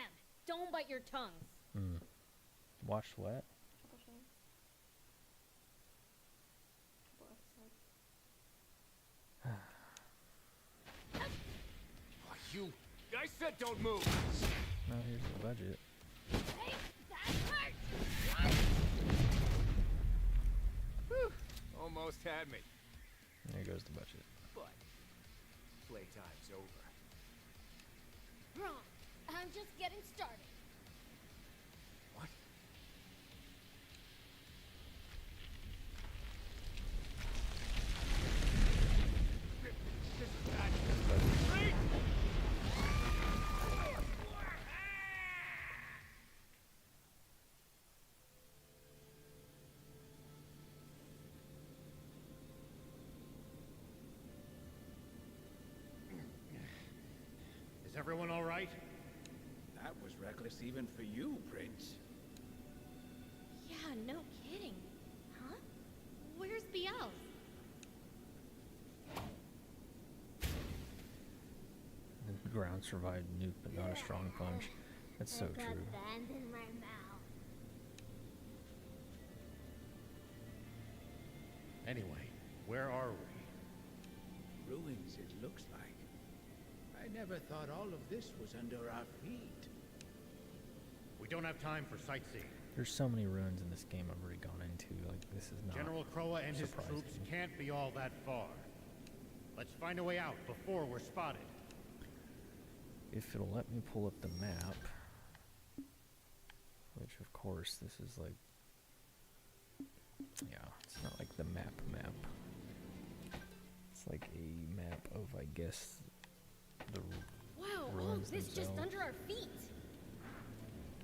don't bite your tongues. Watch what? Oh, you... I said don't move! No, here's the budget. Hey, that hurt! Whew, almost had me. There goes the budget. But playtime's over. Wrong. I'm just getting started. What? Is everyone all right? That was reckless even for you, Prince. Yeah, no kidding. Huh? Where's Biel? The ground survived nuke, but not a strong punch. That's so true. Abandon my mouth. Anyway, where are we? Ruins, it looks like. I never thought all of this was under our feet. We don't have time for sightseeing. There's so many ruins in this game I've already gone into. Like, this is not General Croa and his surprising. troops can't be all that far. Let's find a way out before we're spotted. If it'll let me pull up the map, which of course this is like, yeah, it's not like the map. It's like a map of, I guess, the Wow, all ruins of this just themselves. under our feet.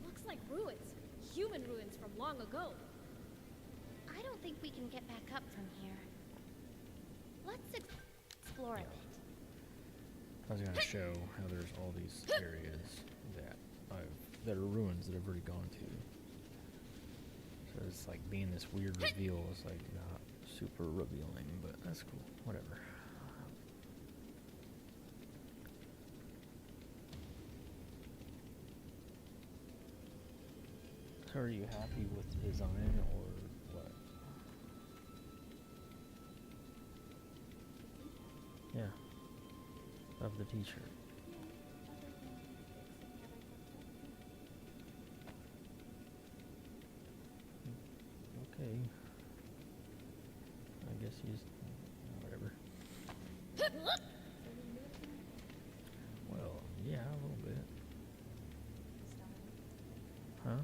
Looks like ruins. Human ruins from long ago. I don't think we can get back up from here. Let's explore a bit. I was gonna show how there's all these areas that are ruins that I've already gone to. So it's like being this weird reveal is like not super revealing, but that's cool. Whatever. So are you happy with the design or what? Yeah. Of the t-shirt. Okay. I guess you just whatever. Well, yeah, a little bit. Huh?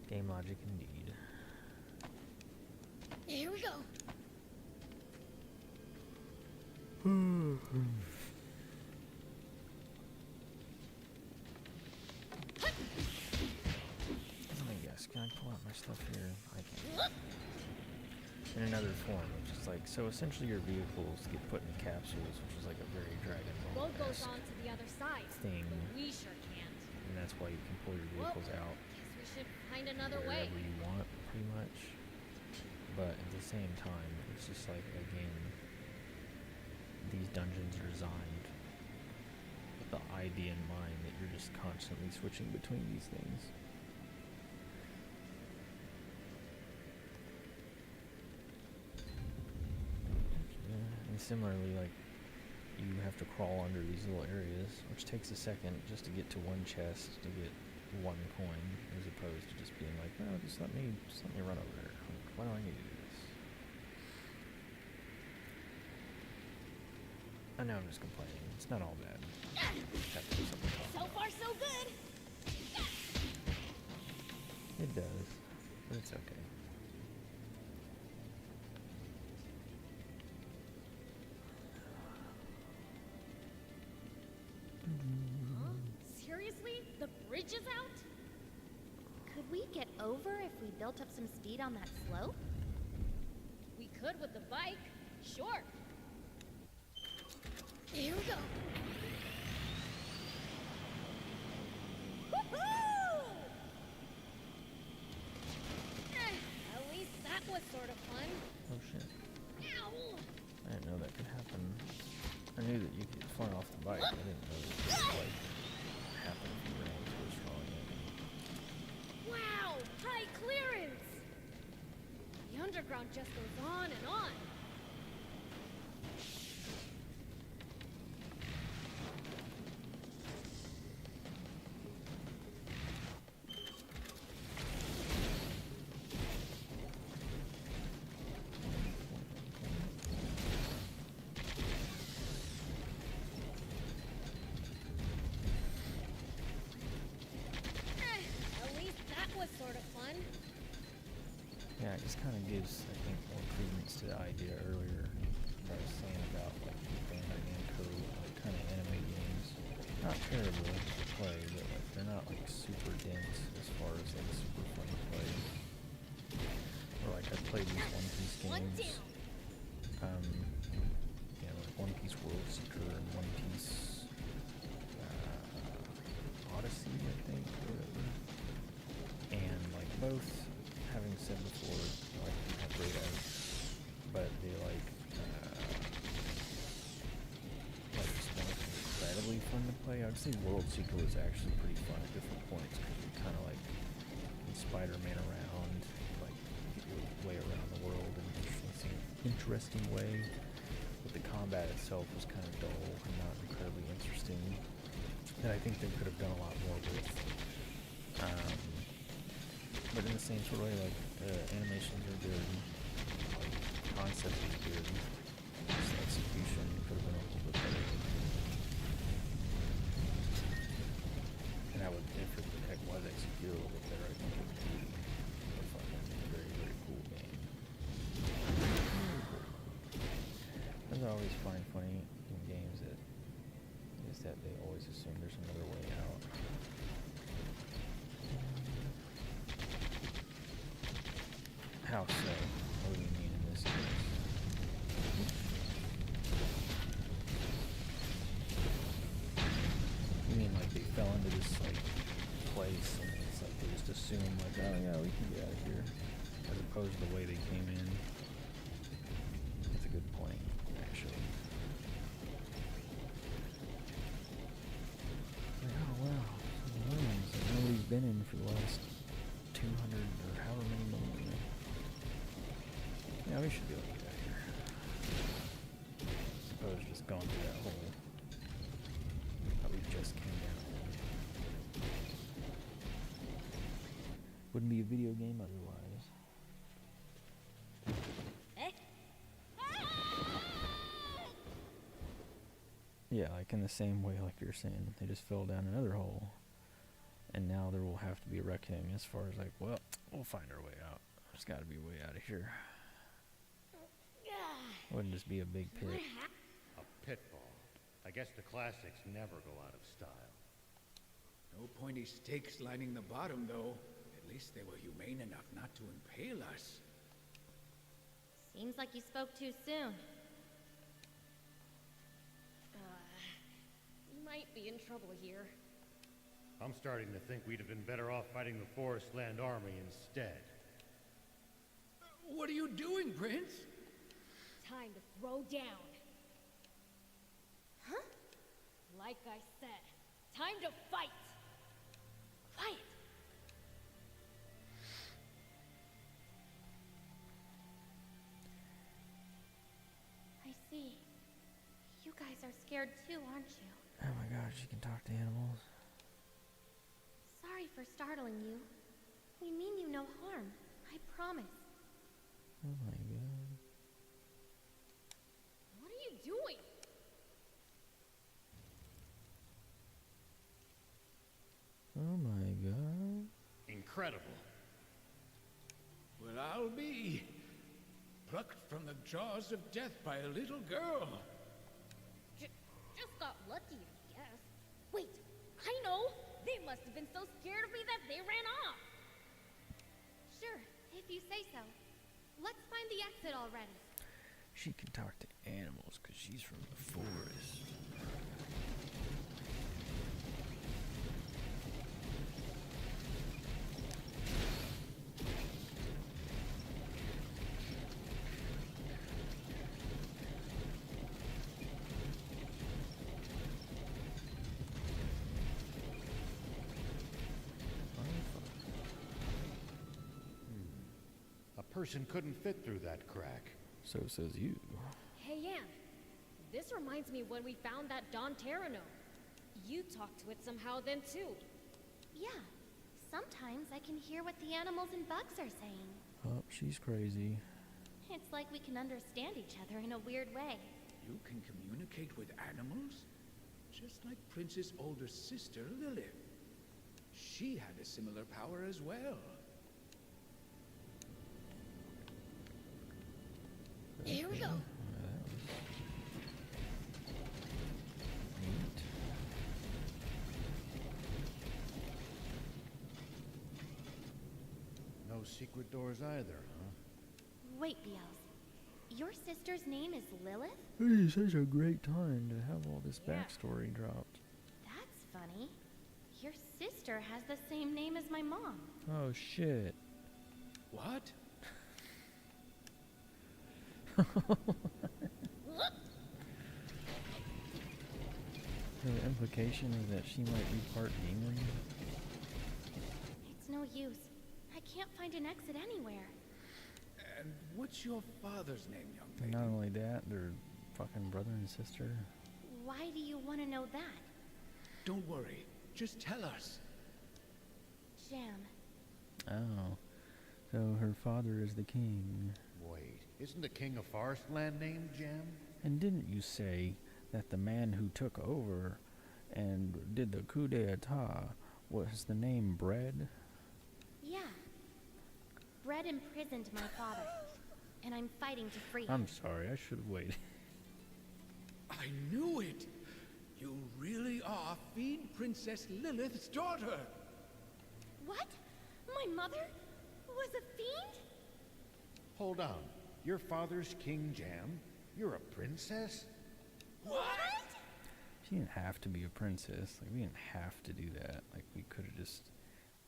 Game logic indeed. Here we go. Let me guess. Can I pull out my stuff here? I can. In another form, which is like, so essentially your vehicles get put in capsules, which is like a very Dragon Ball Boat goes on to the other side. thing. But we sure can't. And that's why you can pull your vehicles out Guess we should find another way. wherever you want, pretty much. But at the same time, it's just like, again, these dungeons are designed with the idea in mind that you're just constantly switching between these things. And similarly, like, you have to crawl under these little areas, which takes a second just to get to one chest to get one coin, as opposed to just being like, no, just let me run over there. Like, why do I need to do this? I know I'm just complaining. It's not all bad. Just have to do something about So far, so good. it. It does, but it's okay. Huh? Seriously? The bridge is out? Could we get over if we built up some speed on that slope? We could with the bike. Sure. Here we go. Woohoo! At least that was sort of fun. Oh shit. Ow! I didn't know that could happen. I knew that you could get fly off the bike. I didn't know that it could, like, happen if you ran into a strong enemy. Wow! High clearance! The underground just goes on and on. At least that was sort of fun. Yeah, it just kind of gives, I think, more credence to the idea earlier that I was saying about, like, Bandai Namco, like, kind of anime games. Not terrible to play, but, like, they're not, like, super dense as far as, like, super fun to play. Or, like, I played these One Piece games. Yeah, like One Piece World Seeker and One Piece Odyssey, I think, or whatever. And, like, both, having said before, like, have great art, but they, like just weren't incredibly fun to play. I would say World Seeker was actually pretty fun at different points, because you kind of, like, can Spider-Man around, like, get your way around the world in an interesting way. But the combat itself was kind of dull and not incredibly interesting. And I think they could have done a lot more with. But in the same sort of way, like, animations are good, like, concept is good, just execution could have been a little bit better. get a little bit better, I think it would be a fucking very, very cool game. As I always find funny in games is that they always assume there's another way out. How so? What do you mean in this case? You mean like they fell into this like place and it's like they just assume like, oh yeah, we can get out of here, as opposed to the way they came in. That's a good point, actually. Like, oh wow, some rooms that nobody's been in for the last 200 or however many months. Yeah, we should be able to get out of here. I suppose just going through that hole that we just came down. Wouldn't be a video game otherwise. Yeah, like in the same way like you're saying, they just fell down another hole. And now there will have to be a reckoning as far as like, well, we'll find our way out. There's gotta be a way out of here. Wouldn't just be a big pit. A pitfall. I guess the classics never go out of style. No pointy stakes lining the bottom, though. At least they were humane enough not to impale us. Seems like you spoke too soon. We might be in trouble here. I'm starting to think we'd have been better off fighting the Forest Land Army instead. What are you doing, Prince? Time to throw down. Huh? Like I said, time to fight. Fight. I see. You guys are scared too, aren't you? Oh my gosh, you can talk to animals. Sorry for startling you. We mean you no harm. I promise. Oh my god. What are you doing? Oh my god. Incredible. Well, I'll be plucked from the jaws of death by a little girl. Just got lucky, I guess. Wait, I know! They must have been so scared of me that they ran off! Sure, if you say so. Let's find the exit already. She can talk to animals because she's from the forest. A person couldn't fit through that crack. So says you. Hey, Yan. This reminds me of when we found that Don Terrano. You talked to it somehow then, too. Yeah. Sometimes I can hear what the animals and bugs are saying. Oh, she's crazy. It's like we can understand each other in a weird way. You can communicate with animals? Just like Prince's older sister, Lilith. She had a similar power as well. Here we go. No secret doors either, huh? Wait, Beelze. Your sister's name is Lilith? This is such a great time to have all this backstory dropped. That's funny. Your sister has the same name as my mom. Oh shit. What? The implication is that she might be part demon. It's no use. I can't find an exit anywhere. And what's your father's name, young lady? Not only that, they're fucking brother and sister. Why do you want to know that? Don't worry. Just tell us. Jam. Oh. So her father is the king. Wait, isn't the king of Forestland named Jam? And didn't you say that the man who took over and did the coup d'etat was the name Bread? Bread imprisoned my father, and I'm fighting to free him. I'm sorry, I should have waited. I knew it! You really are Fiend Princess Lilith's daughter! What? My mother was a fiend? Hold on. Your father's King Jam? You're a princess? What? She didn't have to be a princess. Like, we didn't have to do that. Like, we could have just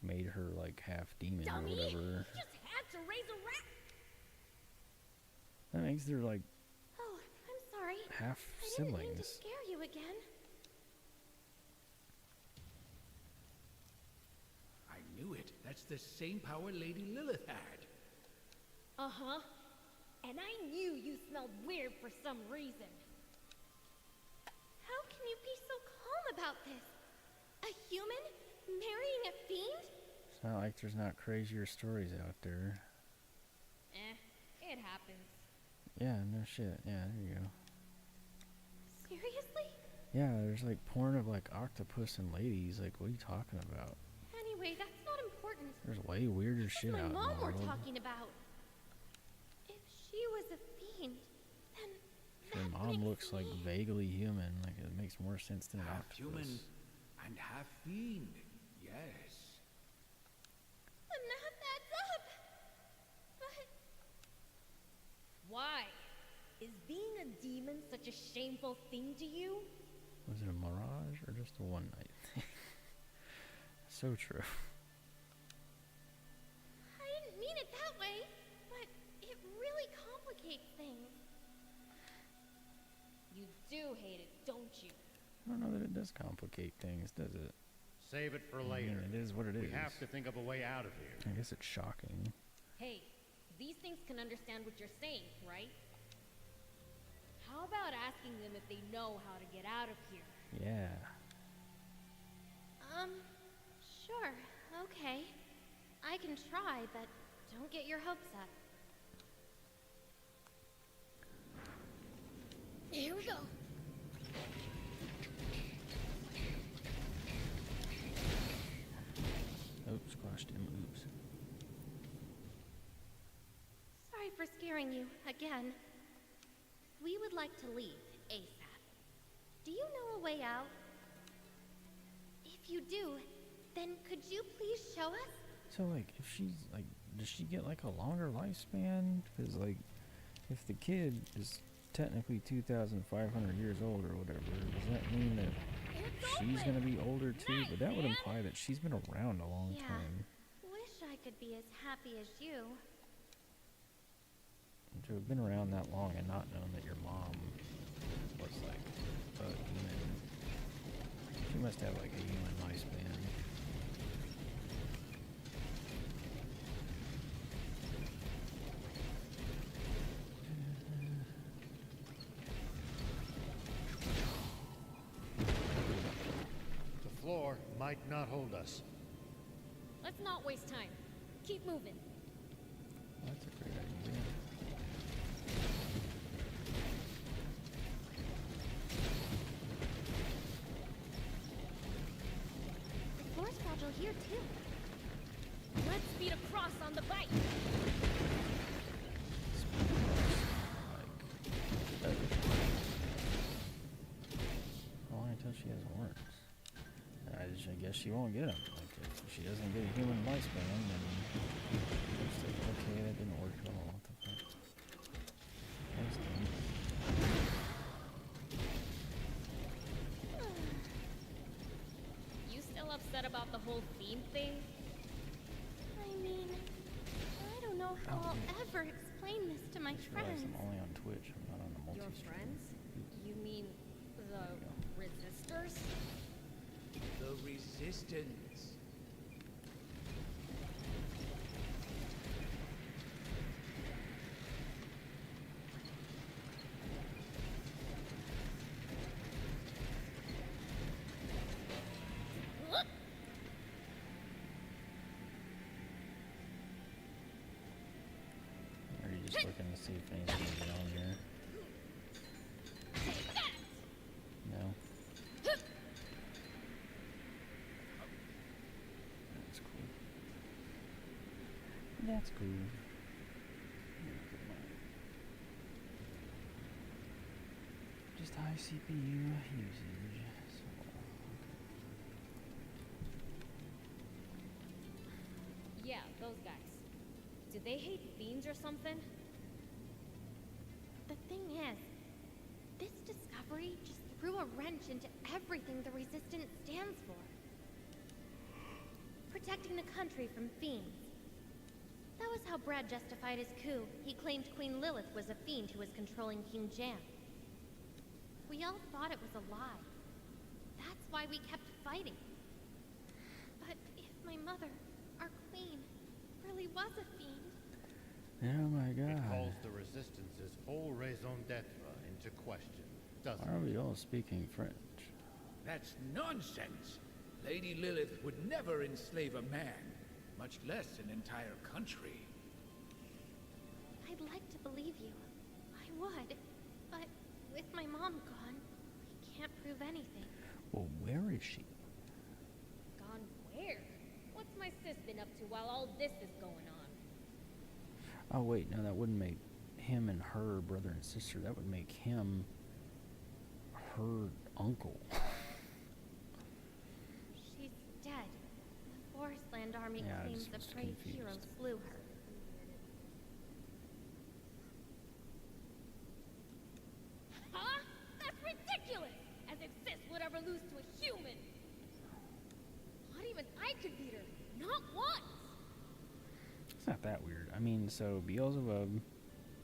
made her, like, half demon Dummy! or whatever. You just had to raise a rat. That makes her, like, Oh, I'm sorry. half I didn't mean to siblings. scare you again. I knew it. That's the same power Lady Lilith had. Uh-huh. And I knew you smelled weird for some reason. How can you be so calm about this? A human marrying a fiend? It's not like there's not crazier stories out there. It happens. Yeah, no shit. Yeah, there you go. Seriously? Yeah, there's like porn of like octopus and ladies. Like, what are you talking about? Anyway, that's not important. There's way weirder This shit is my out in mom the we're world. talking about. If she was a fiend, then Your mom looks like vaguely human. Like, it makes more sense than an Half octopus. human and half fiend. Yes. the math adds up. But Why? Is being a demon such a shameful thing to you? Was it a mirage or just a one night thing? So true. I didn't mean it that way. But it really complicates things. You do hate it, don't you? I don't know that it does complicate things, does it? Save it for I mean, later. it is what it We is. have to think of a way out of here. I guess it's shocking. Hey, these things can understand what you're saying, right? How about asking them if they know how to get out of here? Yeah. Sure, okay. I can try, but don't get your hopes up. Here we go. Oops, squashed him. Oops. Sorry for scaring you again. We would like to leave ASAP. Do you know a way out? If you do, then could you please show us? So, like, if she's, like, does she get, like, a longer lifespan? Because, like, if the kid is technically 2,500 years old or whatever, does that mean that she's going to be older too? But that would imply that she's been around a long Yeah. time. Wish I could be as happy as you. To have been around that long and not known that your mom was, like, a human. She must have, like, a human lifespan. The floor might not hold us. Let's not waste time. Keep moving. That's a great idea. The floor's fragile here, too. Let's speed across on the bike. How long until she has horns? I guess she won't get them. Like, if she doesn't get a human lifespan, then it's like, okay, that didn't work at all. What the fuck? That's dumb. You still upset about the whole theme thing? I mean, I don't know how I'll ever explain this to my I just realized friends. I'm only on Twitch. I'm not on the Your multi-stream. friends? You mean the resistors? The resistance. Or are you just looking to see if anything's on here? No. That's cool. That's cool. Just high CPU usage. So, Yeah, those guys. Do they hate fiends or something? The thing is, this discovery just threw a wrench into everything the Resistance stands for. Protecting the country from fiends. That was how Brad justified his coup. He claimed Queen Lilith was a fiend who was controlling King Jan. We all thought it was a lie. That's why we kept fighting. But if my mother, our queen, really was a fiend... oh my god. It calls the Resistance's whole raison d'etre into question, doesn't Why are it? we all speaking French? That's nonsense. Lady Lilith would never enslave a man, much less an entire country. I'd like to believe you. I would. But with my mom gone, we can't prove anything. Well, where is she? Gone where? What's my sis been up to while all this is going on? Oh wait, no, that wouldn't make him and her brother and sister. That would make him her uncle. She's dead. The Forestland Army Yeah, I claims just the was brave confused. heroes slew her. Huh? That's ridiculous! As if sis would ever lose to a human! Not even I could beat her. Not once! It's not that weird. I mean, so Beelzebub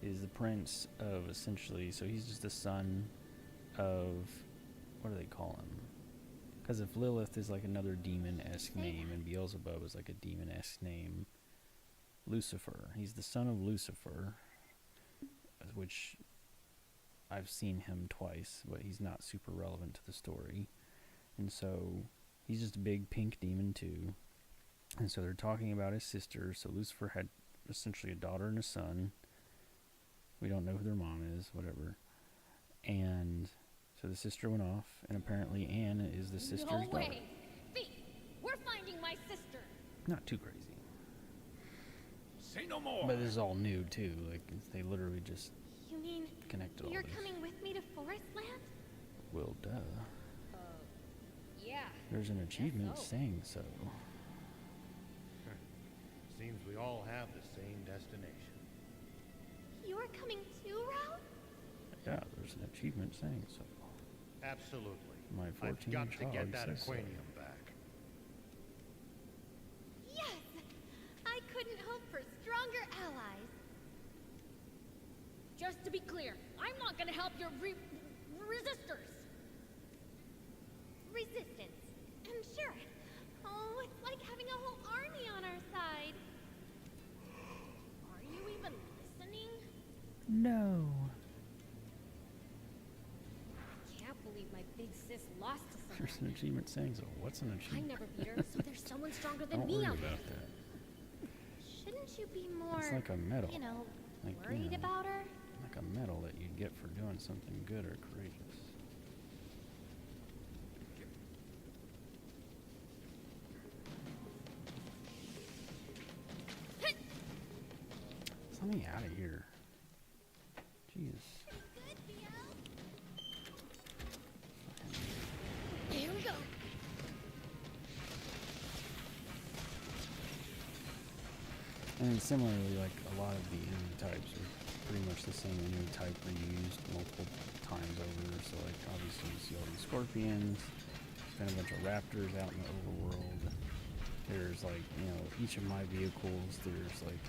is the prince of essentially, so he's just the son of, what do they call him? Because if Lilith is like another demon-esque name and Beelzebub is like a demon-esque name, Lucifer. He's the son of Lucifer, which I've seen him twice, but he's not super relevant to the story. And so he's just a big pink demon too. And so they're talking about his sister. So Lucifer had essentially a daughter and a son. We don't know who their mom is, whatever. And so the sister went off, and apparently Anne is the sister's No daughter. way! Thief! We're finding my sister! Not too crazy. Say no more! But this is all new too. Like they literally just You mean connected all you're these. coming with me to Forestland? Well, duh. Yeah. There's an achievement so. saying so. Seems we all have the same destination. You're coming too, Ralph? Yeah, there's an achievement saying so. Absolutely. My I've 14 got to hog get that says so. aquanium back. Yes! I couldn't hope for stronger allies. Just to be clear, I'm not gonna help your resistors! Resistance. I'm sure. Oh, it's like having a whole army on our side. Are you even listening? No. Can't believe my big sis lost to someone. There's an achievement saying so. What's an I achievement? never beat her, so there's someone stronger than Don't me worry out about there. that. Shouldn't you be more, It's like a medal. you know, Like, worried about her? Like a medal that you'd get for doing something good or courageous. Let me out of here. Jeez. Here we go. And similarly, like a lot of the enemy types are pretty much the same enemy type reused multiple times over. So like obviously you see all these scorpions, there's been a bunch of raptors out in the overworld. There's like, you know, each of my vehicles, there's like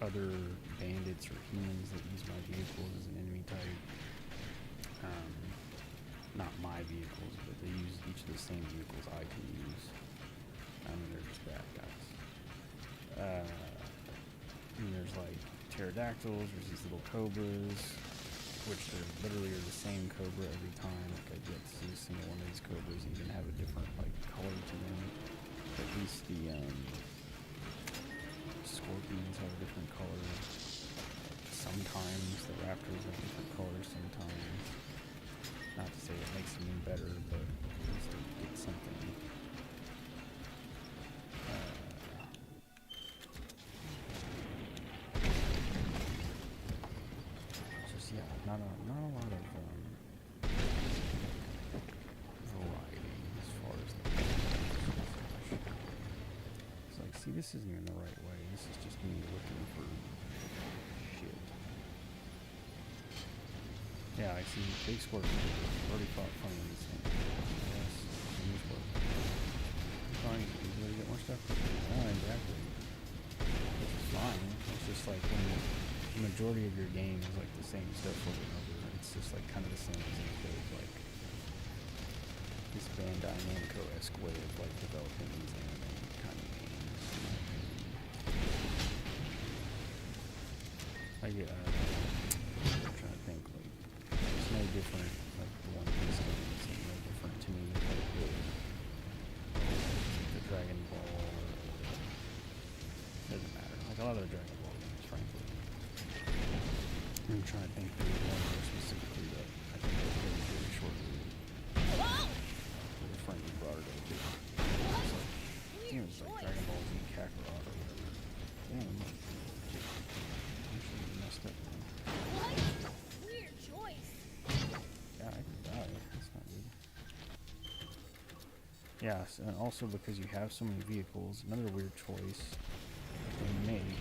other bandits or humans that use my vehicles as an enemy type. Not my vehicles, but they use each of the same vehicles I can use. I mean, they're just bad guys. And there's like pterodactyls, there's these little cobras, which they're literally are the same cobra every time. Like I've yet to see a single one of these cobras even have a different like color to them. At least the scorpions have a different color. Sometimes the raptors have different colors sometimes. Not to say it makes them any better, but at least they get something. this isn't even the right way. This is just me looking for shit. Yeah, I see big scorpion. Already fought fun of these things. Yes, these work. Fine, you ready to get more stuff? Oh, exactly. It's fine. It's just like when the majority of your game is like the same stuff over and over. It's just like kind of the same as like this Bandai Namco-esque way of like developing these anime kind of games. Like, I'm trying to think, like, it's no different, like, the One Piece games is no different to me, like, the Dragon Ball, doesn't matter, like, a lot of the Dragon Ball games, frankly. I'm trying to think through one more specifically that I think I'll play very shortly. A friend who brought it up to. It's like, damn, it's like Dragon Ball Z Kakarot or whatever. Damn, actually messed up, man. What? Weird choice. Yeah, I could die. That's not good. Yeah, and also because you have so many vehicles, another weird choice they make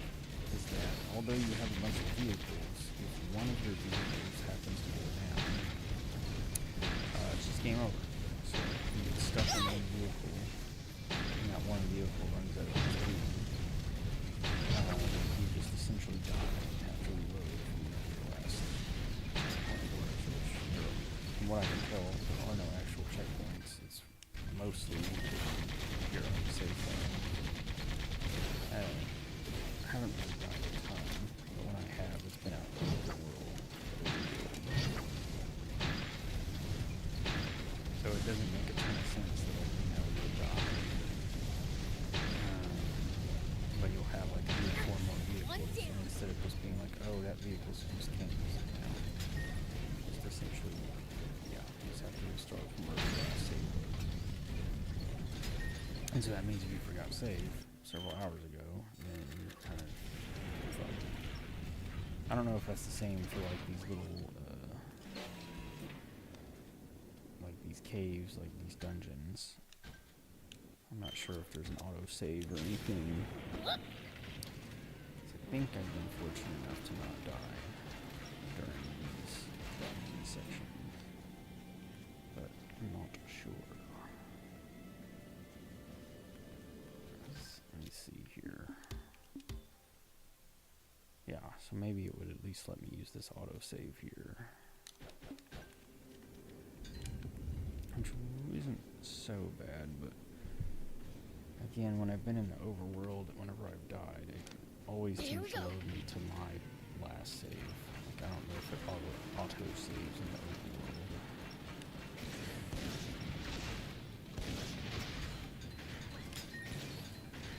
is that although you have a bunch of vehicles, if one of your vehicles happens to go down, it's just game over. So if you get stuck in one vehicle, and that one vehicle runs out of speed, you just essentially die and have to reload from your last point of orders, which, from what I can tell, there are no actual checkpoints. It's mostly your own safe zone. I haven't really died a ton, but when I have, it's been out in the world. So it doesn't make a ton of sense that like, you know you'll die. But you'll have like 3 or 4 more vehicles, and instead of just being like, oh, that vehicle's just kings, you know, just essentially, yeah, you just have to restart from where you last saved. And so that means if you forgot save several hours ago, then you're kind of fucked. I don't know if that's the same for like these little, like these caves, like these dungeons. I'm not sure if there's an auto-save or anything. I think I've been fortunate enough to not die during these sections, but I'm not sure. Let me see here. Yeah, so maybe it would at least let me use this autosave here. Which isn't so bad, but again, when I've been in the overworld, whenever I've died, it always seems to load me to my last save. Like, I don't know if it auto-saves in the overworld.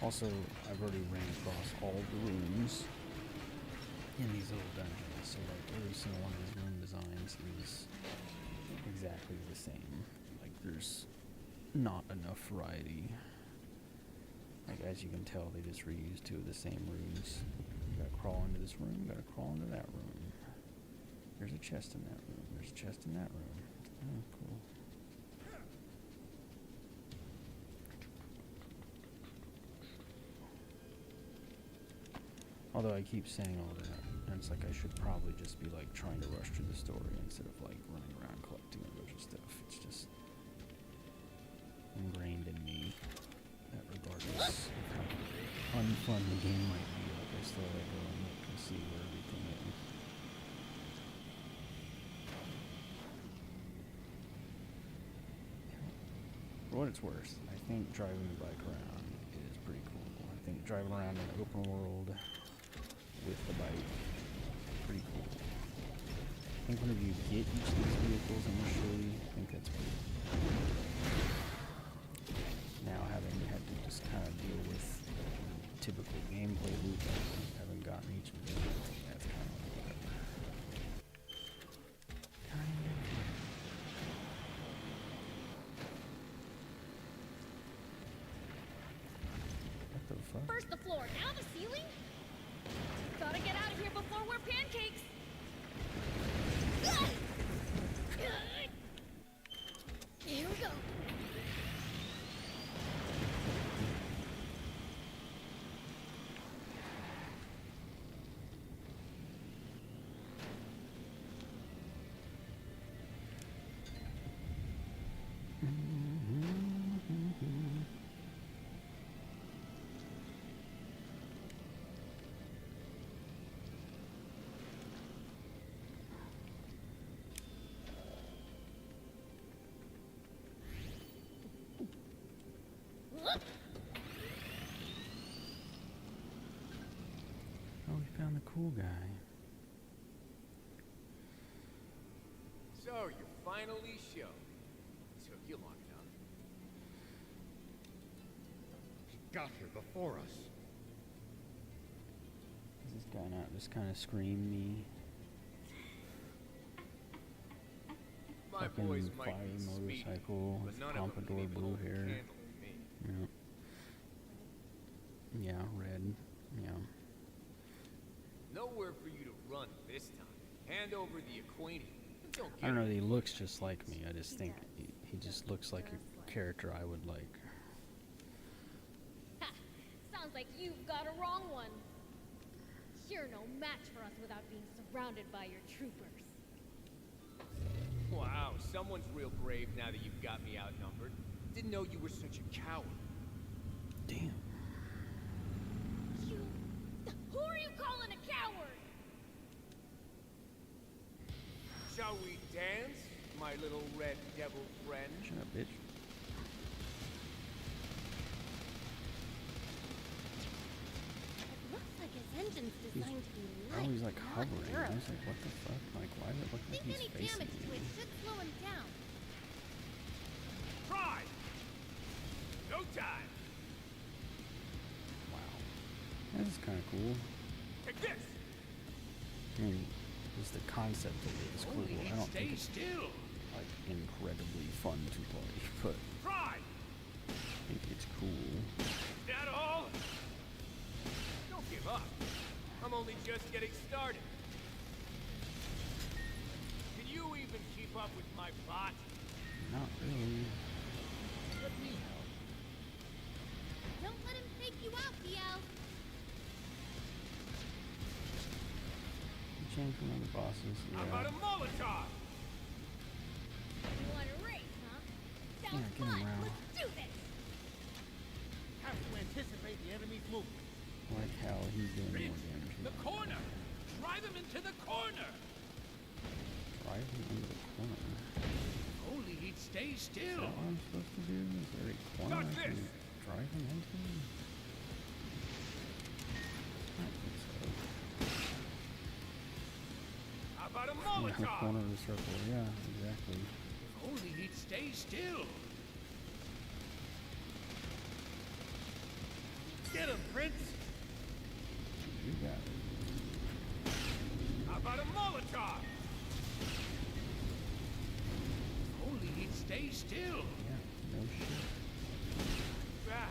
Also, I've already ran across all the rooms in these little dungeons, so like every single one of these room designs is exactly the same. Like there's not enough variety. Like as you can tell, they just reuse 2 of the same rooms. You gotta crawl into this room, you gotta crawl into that room. There's a chest in that room, there's a chest in that room. Oh, cool. Although I keep saying all that, and it's like I should probably just be like trying to rush through the story instead of like running around collecting a bunch of stuff. It's just ingrained in me that regardless of how unfun the game might be, like I still like go and look and see where everything is. For what it's worth, I think driving the bike around is pretty cool. I think driving around in an open world with the bike, pretty cool. I think whenever you get each of these vehicles initially, I think that's pretty cool. Now having had to just kind of deal with the typical gameplay loop, having gotten each of them, that's kind of like whatever. What the fuck? First the floor, now the ceiling? Gotta get out of here before we're pancakes! Here we go. found the cool guy. So, you finally show. Took you long enough. He got here before us. Does this guy not just kind of scream me? My Fucking boys fire might be speedy, motorcycle but with none of them pompadour leave a blue little hair. candle with me. Yeah. Yeah, red. Yeah. Nowhere for you to run this time. Hand over the Aquanium. Don't I don't give know, me he looks just like me. I just think he just looks like a character I would like. Ha! Sounds like you've got a wrong one. You're no match for us without being surrounded by your troopers. Wow, someone's real brave now that you've got me outnumbered. Didn't know you were such a coward. Damn. You... Who are you calling a coward? Shall we dance, my little red devil friend? Shut up, bitch. It looks like his engine's designed to be Oh, light, he's like not hovering. I durable. was like, what the fuck? Like, why does it look like Think he's any facing damage to me? it should slow him down. Try! No time! Wow. This is kind of cool. Take this! I mean, just the concept of it is cool. Only I don't stay think it's still. like incredibly fun to play, but Try! I think it's cool. That all? Don't give up. I'm only just getting started. Can you even keep up with my bot? Not really. Let me help. Don't let him take you out, DL. Change from other bosses. How about a Yeah. Molotov? You want to race, huh? Yeah, Sounds get him fun. around. Let's do this. Have to anticipate the enemy's movement. I like how he's doing more Prince, damage. the corner. Drive him into the corner. Drive him into the corner. Only he'd stay Is still. that what I'm supposed to do? Is there a corner Got I can this. drive him into? I don't think so. How about a Yeah, the Molotov? corner of the circle. Yeah, exactly. Only he'd stay still. Get him, Prince! You got it. How about a Molotov? Only he'd stay still. Yeah, no shit. Ah.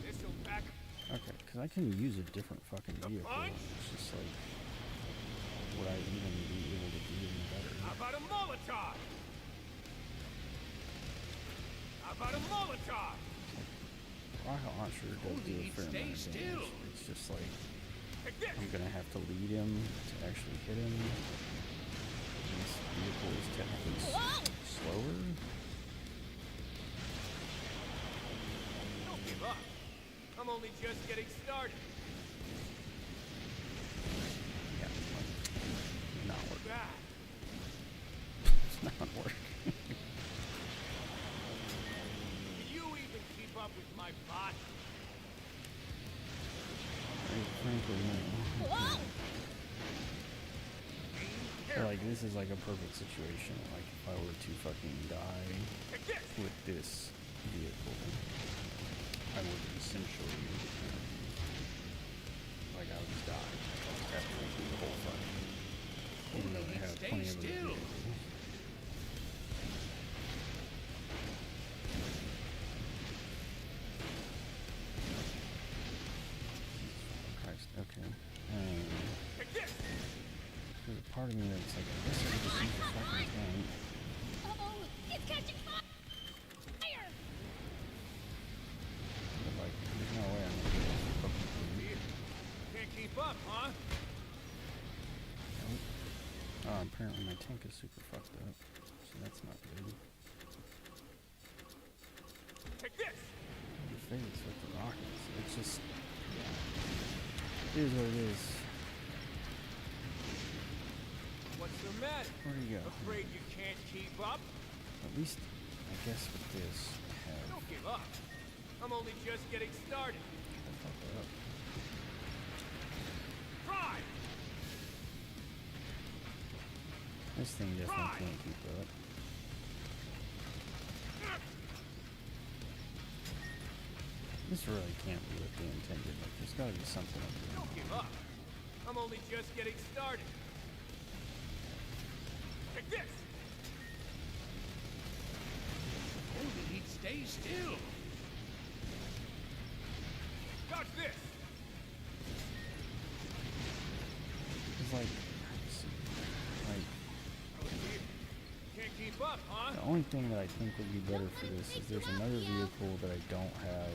This'll back. Okay, because I can use a different fucking vehicle. punch? It's just like, would I even be able to do any better? How about a Molotov? How about a Molotov? Rocket launcher does do a fair amount of damage. It's just like, Take this! I'm gonna have to lead him to actually hit him. This vehicle is technically slower. Don't give up. I'm only just getting started. Yeah, like, not working. Ah. It's not working. Can you even keep up with my bot? Frankly, no. Whoa! I feel like this is like a perfect situation. Like if I were to fucking die Take this! with this vehicle, I would essentially, like I would just die after the whole fight. Even though I have plenty of other vehicles. Christ, okay. Take this! There's a part of me that's like, I guess I could just use the fucking tank. Uh-oh, it's catching fire! But like, there's no way I'm gonna be able to fucking do it. Can't keep up, huh? Nope. Oh, apparently my tank is super fucked up. So that's not good. Take this! The face with the rockets. It's just, it is what it is. What's the matter? Where do you go? Afraid you can't keep up? At least, I guess with this, I have. Don't give up. I'm only just getting started. I fucked up. Try! This thing definitely can't keep up. This really can't be what they intended. Like, there's gotta be something up there. Don't give up. I'm only just getting started. Take this! Only he'd stay still. Dodge this! It's like, Can't keep up, huh? the only thing that I think would be better for this is there's another vehicle that I don't have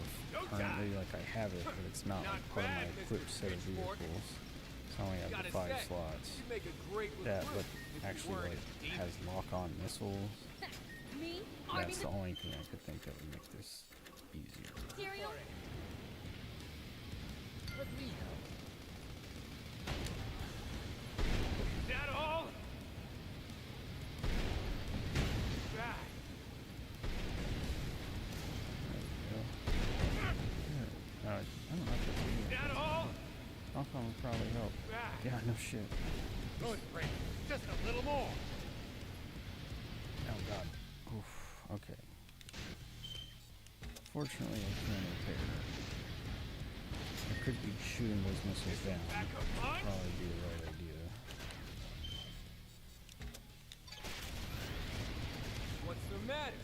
currently. Like, I have it, but it's not like part of my equipped set of vehicles. So I only have the 5 slots. That, but actually, like, has lock-on missiles. Me? That's the only thing I could think that would make this easier. Cereal? Let me help. Is that all? Back. I don't know if that's Is that all? Lock-on would probably help. Yeah, no shit. Good, Frank. Just a little more. Oh god. Oof. Okay. Fortunately, I can repair it. I could be shooting those missiles down. That would probably be the right idea. What's the matter?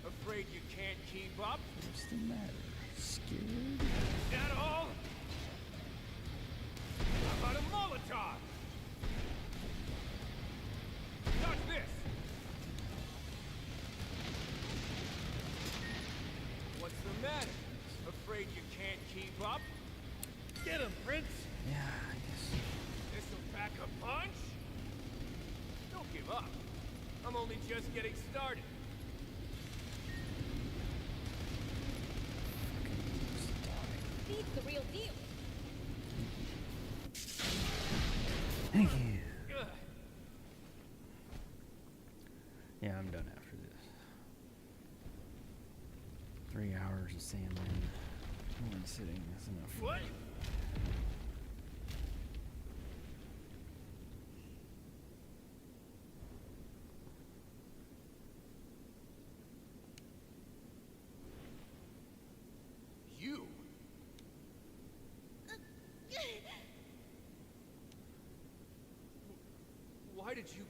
Afraid you can't keep up? What's the matter? Scared? Is that all? How about a Molotov? Dodge this! What's the matter? Afraid you can't keep up? Get him, Prince! Yeah, I guess. This'll pack a punch? Don't give up. I'm only just getting started. He's the real deal. Thank you. Yeah, I'm done after this. 3 hours of sand one sitting is enough for What? me. You? Why did you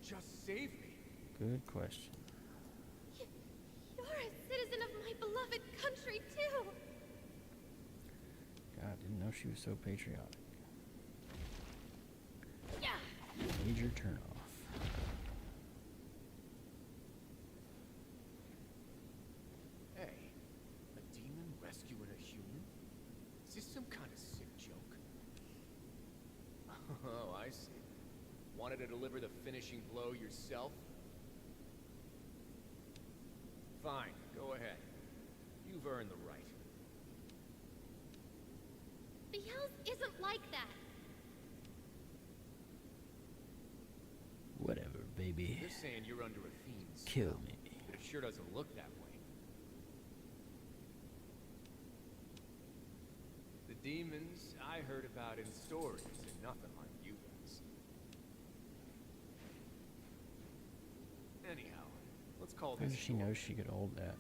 just save me? Good question. You're a citizen of my beloved country, too. God, didn't know she was so patriotic. Yeah. Major turnoff. Hey, a demon rescuing a human? Is this some kind of sick joke? Oh, I see. Wanted to deliver the finishing blow yourself? Fine, go ahead. You've earned the right. Biel's isn't like that. Whatever, baby. You're saying you're under a fiend's Kill spell, me. but it sure doesn't look that way. The demons I heard about in stories are nothing like you guys. Anyhow, let's call How this did she know she could hold that?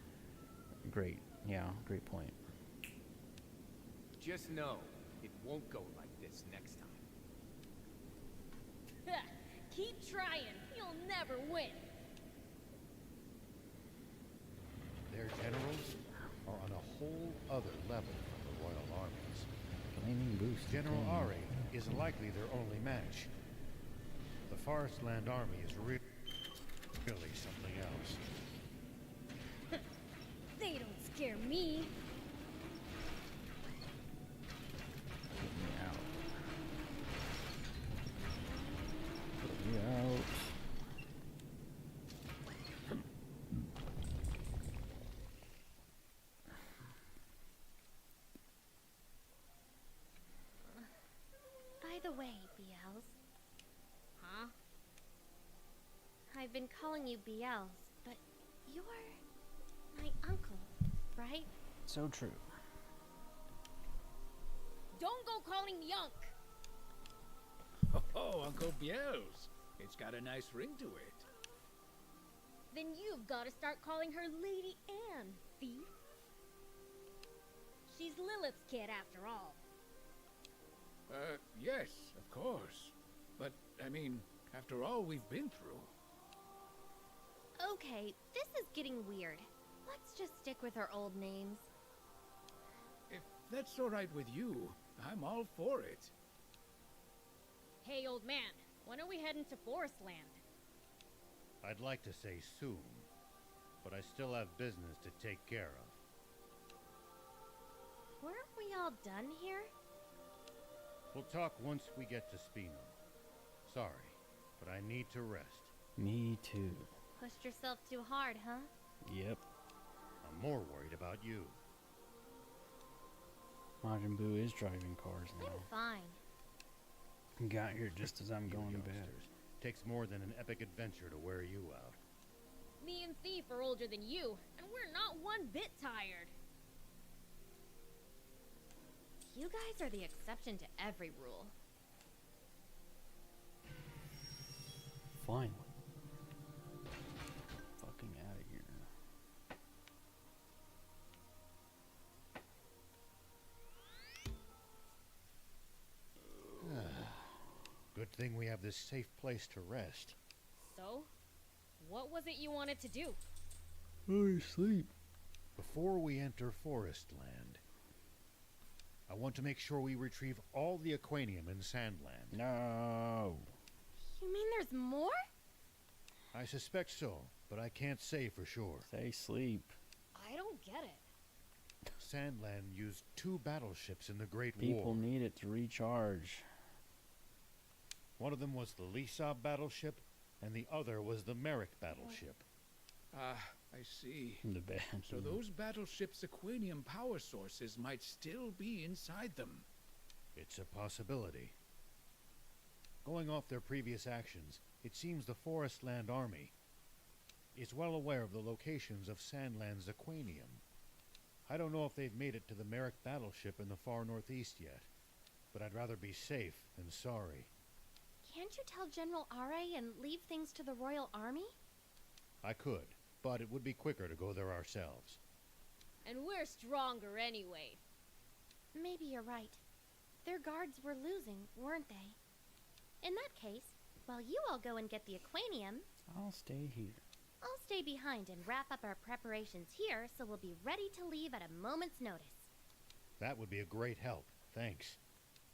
Great. Yeah, great point. Just know, it won't go like this next time. Keep trying. You'll never win. Their generals are on a whole other level from the royal armies. Flaming boost. General Ari is likely their only match. The Forest Land Army is really something else. They don't scare me. Get me out. Get me out. By the way, Biels. Huh? I've been calling you Biels, but you're my uncle, right? So true. Don't go calling me Unc. Oh, Uncle Biel's. It's got a nice ring to it. Then you've got to start calling her Lady Anne, thief. She's Lilith's kid after all. Yes, of course. But, I mean, after all we've been through. Okay, this is getting weird. Let's just stick with our old names. If that's all right with you, I'm all for it. Hey, old man, when are we heading to Forestland? I'd like to say soon, but I still have business to take care of. Weren't we all done here? We'll talk once we get to Spino. Sorry, but I need to rest. Me too. Pushed yourself too hard, huh? Yep. I'm more worried about you. Majin Buu is driving cars now. I'm fine. Got here just as I'm You going to bed. youngsters. Takes more than an epic adventure to wear you out. Me and Thief are older than you, and we're not one bit tired. You guys are the exception to every rule. Finally. Fucking out of here. Good thing we have this safe place to rest. So, what was it you wanted to do? Oh, sleep. Before we enter Forestland, I want to make sure we retrieve all the Aquanium in Sandland. No. You mean there's more? I suspect so, but I can't say for sure. Say sleep. I don't get it. Sandland used 2 battleships in the Great People War. need it to recharge. One of them was the Lisa battleship, and the other was the Merrick battleship. Ah, I see. The bad. So those battleships' Aquanium power sources might still be inside them. It's a possibility. Going off their previous actions, it seems the Forestland Army is well aware of the locations of Sandland's Aquanium. I don't know if they've made it to the Merrick battleship in the far northeast yet, but I'd rather be safe than sorry. Can't you tell General Are and leave things to the Royal Army? I could, but it would be quicker to go there ourselves. And we're stronger anyway. Maybe you're right. Their guards were losing, weren't they? In that case, while you all go and get the Aquanium, I'll stay here. I'll stay behind and wrap up our preparations here so we'll be ready to leave at a moment's notice. That would be a great help. Thanks.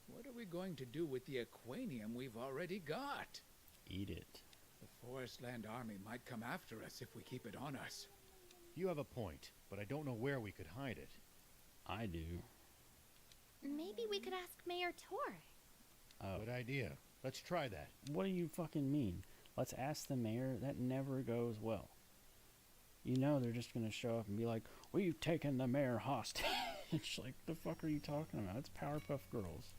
What are we going to do with the Aquanium we've already got? Eat it. The Forestland Army might come after us if we keep it on us. You have a point, but I don't know where we could hide it. I do. Maybe we could ask Mayor Tor. Oh. Good idea. Let's try that. What do you fucking mean? Let's ask the mayor. That never goes well. You know they're just gonna show up and be like, "We've taken the mayor hostage." Like, the fuck are you talking about? It's Powerpuff Girls.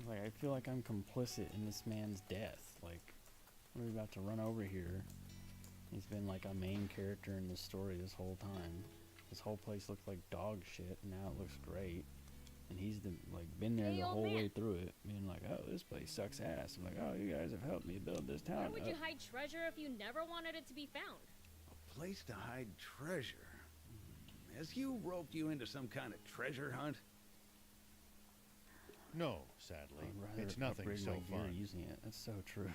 Like, I feel like I'm complicit in this man's death. Like, we're about to run over here. He's been like a main character in the story this whole time. This whole place looked like dog shit, and now it looks great. And he's been there Hey, the old whole man. way through it, being like, "Oh, this place sucks ass." I'm like, "Oh, you guys have helped me build this town." Where would you up." hide treasure if you never wanted it to be found? A place to hide treasure. Has Hugh roped you into some kind of treasure hunt? No, sadly. I'd rather It's nothing upgrade so my gear fun. using it. That's so true.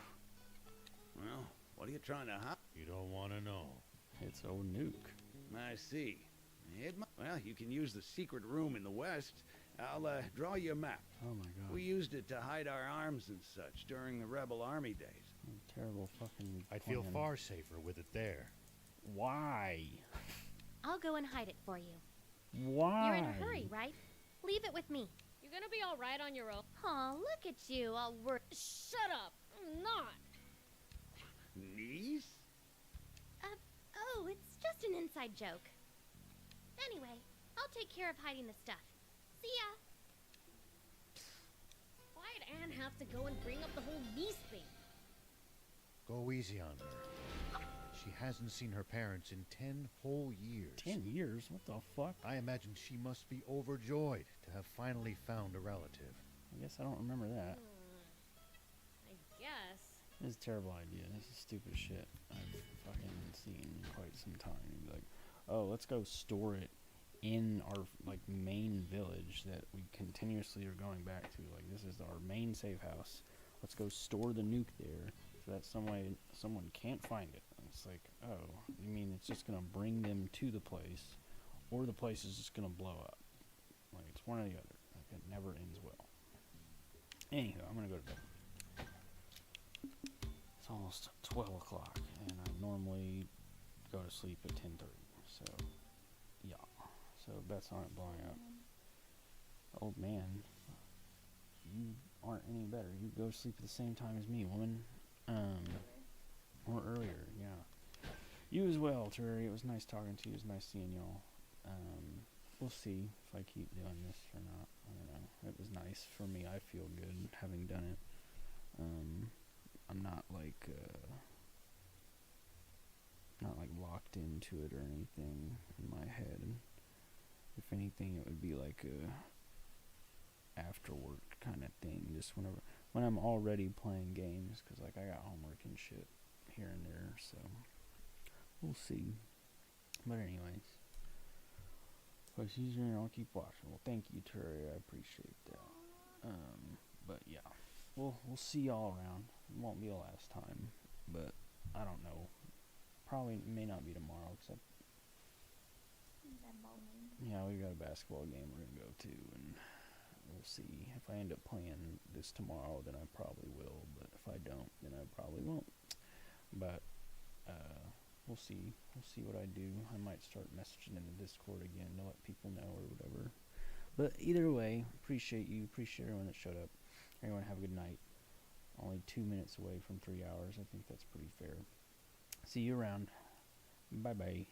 Well, what are you trying to hide? You don't want to know. It's old Nuke. I see. Well, you can use the secret room in the west. I'll draw you a map. Oh my god. We used it to hide our arms and such during the rebel army days. Terrible fucking I'd feel plan. far safer with it there. Why? I'll go and hide it for you. Why? You're in a hurry, right? Leave it with me. You're gonna be alright on your own. Aw, look at you, all Shut up! I'm not! Knees? Oh, it's just an inside joke. Anyway, I'll take care of hiding the stuff. See ya! Why'd Anne have to go and bring up the whole niece thing? Go easy on her. She hasn't seen her parents in 10 whole years. 10 years? What the fuck? I imagine she must be overjoyed to have finally found a relative. I guess I don't remember that. I guess. This is a terrible idea. This is stupid shit I've fucking seen in quite some time. You'd be like, oh, let's go store it in our like main village that we continuously are going back to. Like, this is our main safe house. Let's go store the nuke there so that someone can't find it. And it's like, oh, you mean it's just gonna bring them to the place, or the place is just gonna blow up? Like, it's one or the other. Like, it never ends well. Anywho, I'm gonna go to bed. It's almost 12 o'clock, and I normally go to sleep at 10:30. So, yeah. So bets on it blowing up. Old man, you aren't any better. You go to sleep at the same time as me, woman. Or earlier, yeah. You as well, Terry. It was nice talking to you. It was nice seeing y'all. We'll see if I keep doing this or not. I don't know. It was nice for me. I feel good having done it. I'm not like locked into it or anything in my head. If anything, it would be like a after work kind of thing, just when I'm already playing games, because like I got homework and shit here and there, so we'll see. But anyways, if I see you, I'll keep watching. Well, thank you, Terry. I appreciate that. But yeah, we'll see y'all around. It won't be the last time, but I don't know. Probably may not be tomorrow, because yeah, we got a basketball game we're gonna go to, and we'll see. If I end up playing this tomorrow, then I probably will, but if I don't, then I probably won't. But we'll see. We'll see what I do. I might start messaging in the Discord again to let people know or whatever. But either way, appreciate you. Appreciate everyone that showed up. Everyone have a good night. Only 2 minutes away from 3 hours. I think that's pretty fair. See you around. Bye-bye.